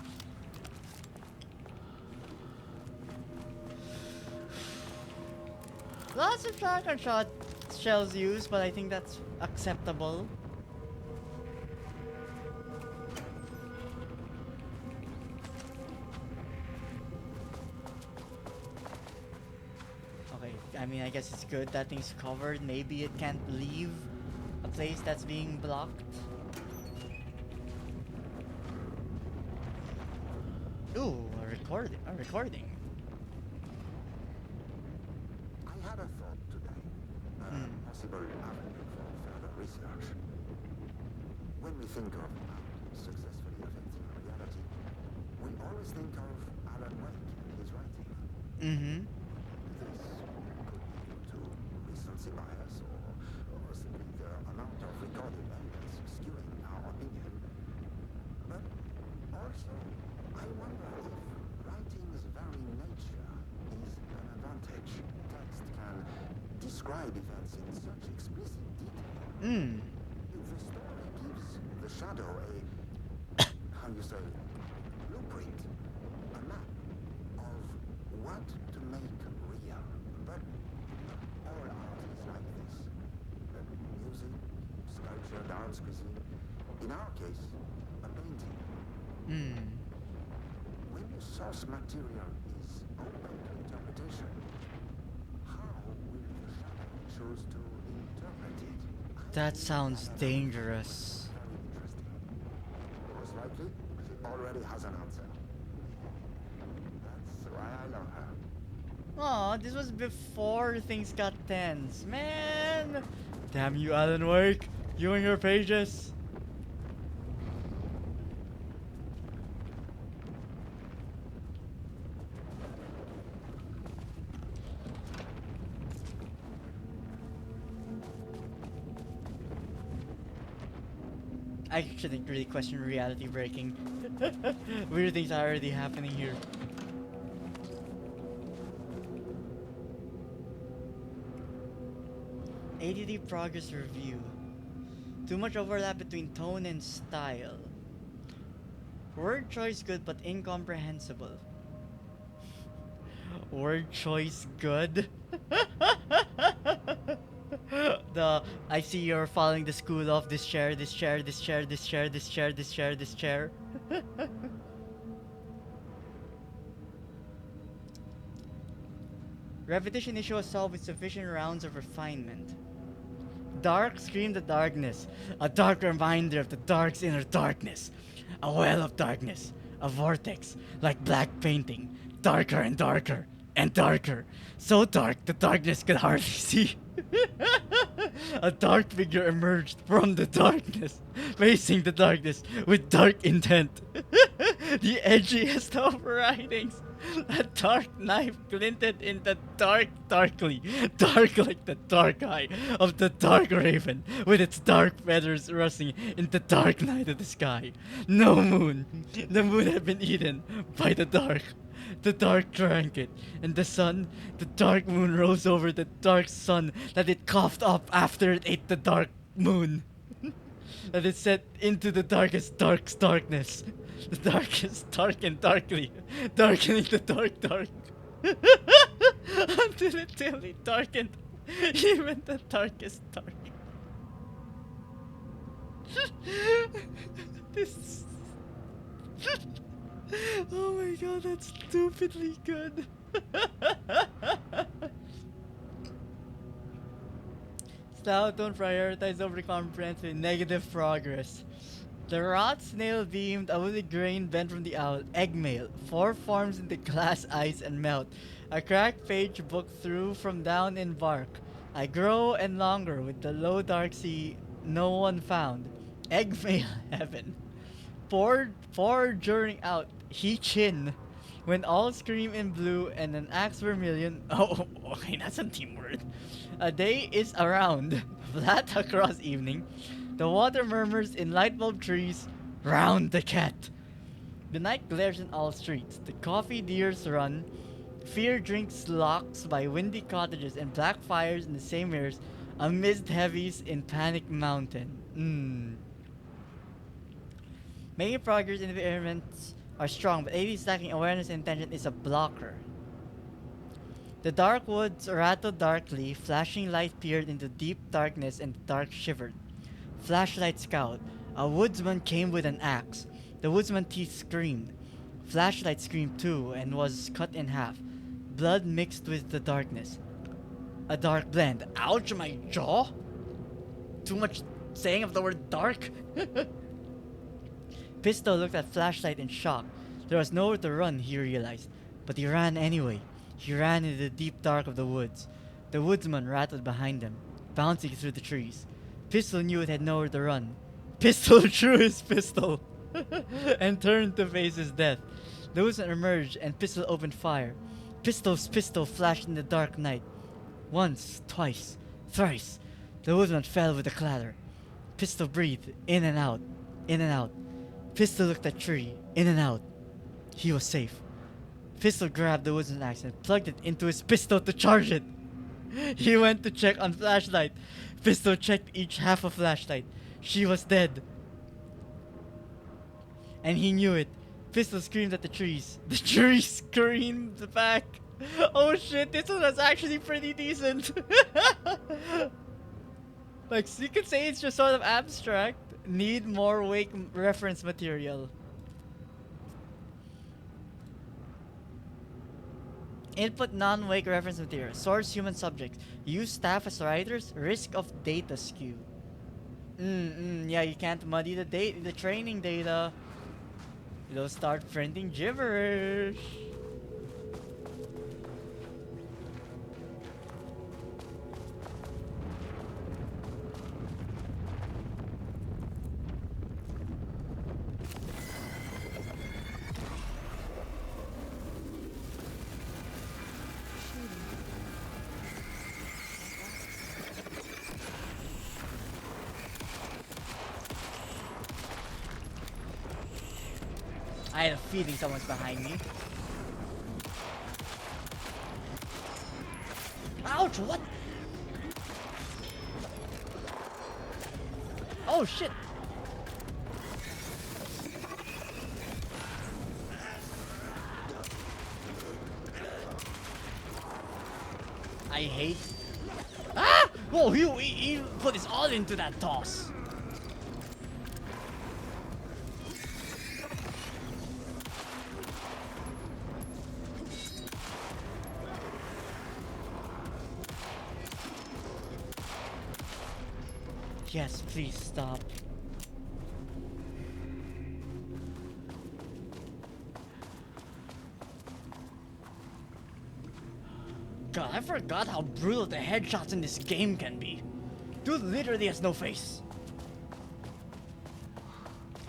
Speaker 1: Lots of shotgun shot shells used, but I think that's acceptable. Okay, I mean, I guess it's good that thing's covered. Maybe it can't leave a place that's being blocked. Ooh, a recording. A recording.
Speaker 13: I had a thought today. Possible avenue for further research. When we think of successfully affecting reality, we always think of Alan Wake and his writing.
Speaker 1: Mm-hmm.
Speaker 13: This could be due to recency bias or simply the amount of recorded evidence skewing our opinion. But also, I wonder if writing's very nature is an advantage. Text can describe events in such explicit detail. If the story gives the shadow a, how you say, blueprint, a map of what to make real. But not all art is like this. Music, sculpture, dance, cuisine. In our case, a painting. When the source material is open to interpretation, how will the shadow choose to interpret it?
Speaker 1: That sounds dangerous.
Speaker 13: Very interesting. Most likely, she already has an answer. That's why I love her.
Speaker 1: Aw, this was before things got tense. Man! Damn you, Alan Wake! You and your pages! I shouldn't really question reality breaking. Weird things are already happening here. ADD progress review. Too much overlap between tone and style. Word choice good but incomprehensible. Word choice good? I see you're following the school of this chair, this chair, this chair, this chair, this chair, this chair, this chair. Repetition issue was solved with sufficient rounds of refinement. Dark screamed the darkness, a dark reminder of the dark's inner darkness. A well of darkness, a vortex, like black painting, darker and darker and darker. So dark the darkness could hardly see. A dark figure emerged from the darkness, facing the darkness with dark intent. The edgiest of writings. A dark knife glinted in the dark, darkly, dark like the dark eye of the dark raven, with its dark feathers rustling in the dark night of the sky. No moon. The moon had been eaten by the dark. The dark drank it, and the dark moon rose over the dark sun that it coughed up after it ate the dark moon. That it set into the darkest darkness. The darkest dark and darkly, darkening the dark. Until it totally darkened even the darkest dark. This. Oh my god, that's stupidly good. Stout don't prioritize over comprehensive negative progress. The rot snail beamed a woolly grain bent from the owl. Egg mail. 4 forms into glass ice and melt. A cracked page book through from down in bark. I grow and longer with the low dark sea no one found. Egg mail heaven. Pour during out. He chin. When all scream in blue and an axe vermilion. Oh, okay, that's a team word. A day is around. Flat across evening. The water murmurs in light bulb trees. Round the cat. The night glares in all streets. The coffee deers run. Fear drinks locks by windy cottages and black fires in the same mirrors. Amidst heavies in panic mountain. Making progress in the environments are strong, but AD's lacking awareness and intention is a blocker. The dark woods rattled darkly, flashing light peered into deep darkness and the dark shivered. Flashlight scowled. A woodsman came with an axe. The woodsman's teeth screamed. Flashlight screamed too and was cut in half. Blood mixed with the darkness. A dark blend. Ouch, my jaw! Too much saying of the word dark? Pistol looked at Flashlight in shock. There was nowhere to run, he realized. But he ran anyway. He ran into the deep dark of the woods. The woodsman rattled behind him, bouncing through the trees. Pistol knew it had nowhere to run. Pistol drew his pistol and turned to face his death. The woodsman emerged and Pistol opened fire. Pistol's pistol flashed in the dark night. Once, twice, thrice. The woodsman fell with a clatter. Pistol breathed, in and out, in and out. Pistol looked at tree, in and out. He was safe. Pistol grabbed the woodsman's axe and plugged it into his pistol to charge it. He went to check on Flashlight. Pistol checked each half of Flashlight. She was dead. And he knew it. Pistol screamed at the trees. The trees screamed back. Oh shit, this one was actually pretty decent. Like, you could say it's just sort of abstract. Need more Wake reference material. Input non-Wake reference material. Source human subjects. Use staff as writers. Risk of data skew. Yeah, you can't muddy the training data. You'll start printing gibberish. I had a feeling someone's behind me. Ouch, what? Oh shit. I hate. Ah! Whoa, he put his all into that toss. Yes, please stop. God, I forgot how brutal the headshots in this game can be. Dude literally has no face.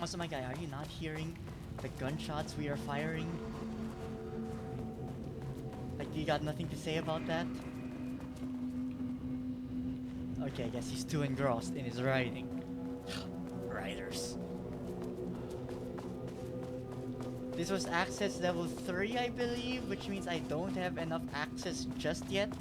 Speaker 1: Also, my guy, are you not hearing the gunshots we are firing? Like, you got nothing to say about that? Okay, I guess he's too engrossed in his writing. Writers. This was access level 3, I believe, which means I don't have enough access just yet.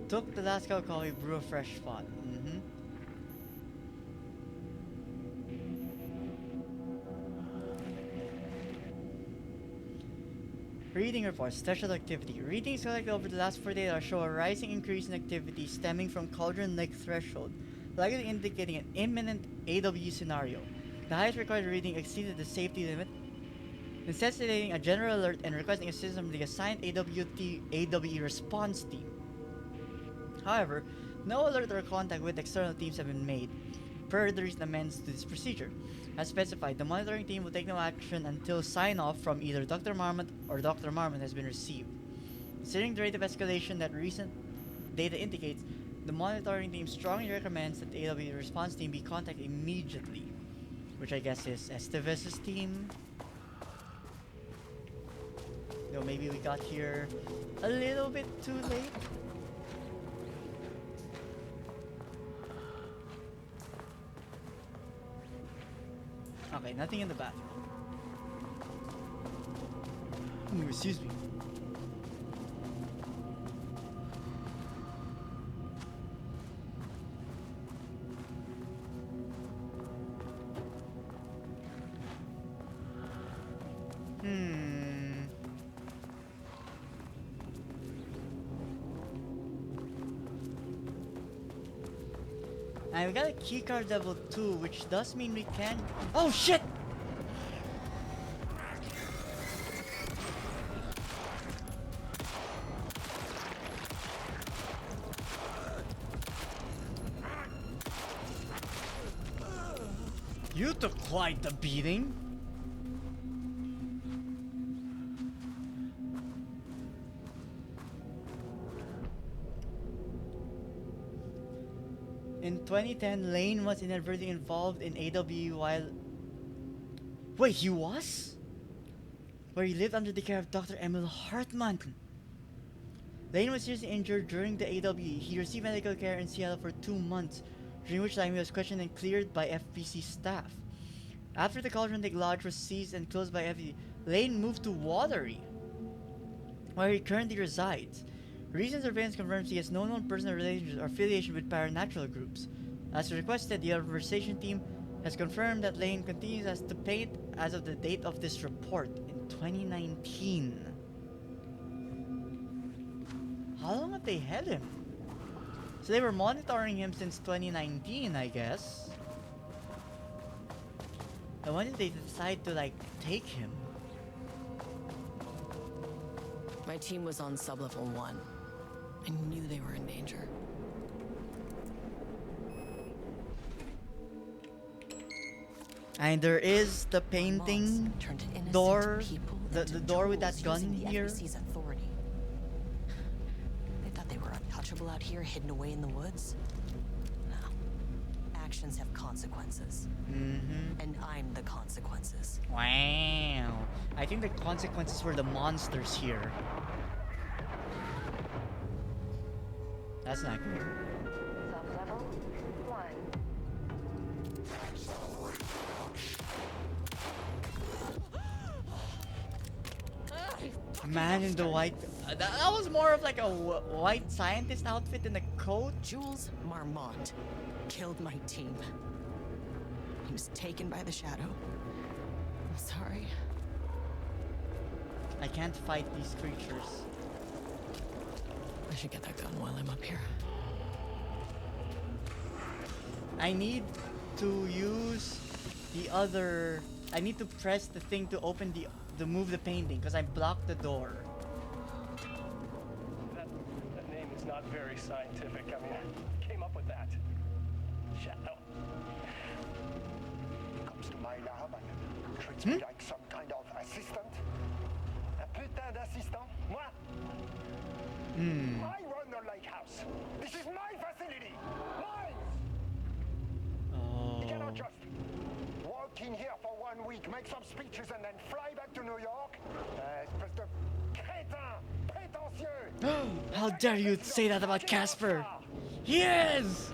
Speaker 1: Took the last cup of coffee, brew a fresh spot. Reading reports, special activity. Readings collected over the last 4 days show a rising increase in activity stemming from Cauldron Lake threshold, likely indicating an imminent AW scenario. The highest recorded reading exceeded the safety limit, necessitating a general alert and requesting assistance from the assigned AWE response team. However, no alert or contact with external teams have been made, per the recent amendments to this procedure. As specified, the monitoring team will take no action until sign-off from either Dr. Marmot or Dr. Marmot has been received. Considering the rate of escalation that recent data indicates, the monitoring team strongly recommends that the AW response team be contacted immediately, which I guess is Esteves' team. Though maybe we got here a little bit too late. Okay, nothing in the bathroom. Ooh, excuse me. And we got a keycard level 2, which does mean we can... Oh shit! You took quite the beating. In 2010, Lane was inadvertently involved in AWE while... Wait, he was? Where he lived under the care of Dr. Emil Hartman. Lane was seriously injured during the AWE. He received medical care in Seattle for 2 months, during which time he was questioned and cleared by FBC staff. After the Cauldron Lake Lodge was seized and closed by FBC, Lane moved to Watery, where he currently resides. Recent surveillance confirms he has no known personal relationships or affiliation with paranatural groups. As requested, the conversation team has confirmed that Lane continues as the paid as of the date of this report in 2019. How long have they had him? So they were monitoring him since 2019, I guess. And when did they decide to, like, take him?
Speaker 2: My team was on sublevel 1. I knew they were in danger.
Speaker 1: And there is the painting door, the door with that gun here.
Speaker 2: FBC's authority. They thought they were untouchable out here, hidden away in the woods. No. Actions have consequences. And I'm the consequences.
Speaker 1: Wow. I think the consequences were the monsters here. That's not good.
Speaker 5: Sub-level 1.
Speaker 1: Man in the white. That was more of like a white scientist outfit than a coat.
Speaker 2: Jules Marmont killed my team. He was taken by the Shadow. I'm sorry.
Speaker 1: I can't fight these creatures.
Speaker 2: I should get that gun while I'm up here.
Speaker 1: I need to use the other. I need to press the thing to open to move the painting because I blocked the door.
Speaker 9: That name is not very scientific. I mean, who came up with that? Shadow.
Speaker 3: Comes to my lab and treats me like some kind of assistant. Un putain d'assistant? Moi? I run the lake house. This is my facility. Mine. You cannot just walk in here for 1 week, make some speeches, and then fly back to New York. Espèce de crétin, prétentieux.
Speaker 1: How dare you say that about Casper? He is!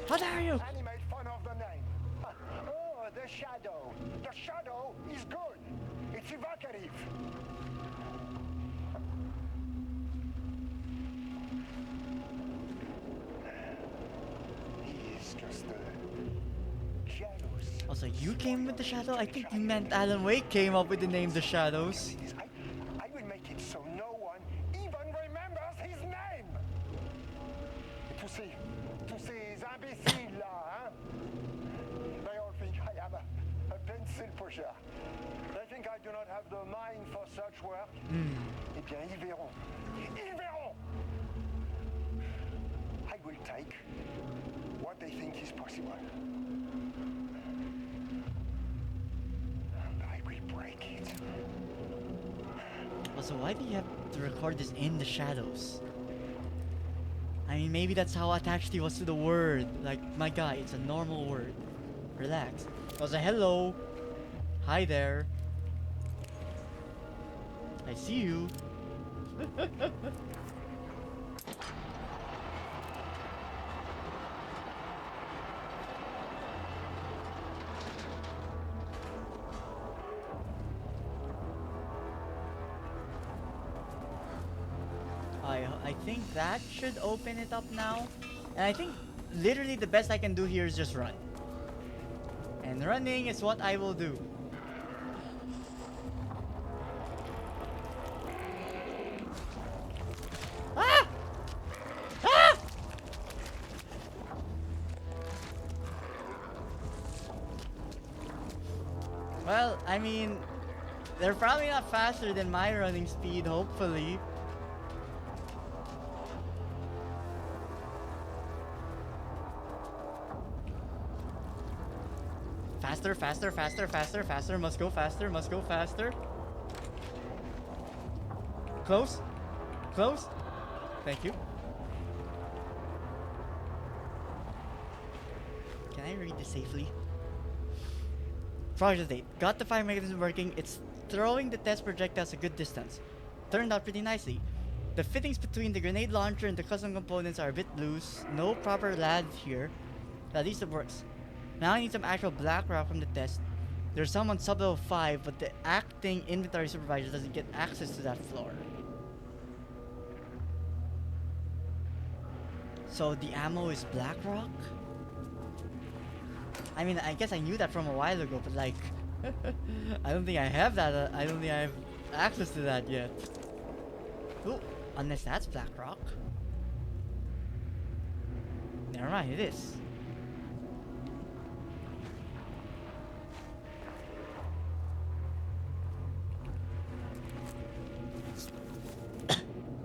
Speaker 1: How dare you?
Speaker 3: And he made fun of the name. Oh, the shadow. The shadow is good. It's evocative. He's just jealous.
Speaker 1: Also, you came with the shadow? I think you meant Alan Wake came up with the name The Shadows.
Speaker 3: I will make it so no one even remembers his name. Tous ces imbéciles là, hein? They all think I am a pencil pusher. They think I do not have the mind for such work. Eh bien, ils verront. Ils verront. I will take what they think is possible. And I will break it.
Speaker 1: Also, why do you have to record this in the shadows? I mean, maybe that's how attached he was to the word. Like, my guy, it's a normal word. Relax. Also, hello. Hi there. I see you. I think that should open it up now. And I think literally the best I can do here is just run. And running is what I will do. Ah! Ah! Well, I mean, they're probably not faster than my running speed, hopefully. Faster, faster, faster, faster, faster. Must go faster, must go faster. Close. Close. Thank you. Can I read this safely? Project date. Got the fire mechanism working. It's throwing the test projectiles a good distance. Turned out pretty nicely. The fittings between the grenade launcher and the custom components are a bit loose. No proper lad here. At least it works. Now I need some actual black rock from the test. There's some on sub-level 5, but the acting inventory supervisor doesn't get access to that floor. So the ammo is black rock? I mean, I guess I knew that from a while ago, but like, I don't think I have that. I don't think I have access to that yet. Ooh, unless that's black rock. Never mind, it is.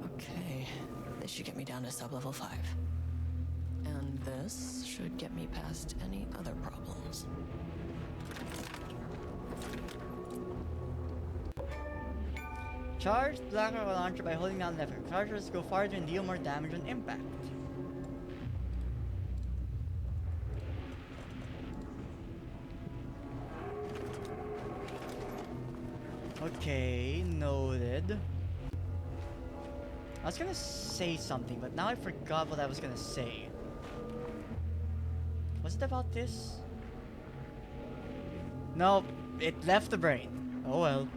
Speaker 2: Okay, this should get me down to sub-level 5. And this should get me past any other problems.
Speaker 1: Charge the black rock launcher by holding down left. Chargers go farther and deal more damage on impact. Okay, noted. I was gonna say something, but now I forgot what I was gonna say. Was it about this? No, it left the brain. Oh well.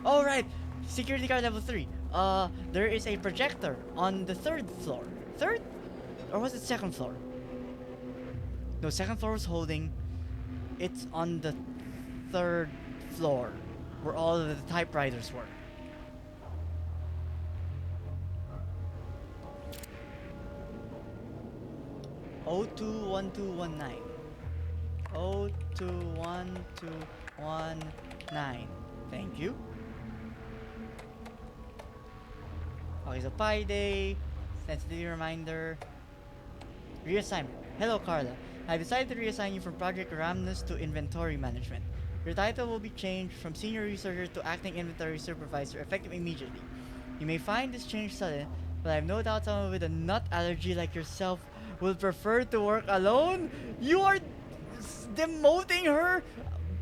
Speaker 1: Oh right, security guard level 3. There is a projector on the 3rd floor. 3rd? Or was it 2nd floor? No, 2nd floor was holding. It's on the 3rd floor, where all of the typewriters were. 021219. 021219. Thank you. Okay, so Pi Day, sensitivity reminder, reassignment. Hello, Carla. I decided to reassign you from Project Ramnus to Inventory Management. Your title will be changed from Senior Researcher to Acting Inventory Supervisor, effective immediately. You may find this change sudden, but I have no doubt someone with a nut allergy like yourself will prefer to work alone. You are demoting her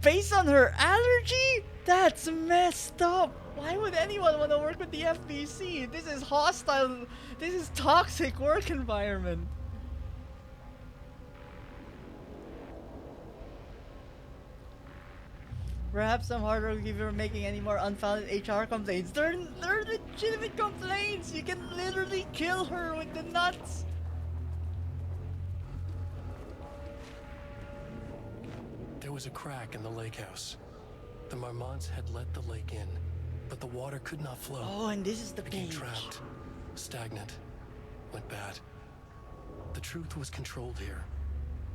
Speaker 1: based on her allergy? That's messed up. Why would anyone want to work with the FBC? This is hostile. This is toxic work environment. Perhaps some hard work if you're making any more unfounded HR complaints. They're legitimate complaints. You can literally kill her with the nuts.
Speaker 10: There was a crack in the lake house. The Marmonts had let the lake in, but the water could not flow.
Speaker 1: Oh, and this is the
Speaker 10: Became
Speaker 1: page.
Speaker 10: trapped, stagnant, went bad. The truth was controlled here.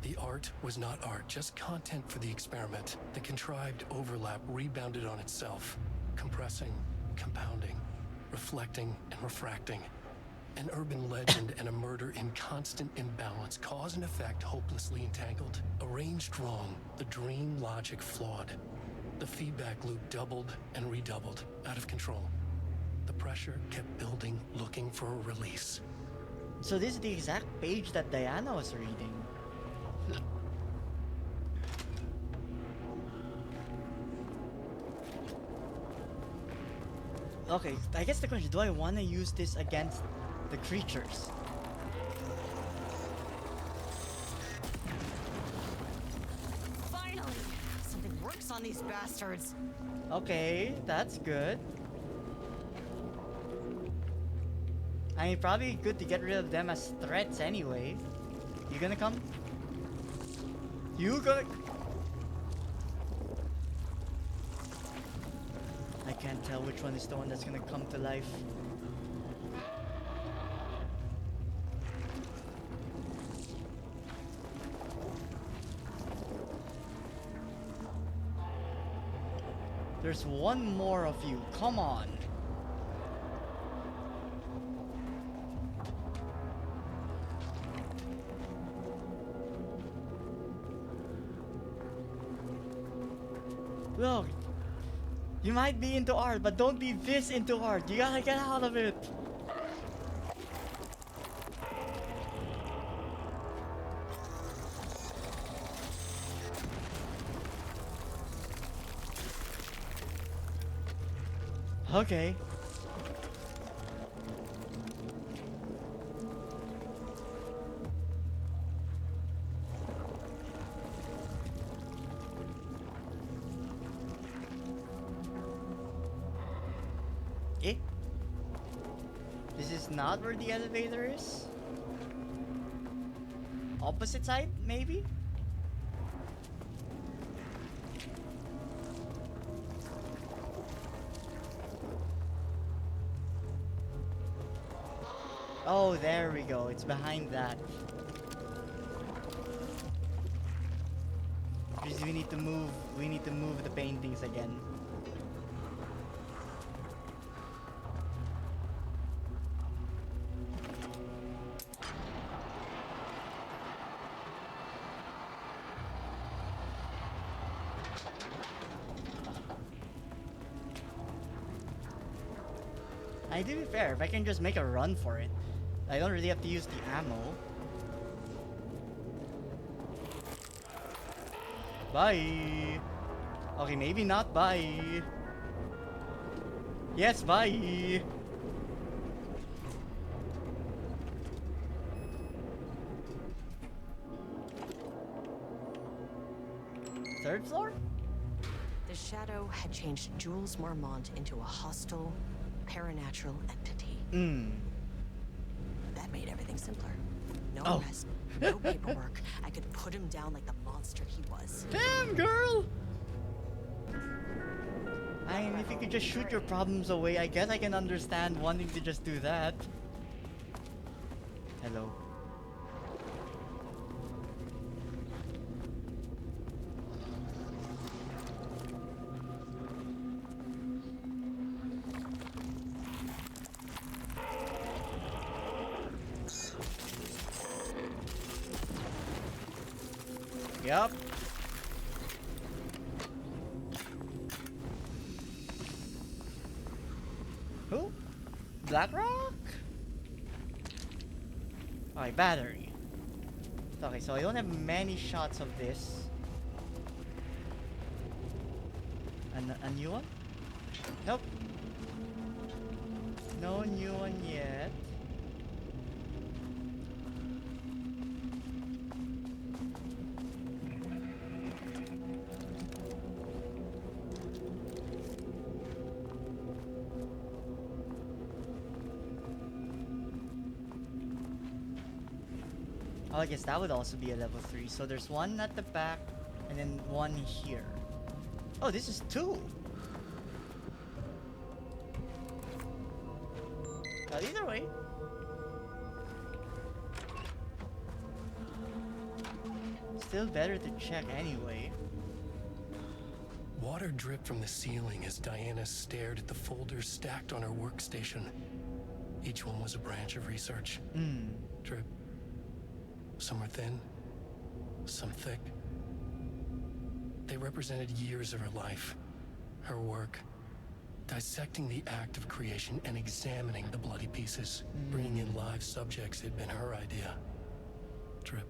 Speaker 10: The art was not art, just content for the experiment. The contrived overlap rebounded on itself, compressing, compounding, reflecting, and refracting. An urban legend and a murder in constant imbalance, cause and effect hopelessly entangled. Arranged wrong, the dream logic flawed. The feedback loop doubled and redoubled, out of control. The pressure kept building, looking for a release.
Speaker 1: So this is the exact page that Diana was reading. Okay, I guess the question, do I want to use this against the creatures?
Speaker 6: Finally! Something works on these bastards.
Speaker 1: Okay, that's good. I mean, probably good to get rid of them as threats anyway. You gonna come? You gonna... I can't tell which one is the one that's gonna come to life. There's one more of you. Come on. Look, you might be into art, but don't be this into art. You gotta get out of it. Okay. Eh? This is not where the elevator is? Opposite side, maybe? Oh, there we go. It's behind that. Because we need to move the paintings again. To be fair, if I can just make a run for it, I don't really have to use the ammo. Bye. Okay, maybe not bye. Yes, bye. Third floor?
Speaker 6: The Shadow had changed Jules Marmont into a hostile, paranatural entity. That made everything simpler. No arrest, no paperwork. I could put him down like the monster he was.
Speaker 1: Damn, girl! I mean, if you could just shoot your problems away, I guess I can understand wanting to just do that. Hello. Yup. Who? Blackrock? Okay, battery. Okay, so I don't have many shots of this. A new one? Nope. No new one yet. Oh, I guess that would also be a level 3. So there's one at the back and then one here. Oh, this is 2. Well, either way. Still better to check anyway.
Speaker 10: Water dripped from the ceiling as Diana stared at the folders stacked on her workstation. Each one was a branch of research. Drip. Some were thin, some thick. They represented years of her life, her work, dissecting the act of creation and examining the bloody pieces. Bringing in live subjects had been her idea. Drip.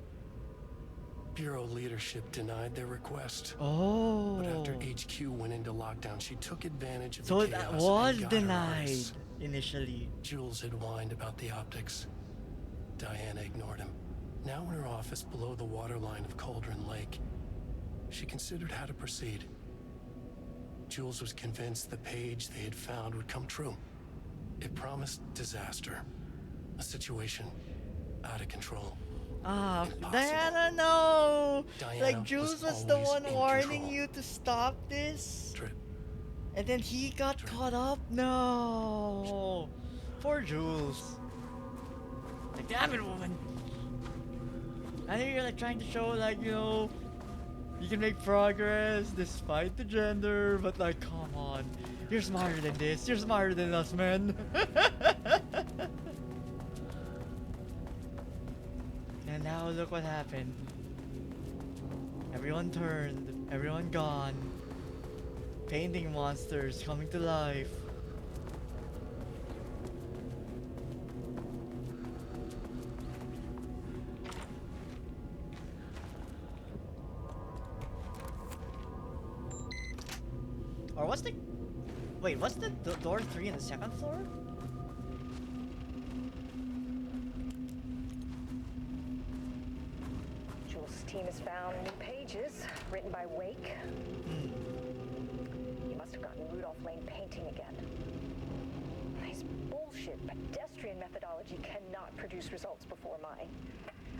Speaker 10: Bureau leadership denied their request.
Speaker 1: Oh.
Speaker 10: But after HQ went into lockdown, she took advantage of
Speaker 1: So
Speaker 10: the
Speaker 1: that
Speaker 10: chaos
Speaker 1: was
Speaker 10: and got her
Speaker 1: denied
Speaker 10: artists.
Speaker 1: initially.
Speaker 10: Jules had whined about the optics. Diana ignored him. Now in her office below the waterline of Cauldron Lake, she considered how to proceed. Jules was convinced the page they had found would come true. It promised disaster. A situation out of control.
Speaker 1: Ah,
Speaker 10: Impossible.
Speaker 1: Diana, no!
Speaker 10: Diana
Speaker 1: Like, Jules was the
Speaker 10: always
Speaker 1: one
Speaker 10: in
Speaker 1: warning
Speaker 10: control.
Speaker 1: you to stop this.
Speaker 10: Drip.
Speaker 1: And then he got caught up? No! Poor Jules. Like, damn it, woman! I know you're like trying to show, like, you know, you can make progress despite the gender, but like, come on. You're smarter than this. You're smarter than us, men. And now look what happened. Everyone turned. Everyone gone. Painting monsters coming to life. Or what's the... Wait, what's the door 3 in the second floor?
Speaker 4: Jules' team has found new pages written by Wake. He must have gotten Rudolph Lane painting again. His bullshit pedestrian methodology cannot produce results before mine.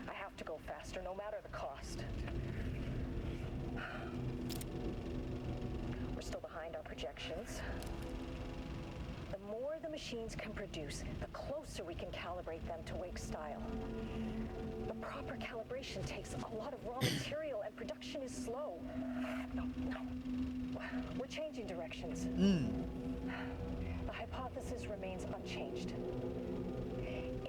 Speaker 4: I have to go faster, no matter the cost. We're still behind our projections. The more the machines can produce, the closer we can calibrate them to Wake's style. The proper calibration takes a lot of raw material and production is slow. No. We're changing directions. The hypothesis remains unchanged.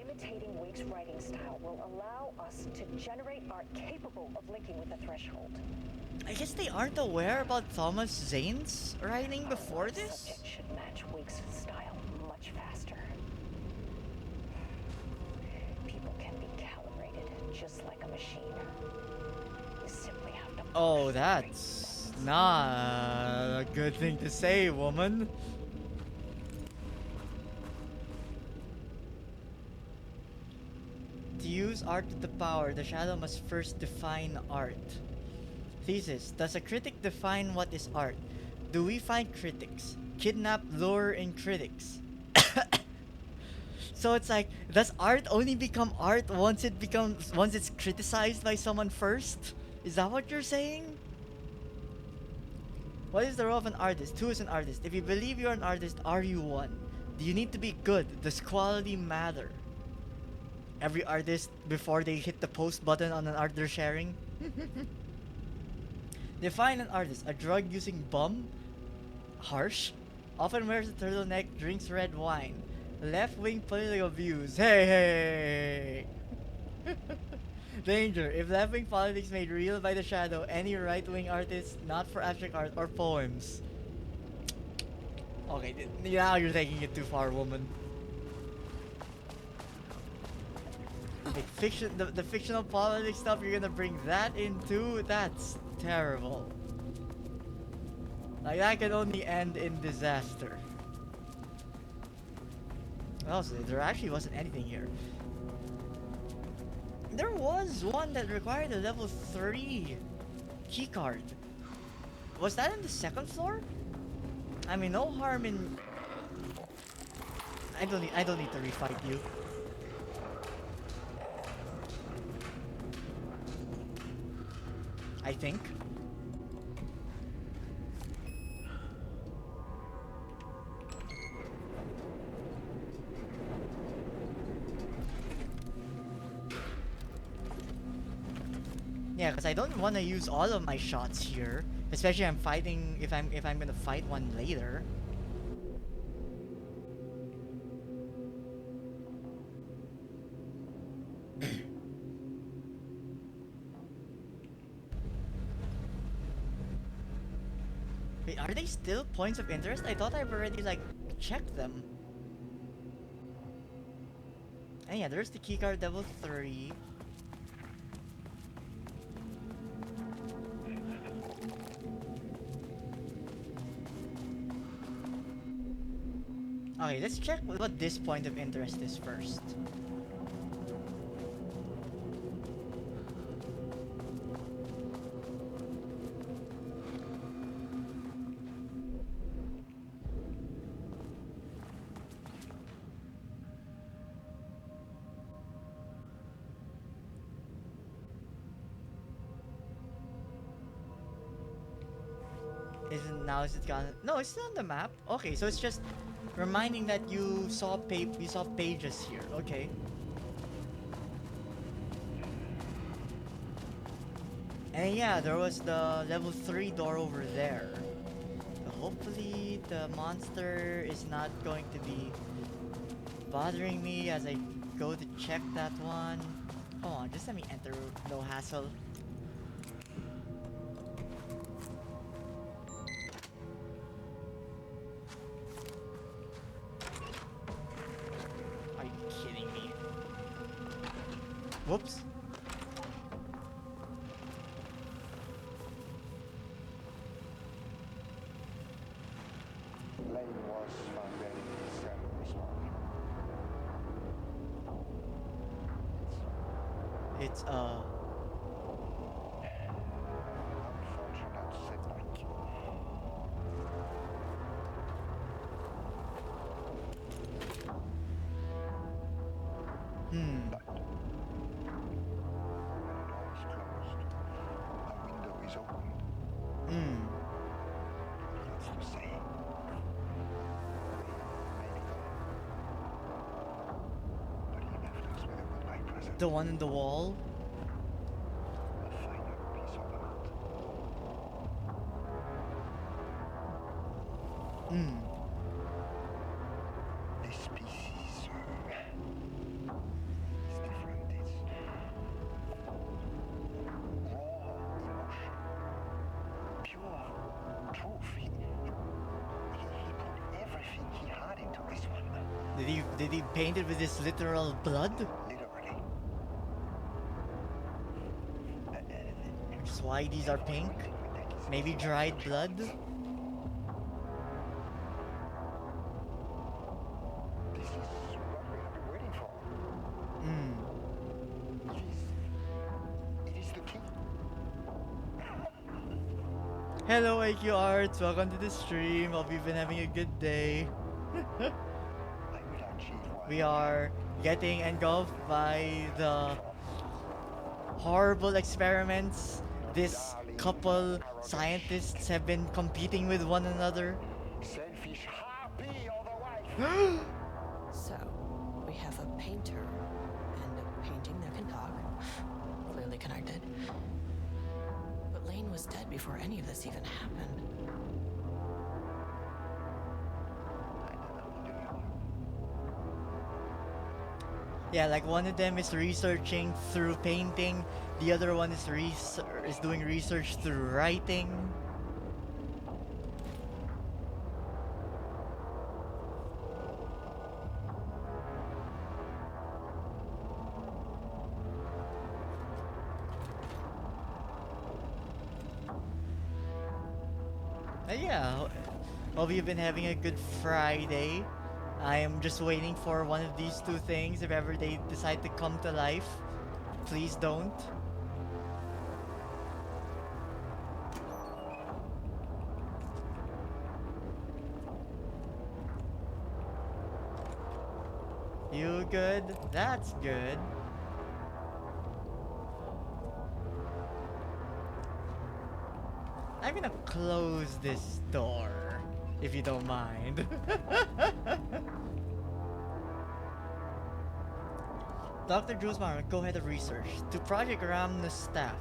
Speaker 4: Imitating Wake's writing style will allow us to generate art capable of linking with the threshold.
Speaker 1: I guess they aren't aware about Thomas Zane's writing before
Speaker 4: Our
Speaker 1: this?
Speaker 4: subject should match Wake's style much faster. People can be calibrated just like a machine. You simply have to.
Speaker 1: Oh, that's not a good thing to say, woman. To use art to the power, the shadow must first define art. Thesis: does a critic define what is art? Do we find critics? Kidnap, lure in critics. So it's like, does art only become art once it's criticized by someone first? Is that what you're saying? What is the role of an artist? Who is an artist? If you believe you're an artist, are you one? Do you need to be good? Does quality matter? Every artist, before they hit the post button on an art they're sharing? Define an artist: a drug-using bum? Harsh. Often wears a turtleneck, drinks red wine. Left-wing political views. Hey! Danger. If left-wing politics made real by the shadow, any right-wing artist, not for abstract art or poems. Okay, now you're taking it too far, woman. Like the fictional politics stuff, you're gonna bring that into? That's terrible. Like, that can only end in disaster. Also, there actually wasn't anything here. There was one that required a level 3 keycard. Was that in the second floor? I mean, no harm in... I don't need to refight you. I think. Yeah, because I don't want to use all of my shots here, especially I'm fighting if I'm gonna fight one later. Wait, are they still points of interest? I thought I've already like checked them. And yeah, there's the keycard level 3. Okay, let's check what this point of interest is first. Is it gone? No, it's still on the map. Okay, so it's just reminding that you saw pages here. Okay. And yeah, there was the level 3 door over there. So hopefully the monster is not going to be bothering me as I go to check that one. Come on, just let me enter, no hassle. Whoops.
Speaker 3: Lane was found dead in his cell this morning.
Speaker 1: It's
Speaker 3: unfortunate setback.
Speaker 1: The one in the wall?
Speaker 3: This species is different. It's raw emotion, pure truth. He put everything he had into this one.
Speaker 1: Did he paint it with his literal blood? Why these are pink? Maybe dried blood?
Speaker 3: This is what we have been waiting for. It is the key.
Speaker 1: Hello AQ Arts, welcome to the stream. Hope you've been having a good day. We are getting engulfed by the horrible experiments this couple scientists have been competing with one another.
Speaker 3: Selfish harpy otherwise.
Speaker 2: So, we have a painter and a painting that can talk. Clearly connected. But Lane was dead before any of this even happened.
Speaker 1: Yeah, like one of them is researching through painting, the other one is doing research through writing. Yeah, hope you've been having a good Friday. I am just waiting for one of these two things if ever they decide to come to life. Please don't. You good? That's good. I'm gonna close this door, if you don't mind. Dr. Jules Marmon, co-head of research. To Project Ramnus staff.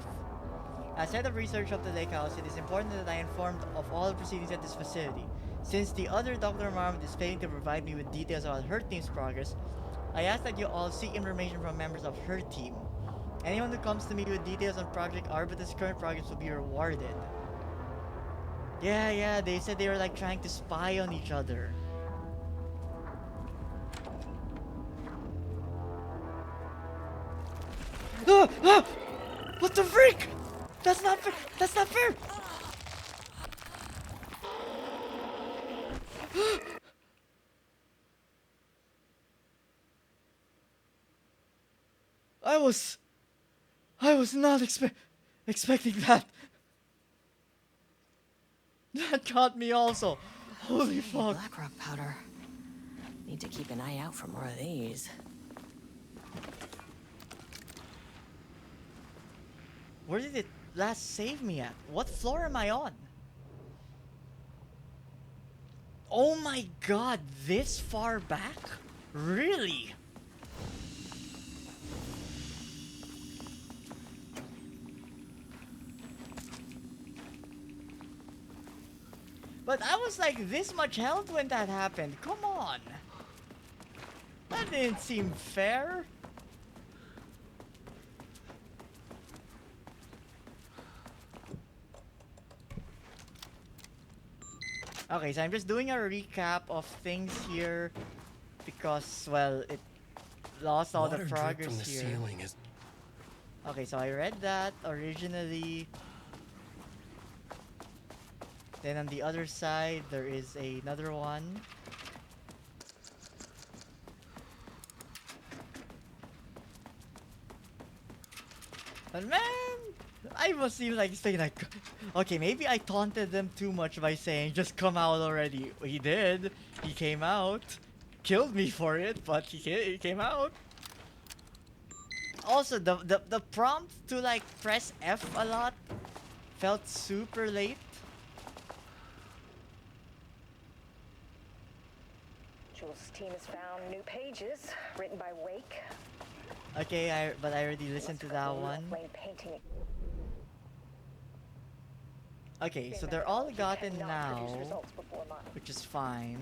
Speaker 1: As head of research of the Lake House, it is important that I am informed of all proceedings at this facility. Since the other Dr. Marmon is failing to provide me with details about her team's progress, I ask that you all seek information from members of her team. Anyone who comes to me with details on Project Arbitus' current progress will be rewarded. Yeah, they said they were like trying to spy on each other. What the freak? That's not fair! That's not fair! I was not expecting that. That caught me also. Holy fuck.
Speaker 2: Blackrock powder. Need to keep an eye out for more of these.
Speaker 1: Where did it last save me at? What floor am I on? Oh my god, this far back? Really? But I was like this much health when that happened. Come on. That didn't seem fair. Okay, so I'm just doing a recap of things here because, well, it lost all the progress
Speaker 10: from the
Speaker 1: here.
Speaker 10: ceiling is...
Speaker 1: Okay, so I read that originally. Then on the other side, there is another one. But man, I must seem like saying like, okay, maybe I taunted them too much by saying just come out already. He did. He came out. Killed me for it, but he came out. Also, the prompt to like press F a lot felt super late.
Speaker 4: Jules' team has found new pages written by Wake.
Speaker 1: Okay, but I already listened to that one. Okay, so they're all gotten now, which is fine.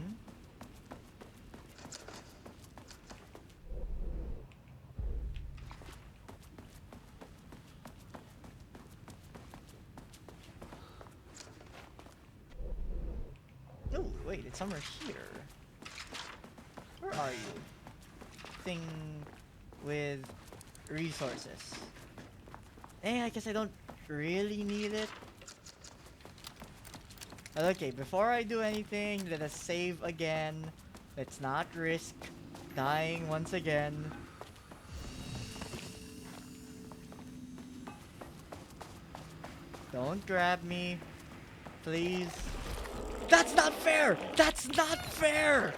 Speaker 1: Oh, wait, it's somewhere here. Where are you? Thing with resources. I guess I don't really need it. But okay, before I do anything, let us save again. Let's not risk dying once again. Don't grab me. Please. That's not fair! That's not fair!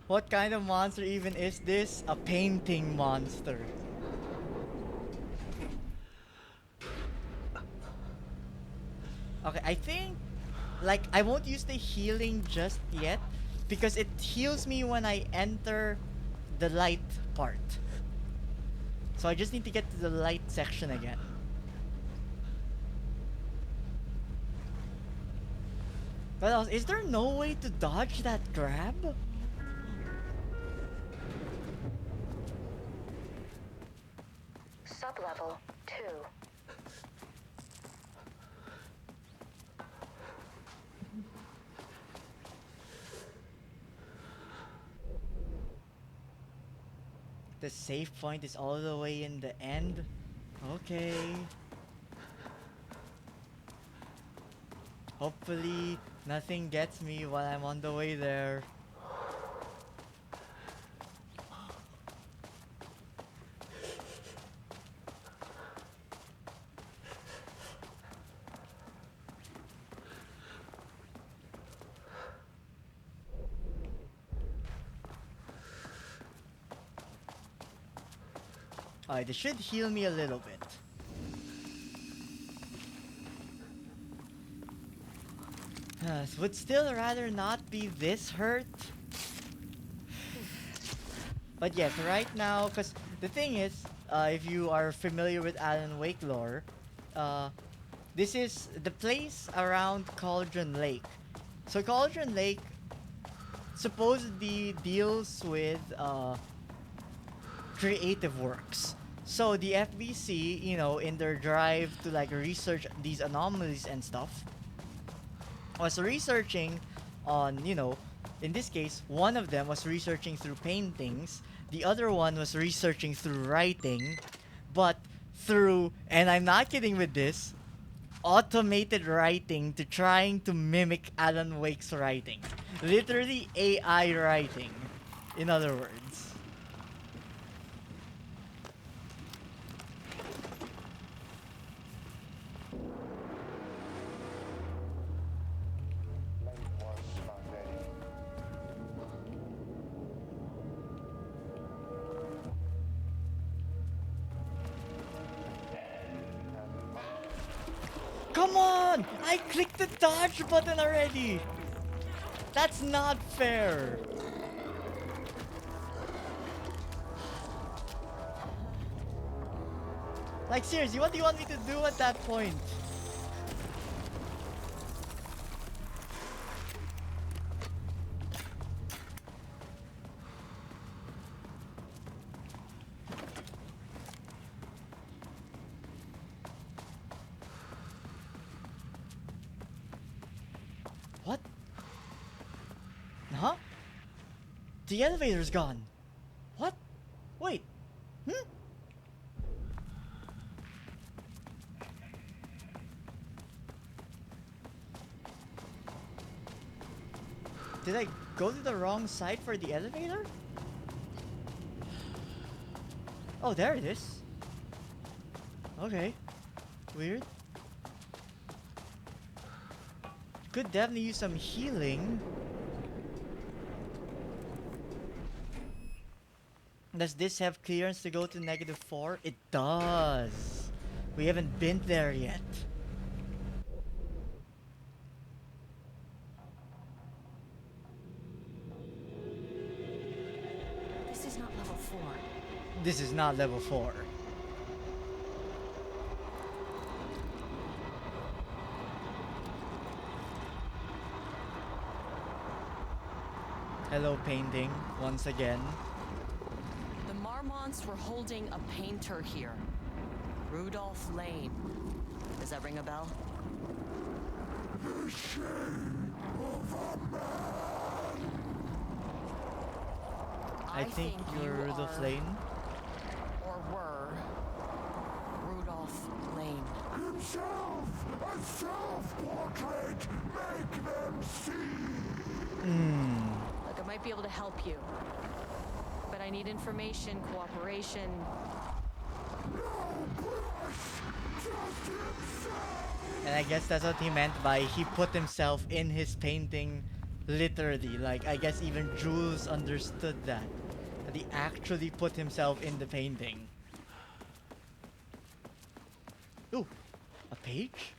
Speaker 1: What kind of monster even is this? A painting monster. Okay, I think like, I won't use the healing just yet because it heals me when I enter the light part. So I just need to get to the light section again. What else? Is there no way to dodge that grab?
Speaker 5: Sublevel 2.
Speaker 1: The save point is all the way in the end. Okay. Hopefully nothing gets me while I'm on the way there. Alright, this should heal me a little bit. Would still rather not be this hurt. But yes, right now, because the thing is, if you are familiar with Alan Wake lore, this is the place around Cauldron Lake. So Cauldron Lake supposedly deals with creative works. So the FBC, you know, in their drive to like research these anomalies and stuff, was researching on, you know, in this case, one of them was researching through paintings, the other one was researching through writing, but through, and I'm not kidding with this, automated writing to trying to mimic Alan Wake's writing. Literally AI writing, in other words. Come on! I clicked the dodge button already! That's not fair! Like seriously, what do you want me to do at that point? What? Huh? The elevator's gone. What? Wait. Did I go to the wrong side for the elevator? Oh, there it is. Okay. Weird. Could definitely use some healing. Does this have clearance to go to -4? It does. We haven't been there yet.
Speaker 2: This is not level 4.
Speaker 1: This is not level 4. Hello, painting, once again.
Speaker 6: The Marmonts were holding a painter here. Rudolph Lane. Does that ring a bell?
Speaker 13: The shame of a man.
Speaker 1: I think you're Rudolph Lane.
Speaker 6: Or were Rudolph Lane.
Speaker 13: Himself, a self-portrait, make them see.
Speaker 6: Look, I might be able to help you. But I need information, cooperation.
Speaker 1: And I guess that's what he meant by he put himself in his painting, literally. Like, I guess even Jules understood that. That he actually put himself in the painting. Ooh, a page?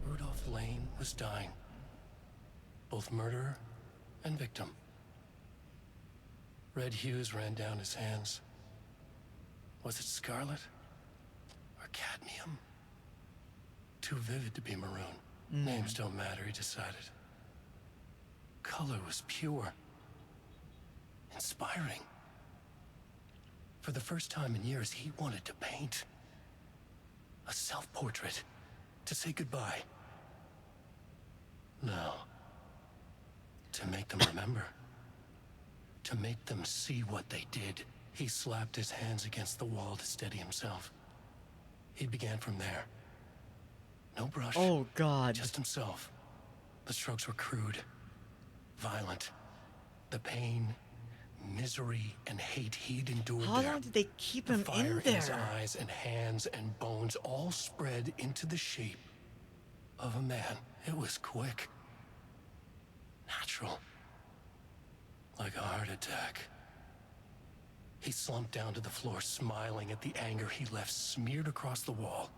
Speaker 10: Rudolph Lane was dying. both murderer and victim. Red hues ran down his hands. Was it scarlet or cadmium? Too vivid to be maroon. Names don't matter, he decided. Color was pure. Inspiring. For the first time in years, he wanted to paint. A self-portrait. To say goodbye. No. To make them remember. To make them see what they did. He slapped his hands against the wall to steady himself. He began from there. No brush.
Speaker 1: Oh, God.
Speaker 10: Just himself. The strokes were crude. Violent. The pain, misery, and hate he'd endured
Speaker 1: How
Speaker 10: there.
Speaker 1: long did they keep
Speaker 10: The
Speaker 1: him
Speaker 10: fire
Speaker 1: in
Speaker 10: his
Speaker 1: there?
Speaker 10: eyes and hands and bones all spread into the shape of a man. It was quick. Natural. Like a heart attack. He slumped down to the floor, smiling at the anger he left smeared across the wall.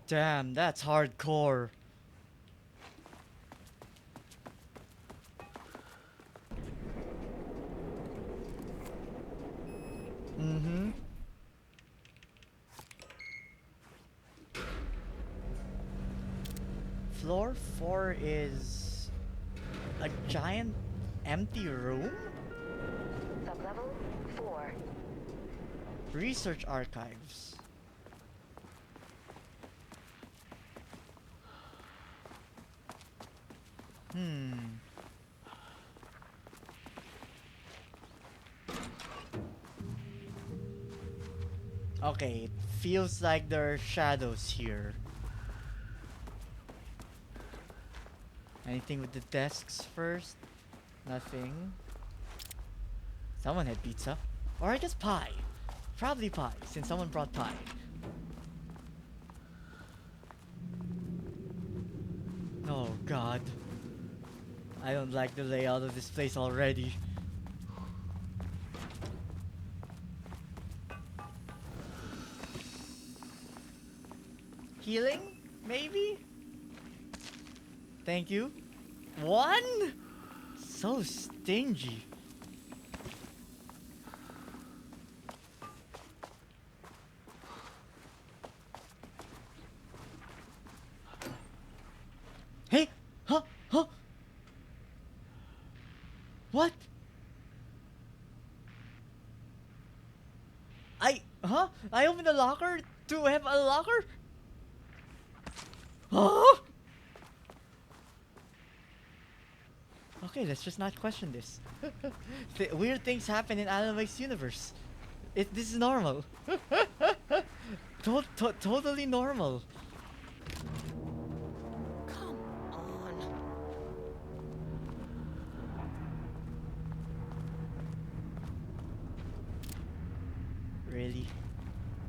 Speaker 1: Damn, that's hardcore. Mm-hmm. Floor 4 is a giant empty room?
Speaker 5: Sublevel 4.
Speaker 1: Research archives. Okay, it feels like there are shadows here. Anything with the desks first? Nothing. Someone had pizza. Or I guess pie. Probably pie, since someone brought pie. Oh god. I don't like the layout of this place already. Healing? Maybe? Thank you. 1? So stingy. Hey! Huh? Huh? What? Huh? I opened the locker to have a locker? Huh? Okay, let's just not question this. Weird things happen in Alan Wake's universe. This is normal. Totally normal.
Speaker 6: Come on.
Speaker 1: Really?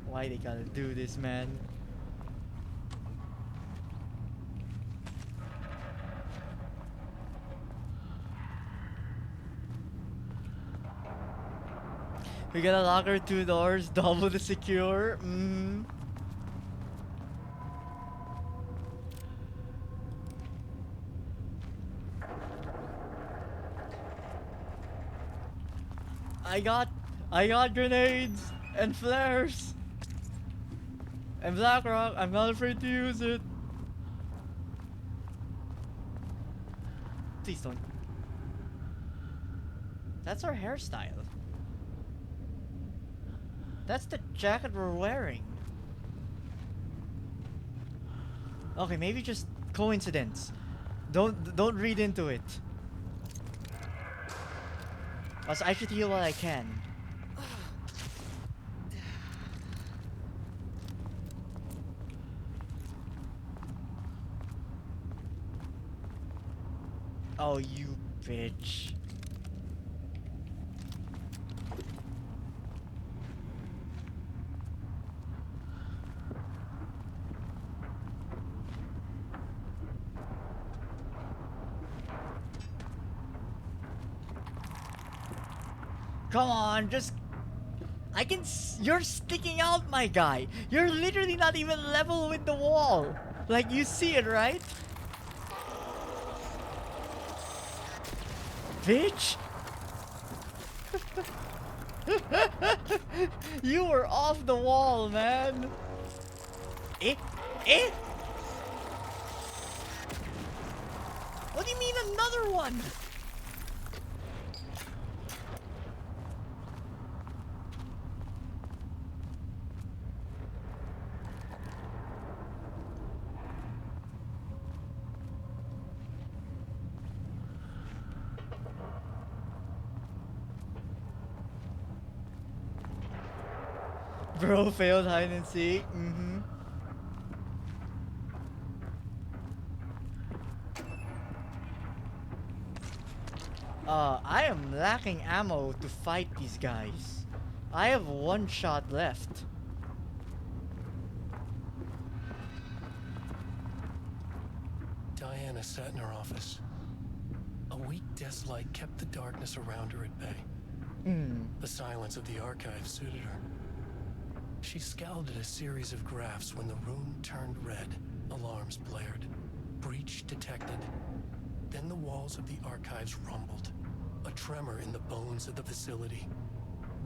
Speaker 1: Why they gotta do this, man? We got a locker, 2 doors, double the secure. I got grenades and flares and Blackrock. I'm not afraid to use it. Please don't. That's our hairstyle. That's the jacket we're wearing. Okay, maybe just coincidence. Don't read into it. Also, I should heal while I can. Oh, you bitch. Come on, just... You're sticking out, my guy. You're literally not even level with the wall. Like, you see it, right? bitch! You were off the wall, man! Eh? Eh? What do you mean another one? Bro failed hide and seek. Mm-hmm. I am lacking ammo to fight these guys. I have one shot left.
Speaker 10: Diana sat in her office. A weak desk light kept the darkness around her at bay. The silence of the archive suited her. She scowled at a series of graphs when the room turned red. Alarms blared. Breach detected. Then the walls of the archives rumbled. A tremor in the bones of the facility.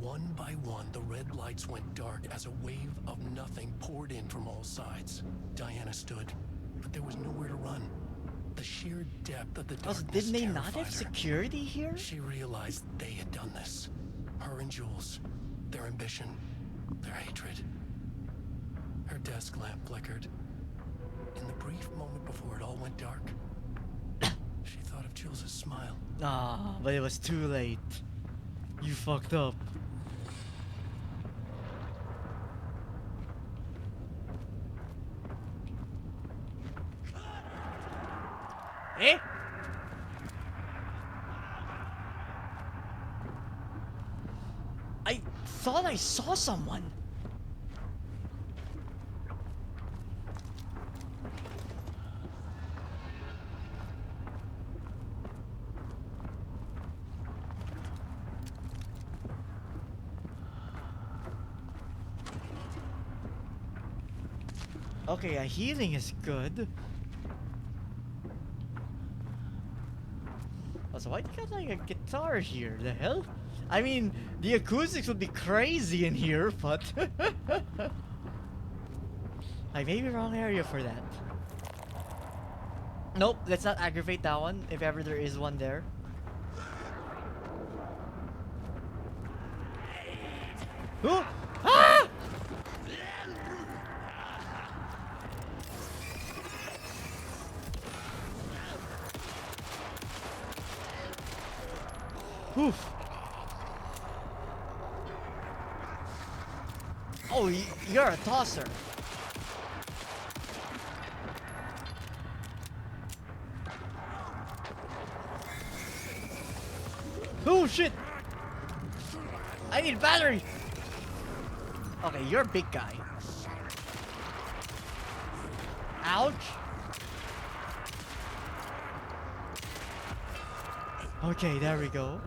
Speaker 10: One by one, the red lights went dark as a wave of nothing poured in from all sides. Diana stood, but there was nowhere to run. The sheer depth of the darkness
Speaker 1: Didn't they not
Speaker 10: terrified
Speaker 1: have
Speaker 10: her.
Speaker 1: security here?
Speaker 10: She realized they had done this. Her and Jules. Their ambition. Their hatred. Her desk lamp flickered. In the brief moment before it all went dark, she thought of Jules' smile.
Speaker 1: Ah, but it was too late. You fucked up. Eh? I thought I saw someone. Okay, a healing is good. Also, why do you got like a guitar here? The hell? I mean, the acoustics would be crazy in here, but I may be wrong area for that. Nope, let's not aggravate that one, if ever there is one there. Ooh! Ah! Oof. Oh, you're a tosser. Oh shit! I need battery. Okay, you're a big guy. Ouch. Okay, there we go.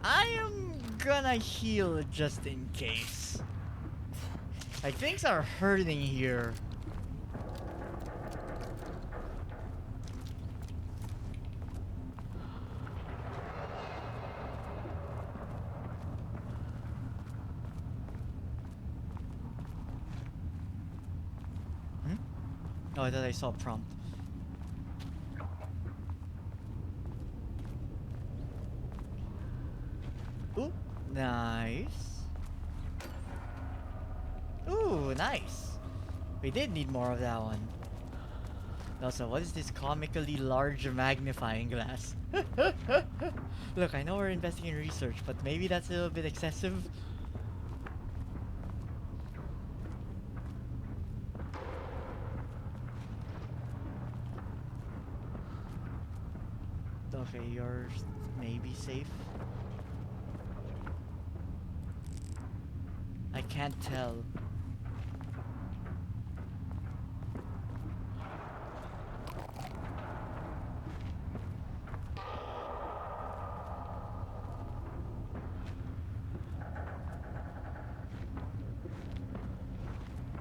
Speaker 1: I am gonna heal just in case. Like, things are hurting here. Oh, I thought I saw a prompt. Ooh, nice. Ooh, nice. We did need more of that one. Also, what is this comically large magnifying glass? Look, I know we're investing in research, but maybe that's a little bit excessive. Okay, yours may be safe. I can't tell.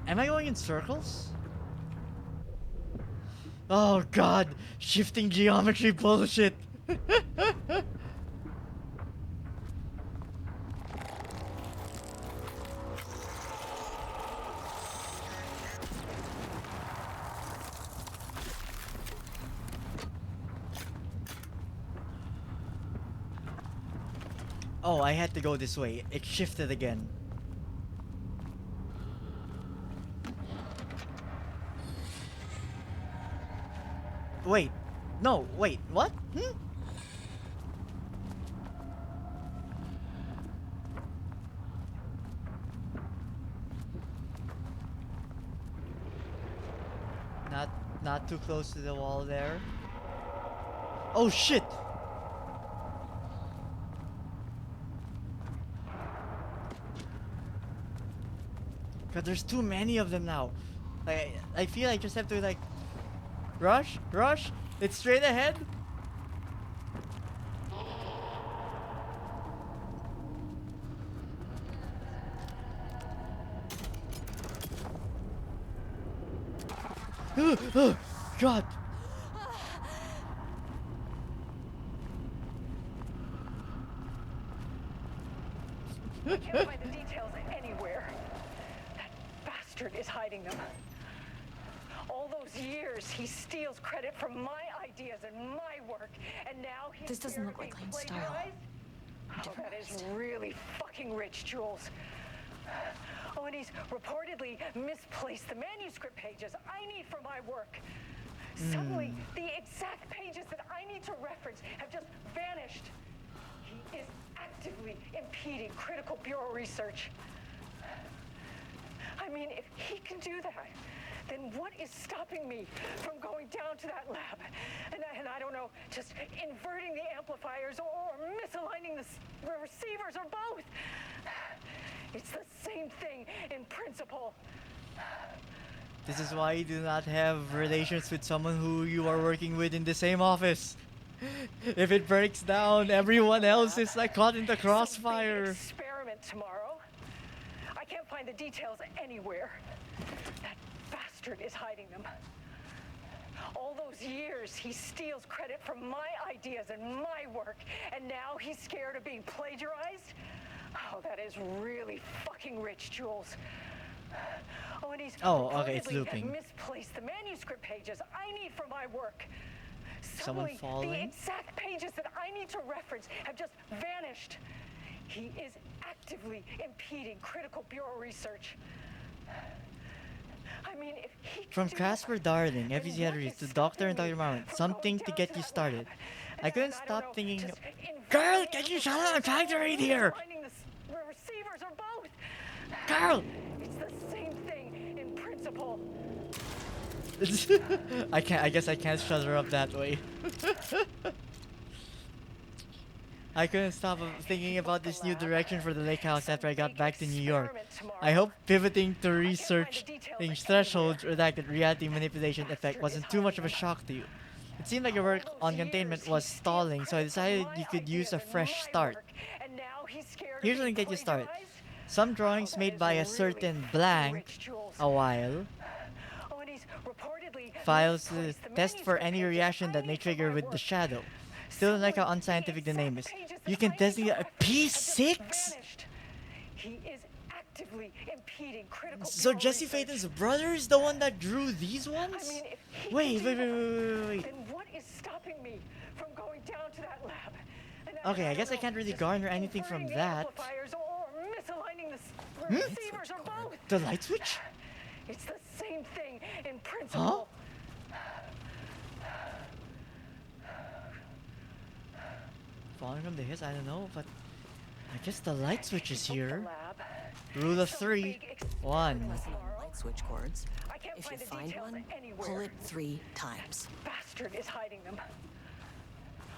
Speaker 1: Am I going in circles? Oh god, shifting geometry bullshit. Oh, I had to go this way. It shifted again. Wait. No, wait. What? Not too close to the wall there. Oh shit! God, there's too many of them now. I feel I just have to like rush. It's straight ahead. Oh, God.
Speaker 4: I can't find the details anywhere. That bastard is hiding them. All those years, he steals credit from my ideas and my work, and now he's
Speaker 2: This doesn't look like Lane's style.
Speaker 4: Oh, that is really fucking rich, Jules. Oh, and he's reportedly misplaced the manuscript pages I need for my work. Suddenly, the exact pages that I need to reference have just vanished. He is actively impeding critical bureau research. I mean, if he can do that, then what is stopping me from going down to that lab? And I don't know, just inverting the amplifiers or misaligning the receivers or both. It's the same thing in principle.
Speaker 1: This is why you do not have relations with someone who you are working with in the same office. If it breaks down, everyone else is like caught in the crossfire.
Speaker 4: Experiment tomorrow. I can't find the details anywhere. That bastard is hiding them. All those years, he steals credit from my ideas and my work, and now he's scared of being plagiarized? Oh, that is really fucking rich, Jules. Oh, and he's
Speaker 1: okay, it's
Speaker 4: reportedly
Speaker 1: looping.
Speaker 4: misplaced the manuscript pages I need for my work.
Speaker 1: Someone
Speaker 4: Suddenly,
Speaker 1: falling?
Speaker 4: the exact pages that I need to reference have just vanished. He is actively impeding critical bureau research. I mean, if he
Speaker 1: From
Speaker 4: can do
Speaker 1: Casper
Speaker 4: that,
Speaker 1: Darling,
Speaker 4: then
Speaker 1: FEC
Speaker 4: what
Speaker 1: Hedries
Speaker 4: is
Speaker 1: to Doctor and
Speaker 4: stopping
Speaker 1: Dr.
Speaker 4: me
Speaker 1: Marmon,
Speaker 4: from
Speaker 1: something
Speaker 4: going
Speaker 1: to
Speaker 4: down
Speaker 1: get
Speaker 4: to
Speaker 1: you
Speaker 4: that
Speaker 1: started.
Speaker 4: lab?
Speaker 1: I couldn't
Speaker 4: And
Speaker 1: stop
Speaker 4: don't know,
Speaker 1: thinking.
Speaker 4: just invert
Speaker 1: Girl,
Speaker 4: the
Speaker 1: can you shut up? I'm
Speaker 4: amplifiers
Speaker 1: trying to
Speaker 4: or
Speaker 1: read here.
Speaker 4: misaligning the receivers or both.
Speaker 1: Girl!
Speaker 4: It's the same thing in principle.
Speaker 1: I guess I can't shut her up that way. I couldn't stop thinking about this new direction for the lake house after I got back to New York. I hope pivoting to research thresholds or that reality manipulation effect wasn't too much of a shock to you. It seemed like your work on containment was stalling, so I decided you could use a fresh start. Here's something to get you started. Some drawings made by a certain blank a while files to test for any reaction that may trigger with the shadow. Still like how unscientific the name is. You can designate a P6?
Speaker 4: He is actively impeding critical
Speaker 1: So Jesse Faden's brother is the one that drew these ones?
Speaker 4: I mean, if he
Speaker 1: Wait.
Speaker 4: can do that, then what is stopping me from going down to that lab? And
Speaker 1: Okay, I guess I
Speaker 4: don't
Speaker 1: can't
Speaker 4: know,
Speaker 1: really
Speaker 4: just
Speaker 1: garner anything from
Speaker 4: inverting the
Speaker 1: that.
Speaker 4: amplifiers or misaligning the receivers or both.
Speaker 1: The light switch?
Speaker 4: It's the same thing in principle.
Speaker 1: Falling from the hills, I don't know, but I guess the light switch is here. Rule of 3. 1.
Speaker 2: Light switch cords. If you find one, pull it 3 times.
Speaker 4: Bastard is hiding them.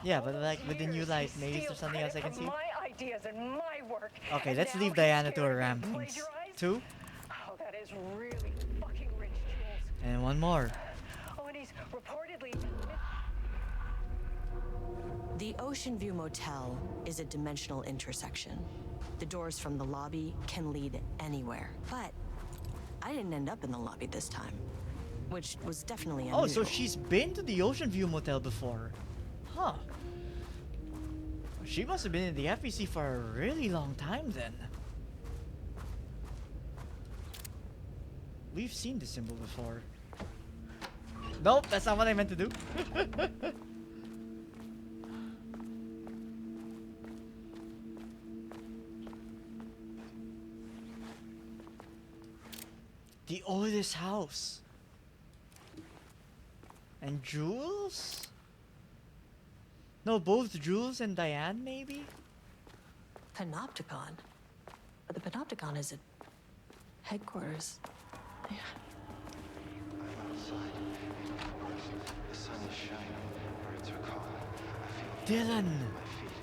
Speaker 1: Yeah, but like with the new light, maybe there's something else I can see.
Speaker 4: My ideas and my work.
Speaker 1: Okay,
Speaker 4: and
Speaker 1: let's
Speaker 4: now
Speaker 1: leave
Speaker 4: he's
Speaker 1: Diana to
Speaker 4: scared
Speaker 1: her
Speaker 4: of being
Speaker 1: ramblings.
Speaker 4: plagiarized?
Speaker 1: 2.
Speaker 4: Oh, that is really fucking rich, Jules.
Speaker 1: And 1 more.
Speaker 4: Oh, and he's reportedly.
Speaker 2: The Ocean View Motel is a dimensional intersection. The doors from the lobby can lead anywhere. But I didn't end up in the lobby this time.
Speaker 6: which was definitely
Speaker 1: Oh, so
Speaker 6: unusual.
Speaker 1: she's been to the Ocean View Motel before. Huh. She must have been in the FBC for a really long time then. We've seen this symbol before. Nope, that's not what I meant to do. The oldest house. And Jules? No, both Jules and Diane, maybe?
Speaker 2: Panopticon? But the Panopticon is at headquarters. Yeah.
Speaker 13: I'm outside. The sun is shining. Birds are calling. I feel
Speaker 1: Dylan!
Speaker 13: my feet.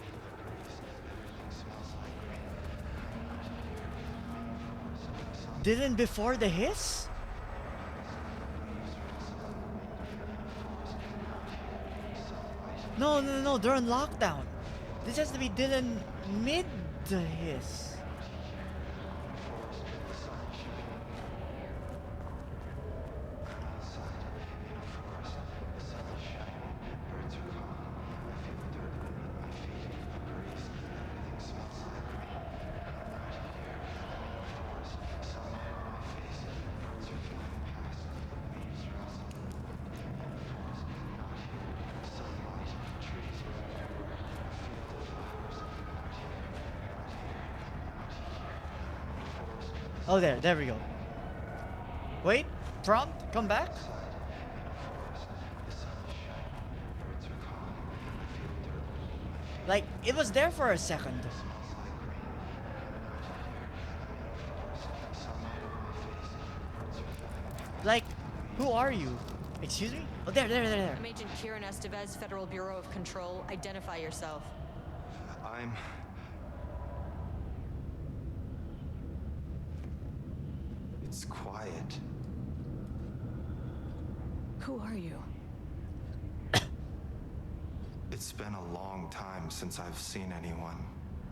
Speaker 13: Everything smells like rain.
Speaker 1: Dylan before the hiss? No, they're on lockdown. This has to be Dylan mid the hiss. Oh, there we go. Wait, prompt, come back. Like, it was there for a second. Like, who are you? Excuse me? Oh, there.
Speaker 6: I'm Agent Kieran Estevez, Federal Bureau of Control. Identify yourself.
Speaker 13: I'm... It's quiet.
Speaker 2: Who are you?
Speaker 13: It's been a long time since I've seen anyone.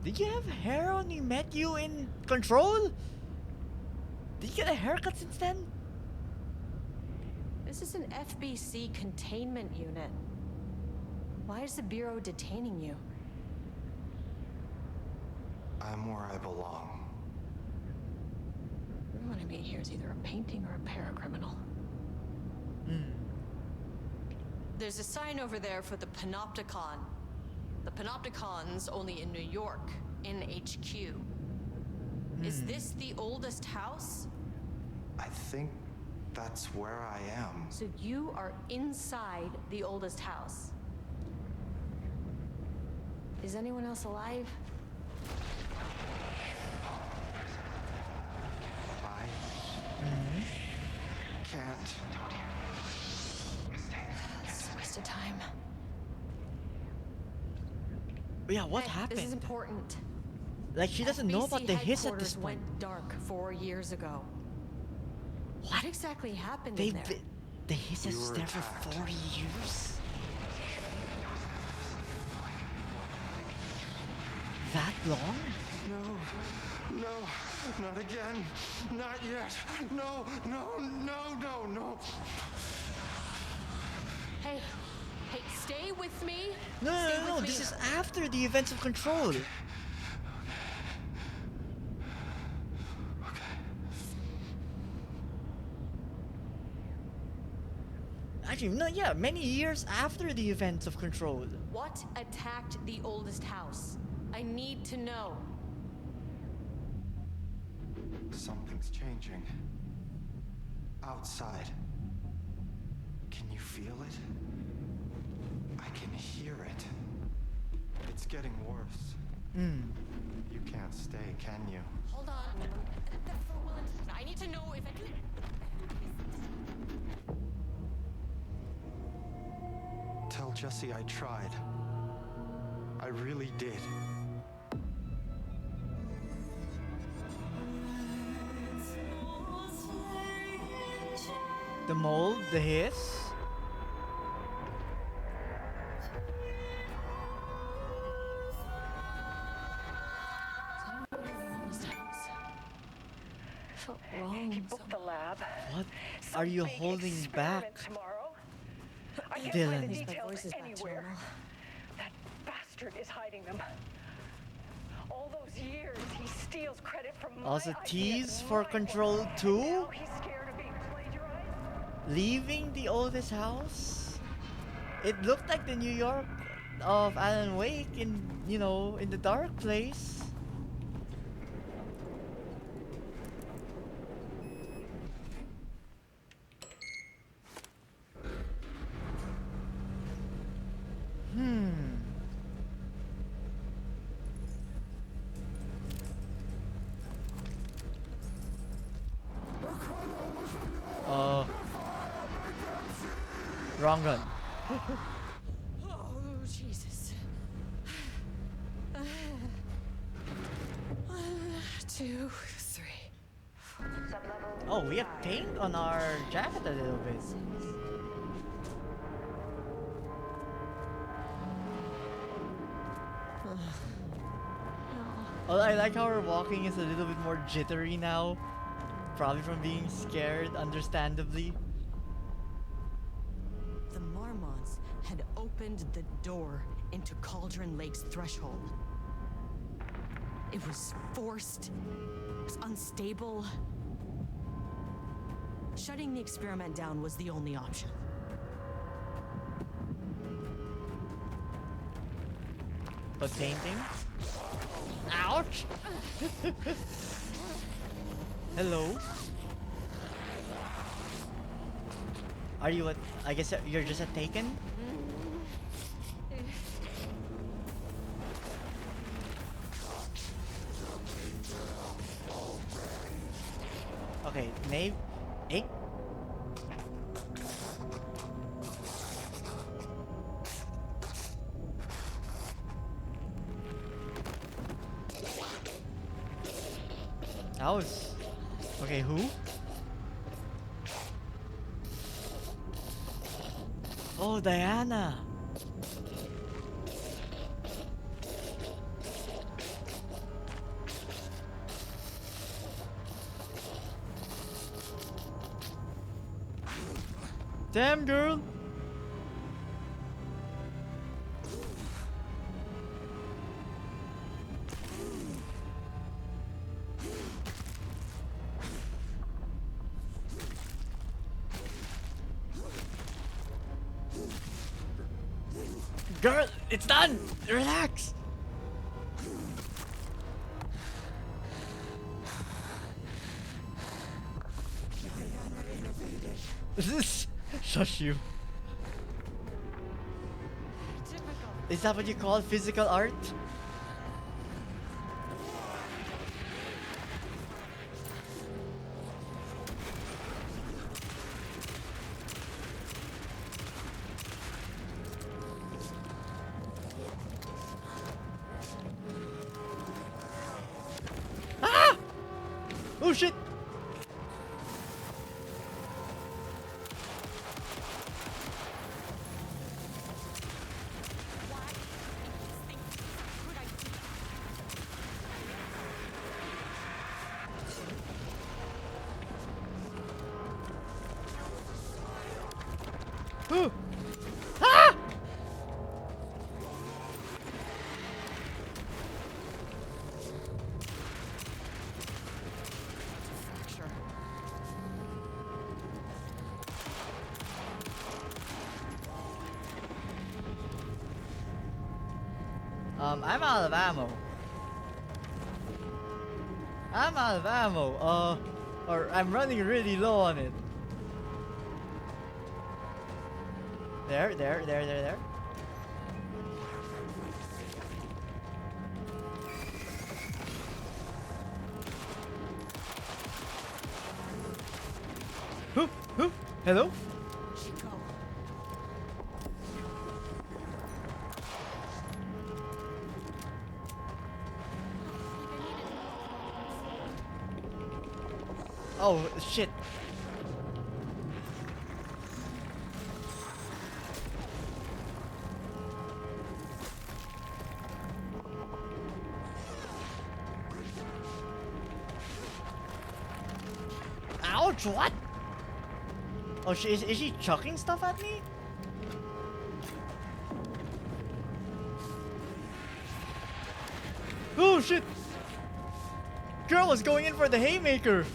Speaker 1: Did you have hair when we met you in Control? Did you get a haircut since then?
Speaker 6: This is an FBC containment unit. Why is the Bureau detaining you?
Speaker 13: I'm where I belong.
Speaker 2: Everyone I meet here is either a painting or a paracriminal.
Speaker 6: There's a sign over there for the Panopticon. The Panopticon's only in New York, in HQ. Is this the oldest house?
Speaker 13: I think that's where I am.
Speaker 6: So you are inside the oldest house. Is anyone else alive?
Speaker 13: Can't.
Speaker 2: It's a waste of time.
Speaker 1: Yeah, what
Speaker 6: Hey,
Speaker 1: happened?
Speaker 6: This is important.
Speaker 1: Like, she doesn't know about the hiss at this
Speaker 6: headquarters
Speaker 1: point.
Speaker 6: went dark 4 years ago. What exactly happened in there?
Speaker 1: The hiss
Speaker 13: We
Speaker 1: is
Speaker 13: were
Speaker 1: there for
Speaker 13: attacked.
Speaker 1: 4 years? That long?
Speaker 13: No, not again. Not yet. No.
Speaker 6: Hey, stay with me.
Speaker 1: No, this is after the events of Control. Actually, no, yeah, many years after the events of Control.
Speaker 6: What attacked the oldest house? I need to know.
Speaker 13: Something's changing. Outside. Can you feel it? I can hear it. It's getting worse. You can't stay, can you?
Speaker 6: Hold on. I need to know if I can.
Speaker 13: Tell Jesse I tried. I really did.
Speaker 1: The mold, the hiss.
Speaker 2: felt wrong.
Speaker 4: He booked the lab.
Speaker 1: What
Speaker 4: Some
Speaker 1: are you
Speaker 4: big
Speaker 1: holding
Speaker 4: experiment
Speaker 1: back?
Speaker 4: Tomorrow. I can't
Speaker 1: Dylan.
Speaker 4: find the
Speaker 2: At least my
Speaker 4: details
Speaker 2: voice is back to
Speaker 4: anywhere.
Speaker 2: normal.
Speaker 4: That bastard is hiding them. All those years, he steals credit from my
Speaker 1: Also,
Speaker 4: ideas
Speaker 1: tease
Speaker 4: and
Speaker 1: for
Speaker 4: my
Speaker 1: Control
Speaker 4: work.
Speaker 1: 2?
Speaker 4: Now he's scared of being plagiarized.
Speaker 1: Leaving the oldest house? It looked like the New York of Alan Wake in, in the dark place. Wrong gun.
Speaker 6: Oh, Jesus. 1, 2, 3.
Speaker 1: Oh, we have paint on our jacket a little bit. Oh, I like how our walking is a little bit more jittery now. Probably from being scared, understandably.
Speaker 6: The Marmots had opened the door into Cauldron Lake's threshold. It was forced. It was unstable. Shutting the experiment down was the only option.
Speaker 1: But painting? Ouch! Hello? Are you I guess you're just a Taken? Okay, maybe... Eh? That was... Okay, who? Oh, Diana! Damn, girl! Girl, it's done! Relax! Shush you. Is that what you call physical art? Ah! Oh shit! Ooh. Ah!
Speaker 6: Fracture.
Speaker 1: I'm out of ammo. I'm out of ammo. Or I'm running really low on it. There. Who? Hello?
Speaker 6: Chico.
Speaker 1: Oh, shit. What? Oh, is she chucking stuff at me? Oh shit! Girl was going in for the haymaker.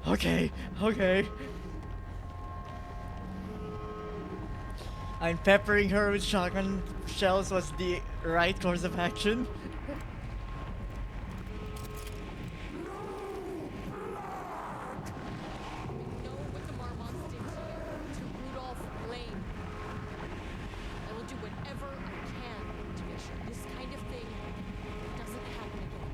Speaker 1: Okay, okay. I'm peppering her with shotgun shells was the right course of action.
Speaker 6: Know what the Marmots did to Rudolph Lane. I will do whatever I can to make sure this kind of thing doesn't happen again.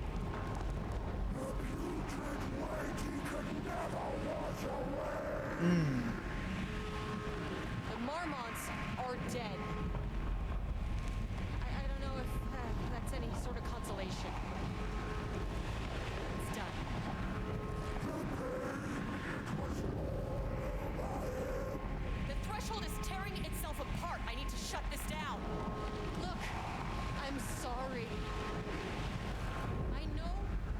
Speaker 6: The Marmots are dead. I don't know if that's any sort of consolation. It's done. The threshold is tearing itself apart. I need to shut this down. Look, I'm sorry. I know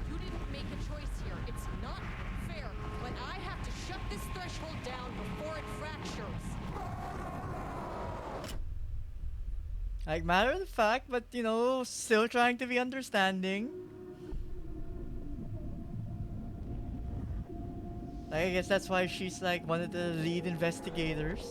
Speaker 6: you didn't make a choice here. It's not fair, but I have to shut this threshold down before it fractures.
Speaker 1: Like, matter of fact, but you know, still trying to be understanding. Like, I guess that's why she's like one of the lead investigators.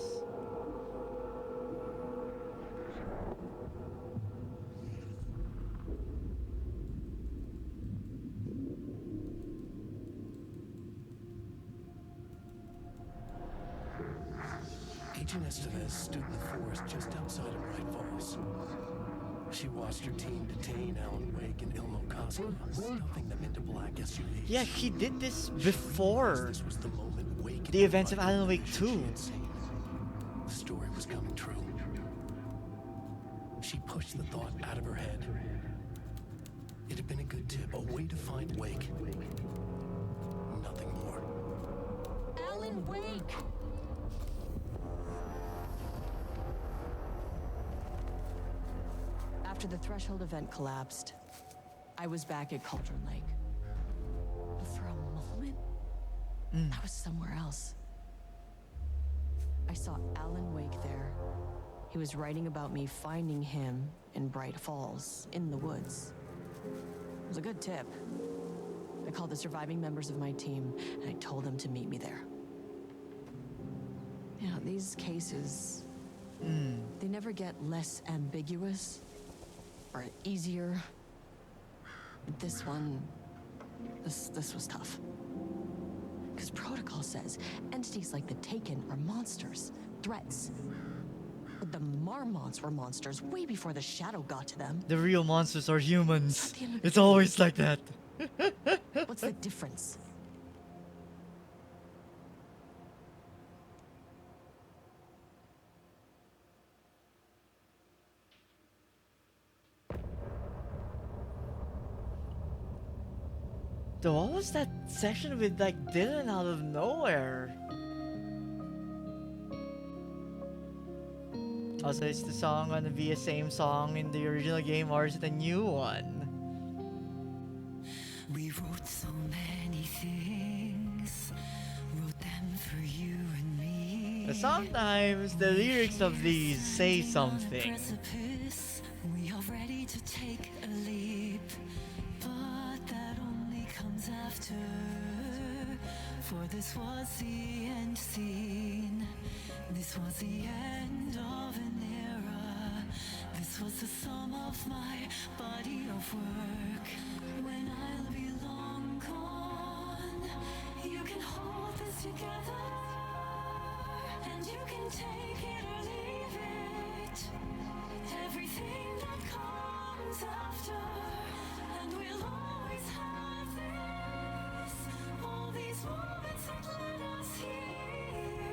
Speaker 10: Agent Estevez stood in the forest just outside of Bright Falls. She watched her team detain Alan Wake and Ilmo Cosmo, stuffing them into black SUVs.
Speaker 1: Yeah, she did this before
Speaker 10: This was the moment Wake
Speaker 1: the events of Alan Wake 2.
Speaker 10: The story was coming true. She pushed the thought out of her head. It had been a good tip, a way to find Wake. Nothing more.
Speaker 6: Alan Wake! After the Threshold event collapsed, I was back at Cauldron Lake. But for a moment, I was somewhere else. I saw Alan Wake there. He was writing about me finding him in Bright Falls, in the woods. It was a good tip. I called the surviving members of my team, and I told them to meet me there. You know, these cases, they never get less ambiguous or easier. But this one, this was tough. Because protocol says entities like the Taken are monsters, threats. But the Marmots were monsters way before the Shadow got to them.
Speaker 1: The real monsters are humans.
Speaker 6: At the end of the
Speaker 1: It's
Speaker 6: day,
Speaker 1: always like that.
Speaker 6: what's the difference?
Speaker 1: So what was that section with like Dylan out of nowhere? Also, is the song gonna be the same song in the original game or is it a new one?
Speaker 14: We wrote so many things, wrote them for you and me.
Speaker 1: But sometimes the lyrics of these say something.
Speaker 14: Precipice, we are ready to take a leap, but that only comes after. For this was the end scene. This was the end of an era. This was the sum of my body of work. When I'll be long gone, you can hold this together, and you can take it or leave it. Everything that comes after, and we'll always have this. All these moments that led us here,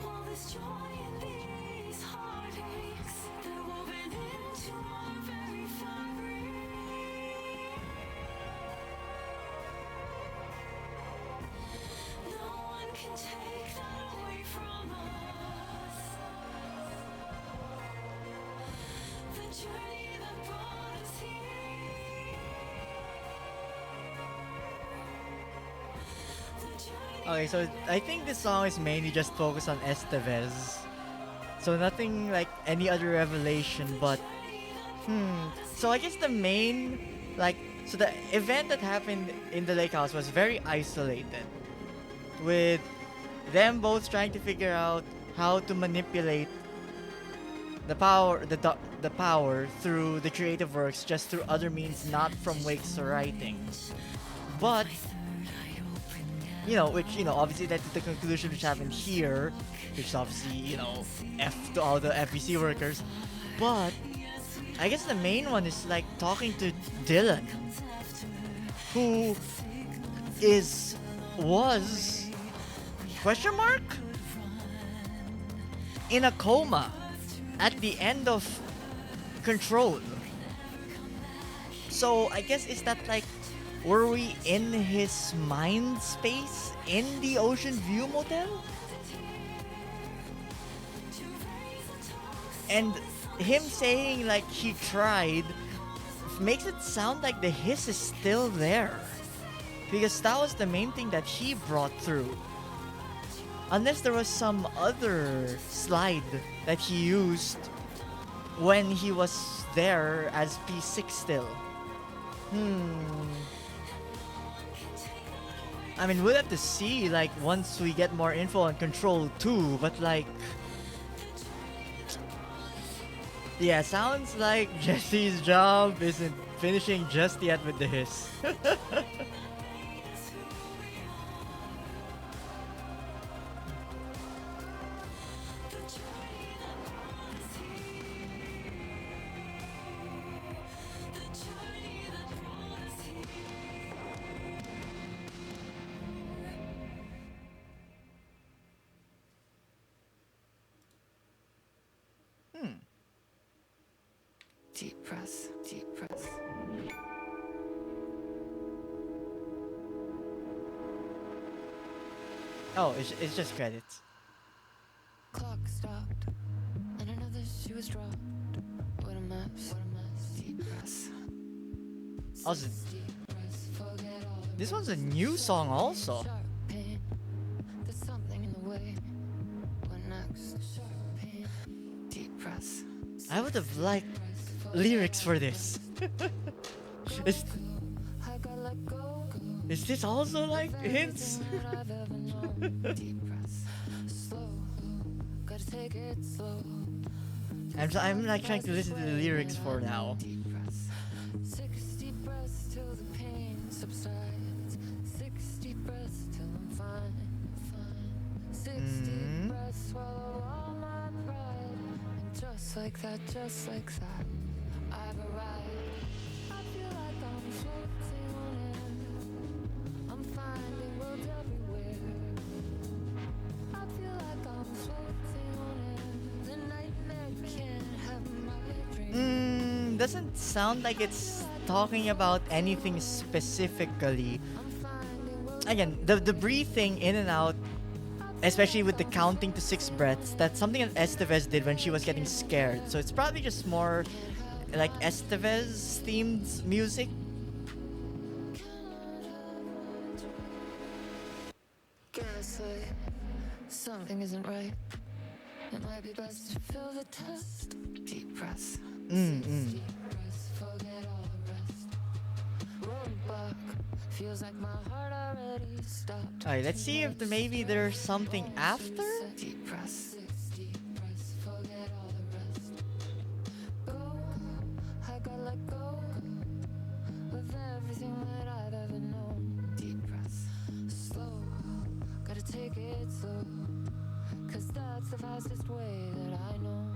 Speaker 14: all this joy and these heartaches, they're woven into our very fabric. No
Speaker 1: Okay, so I think this song is mainly just focused on Estevez. So nothing like any other revelation, but so I guess the main so the event that happened in the lake house was very isolated, with them both trying to figure out how to manipulate the power through the creative works, just through other means, not from Wake's writing. But obviously that's the conclusion which happened here, which is obviously, F to all the FBC workers. But I guess the main one is like talking to Dylan, who was question mark in a coma at the end of Control. So I guess is that like, were we in his mind space in the Ocean View Motel? And him saying like he tried makes it sound like the hiss is still there, because that was the main thing that he brought through. Unless there was some other slide that he used when he was there as P6 still. I mean, we'll have to see, like, once we get more info on Control 2, but, like... Yeah, sounds like Jesse's job isn't finishing just yet with the hiss.
Speaker 2: Deep breath, deep breath.
Speaker 1: Oh, it's just credits.
Speaker 2: Clock stopped, and another shoe was dropped. What a mess, what a mess. Deep breath.
Speaker 1: Also, this one's a new song also.
Speaker 2: Sharp pain. There's something in the way. What next? Sharp pain. Deep breath.
Speaker 1: I would have liked lyrics for this. Is this also like hints? I'm like trying to listen to the lyrics for now.
Speaker 2: 60 breaths till the pain subsides. 60 breaths till I'm fine. 60 breaths, swallow all my pride. And just like that, I've arrived. I feel like I'm floating on air. I'm finding worlds everywhere. I feel like I'm floating on air. The nightmare can't have my dream.
Speaker 1: Doesn't sound like it's talking about anything specifically. Again, the breathing in and out, especially with the counting to 6 breaths, that's something that Estevez did when she was getting scared. So it's probably just more like Estevez themed music.
Speaker 2: Gaslight, something isn't right. It might be best to fill the test. Deep breaths. Deep breaths, forget all the rest. Roadblock, feels like my heart already stopped.
Speaker 1: Alright, let's see if maybe there's something after.
Speaker 2: Deep breaths. Deep breaths, forget all the rest. Go, I gotta let go of everything that I've ever known. Deep breaths. Slow, gotta take it slow. 'Cause that's the fastest way that I know.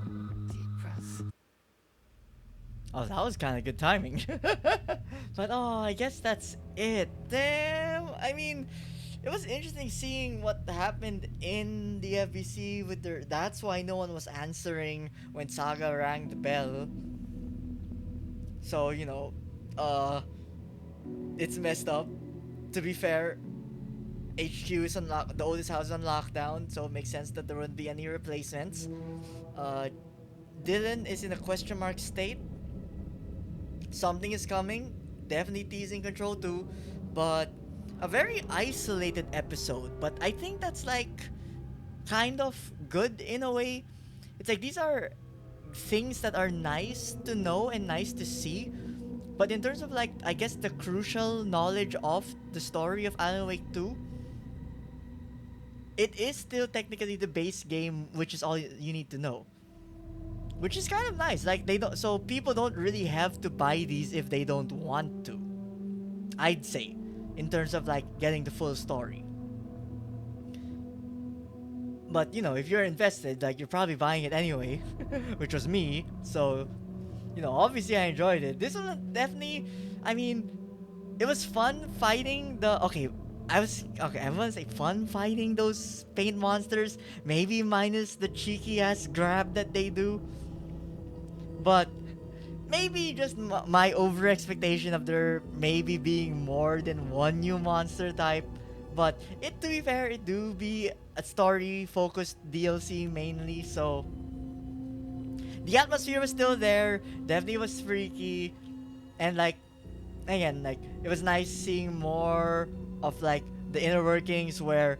Speaker 2: Deep breaths.
Speaker 1: Oh, that was kind of good timing. But I guess that's it. Damn. I mean, it was interesting seeing what happened in the FBC with their. That's why no one was answering when Saga rang the bell. So it's messed up. To be fair, HQ is on the oldest house is on lockdown, so it makes sense that there wouldn't be any replacements. Dylan is in a question mark state. Something is coming. Definitely teasing Control 2, but a very isolated episode, but I think that's like kind of good in a way. It's like these are things that are nice to know and nice to see, but in terms of like I guess the crucial knowledge of the story of Alan Wake 2, it is still technically the base game, which is all you need to know. Which is kind of nice. Like they don't, so people don't really have to buy these if they don't want to. I'd say, in terms of like getting the full story. But you know, if you're invested, like you're probably buying it anyway, which was me. So, you know, obviously I enjoyed it. This was definitely, I mean, it was fun fighting the. Okay, I want to say fun fighting those paint monsters. Maybe minus the cheeky ass grab that they do. But maybe just my over expectation of there maybe being more than one new monster type. But it, to be fair, it do be a story focused DLC mainly, so the atmosphere was still there, definitely was freaky, and like again, like it was nice seeing more of like the inner workings where,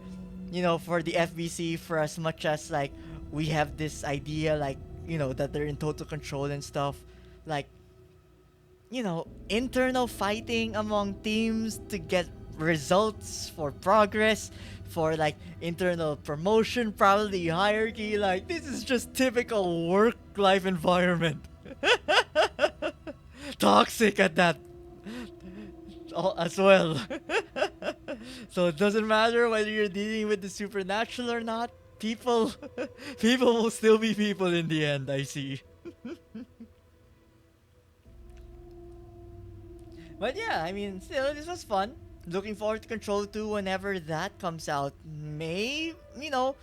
Speaker 1: you know, for the FBC, for as much as like we have this idea like, you know, that they're in total control and stuff, like, you know, internal fighting among teams to get results for progress, for like internal promotion, probably hierarchy. Like this is just typical work life environment. Toxic at that as well. So it doesn't matter whether you're dealing with the supernatural or not, people will still be people in the end, I see. But yeah, I mean, still, this was fun. Looking forward to Control 2 whenever that comes out. You know,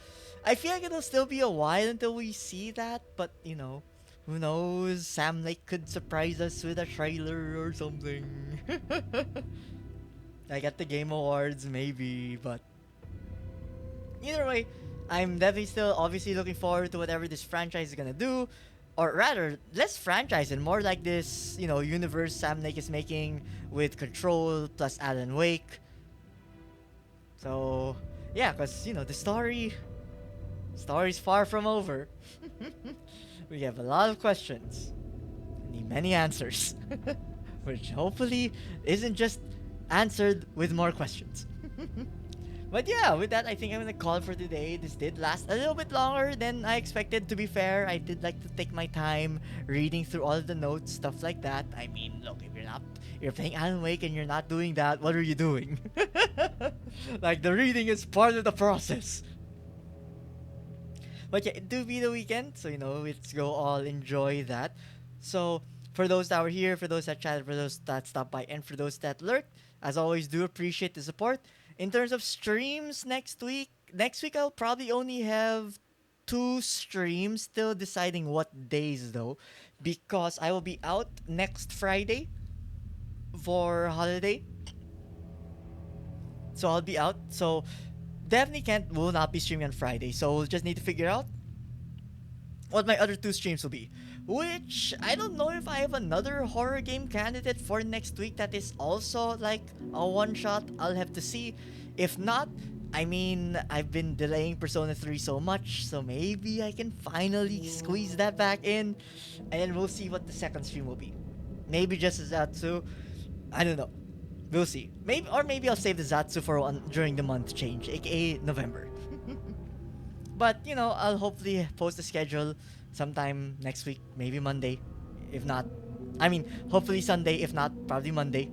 Speaker 1: I feel like it'll still be a while until we see that, but, you know, who knows? Sam Lake could surprise us with a trailer or something. Like at the Game Awards, maybe, but either way, I'm definitely still obviously looking forward to whatever this franchise is gonna do. Or rather, less franchise and more like this, you know, universe Sam Lake is making with Control plus Alan Wake. So, yeah, because, you know, the story's far from over. We have a lot of questions. Need many answers. Which hopefully isn't just answered with more questions. But yeah, with that, I think I'm gonna call it for today. This did last a little bit longer than I expected, to be fair. I did like to take my time reading through all of the notes, stuff like that. I mean, look, if you're playing Alan Wake and you're not doing that, what are you doing? Like, the reading is part of the process. But yeah, it do be the weekend, so, you know, let's go all enjoy that. So, for those that were here, for those that chatted, for those that stopped by, and for those that lurked, as always, do appreciate the support. In terms of streams next week I'll probably only have 2 streams, still deciding what days though, because I will be out next Friday for holiday. So I'll be out, so definitely will not be streaming on Friday, so we'll just need to figure out what my other 2 streams will be. Which, I don't know if I have another horror game candidate for next week that is also like a one-shot. I'll have to see. If not, I mean, I've been delaying Persona 3 so much, so maybe I can finally squeeze that back in. And then we'll see what the second stream will be. Maybe just a Zatsu. I don't know. We'll see. Maybe I'll save the Zatsu for during the month change, aka November. But, you know, I'll hopefully post the schedule sometime next week, maybe Monday. If not, I mean, hopefully Sunday, if not, probably Monday.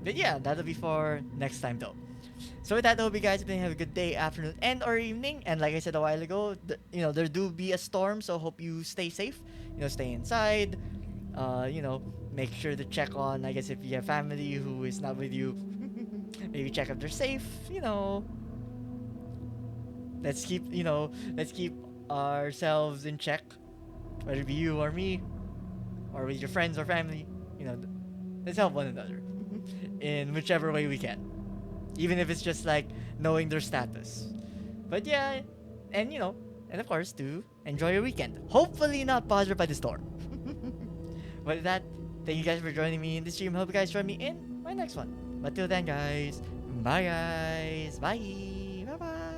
Speaker 1: But yeah, that'll be for next time though. So with that, I hope you guys have a good day, afternoon, and or evening. And like I said a while ago, you know, there do be a storm, so hope you stay safe. You know, stay inside. You know, make sure to check on, I guess, if you have family who is not with you, maybe check if they're safe. You know, let's keep ourselves in check, whether it be you or me, or with your friends or family. You know, let's help one another in whichever way we can, even if it's just like knowing their status. But yeah, and you know, and of course, do enjoy your weekend. Hopefully not bothered by the storm. But with that, thank you guys for joining me in this stream. Hope you guys join me in my next one. But till then, guys, Bye guys. Bye. Bye bye.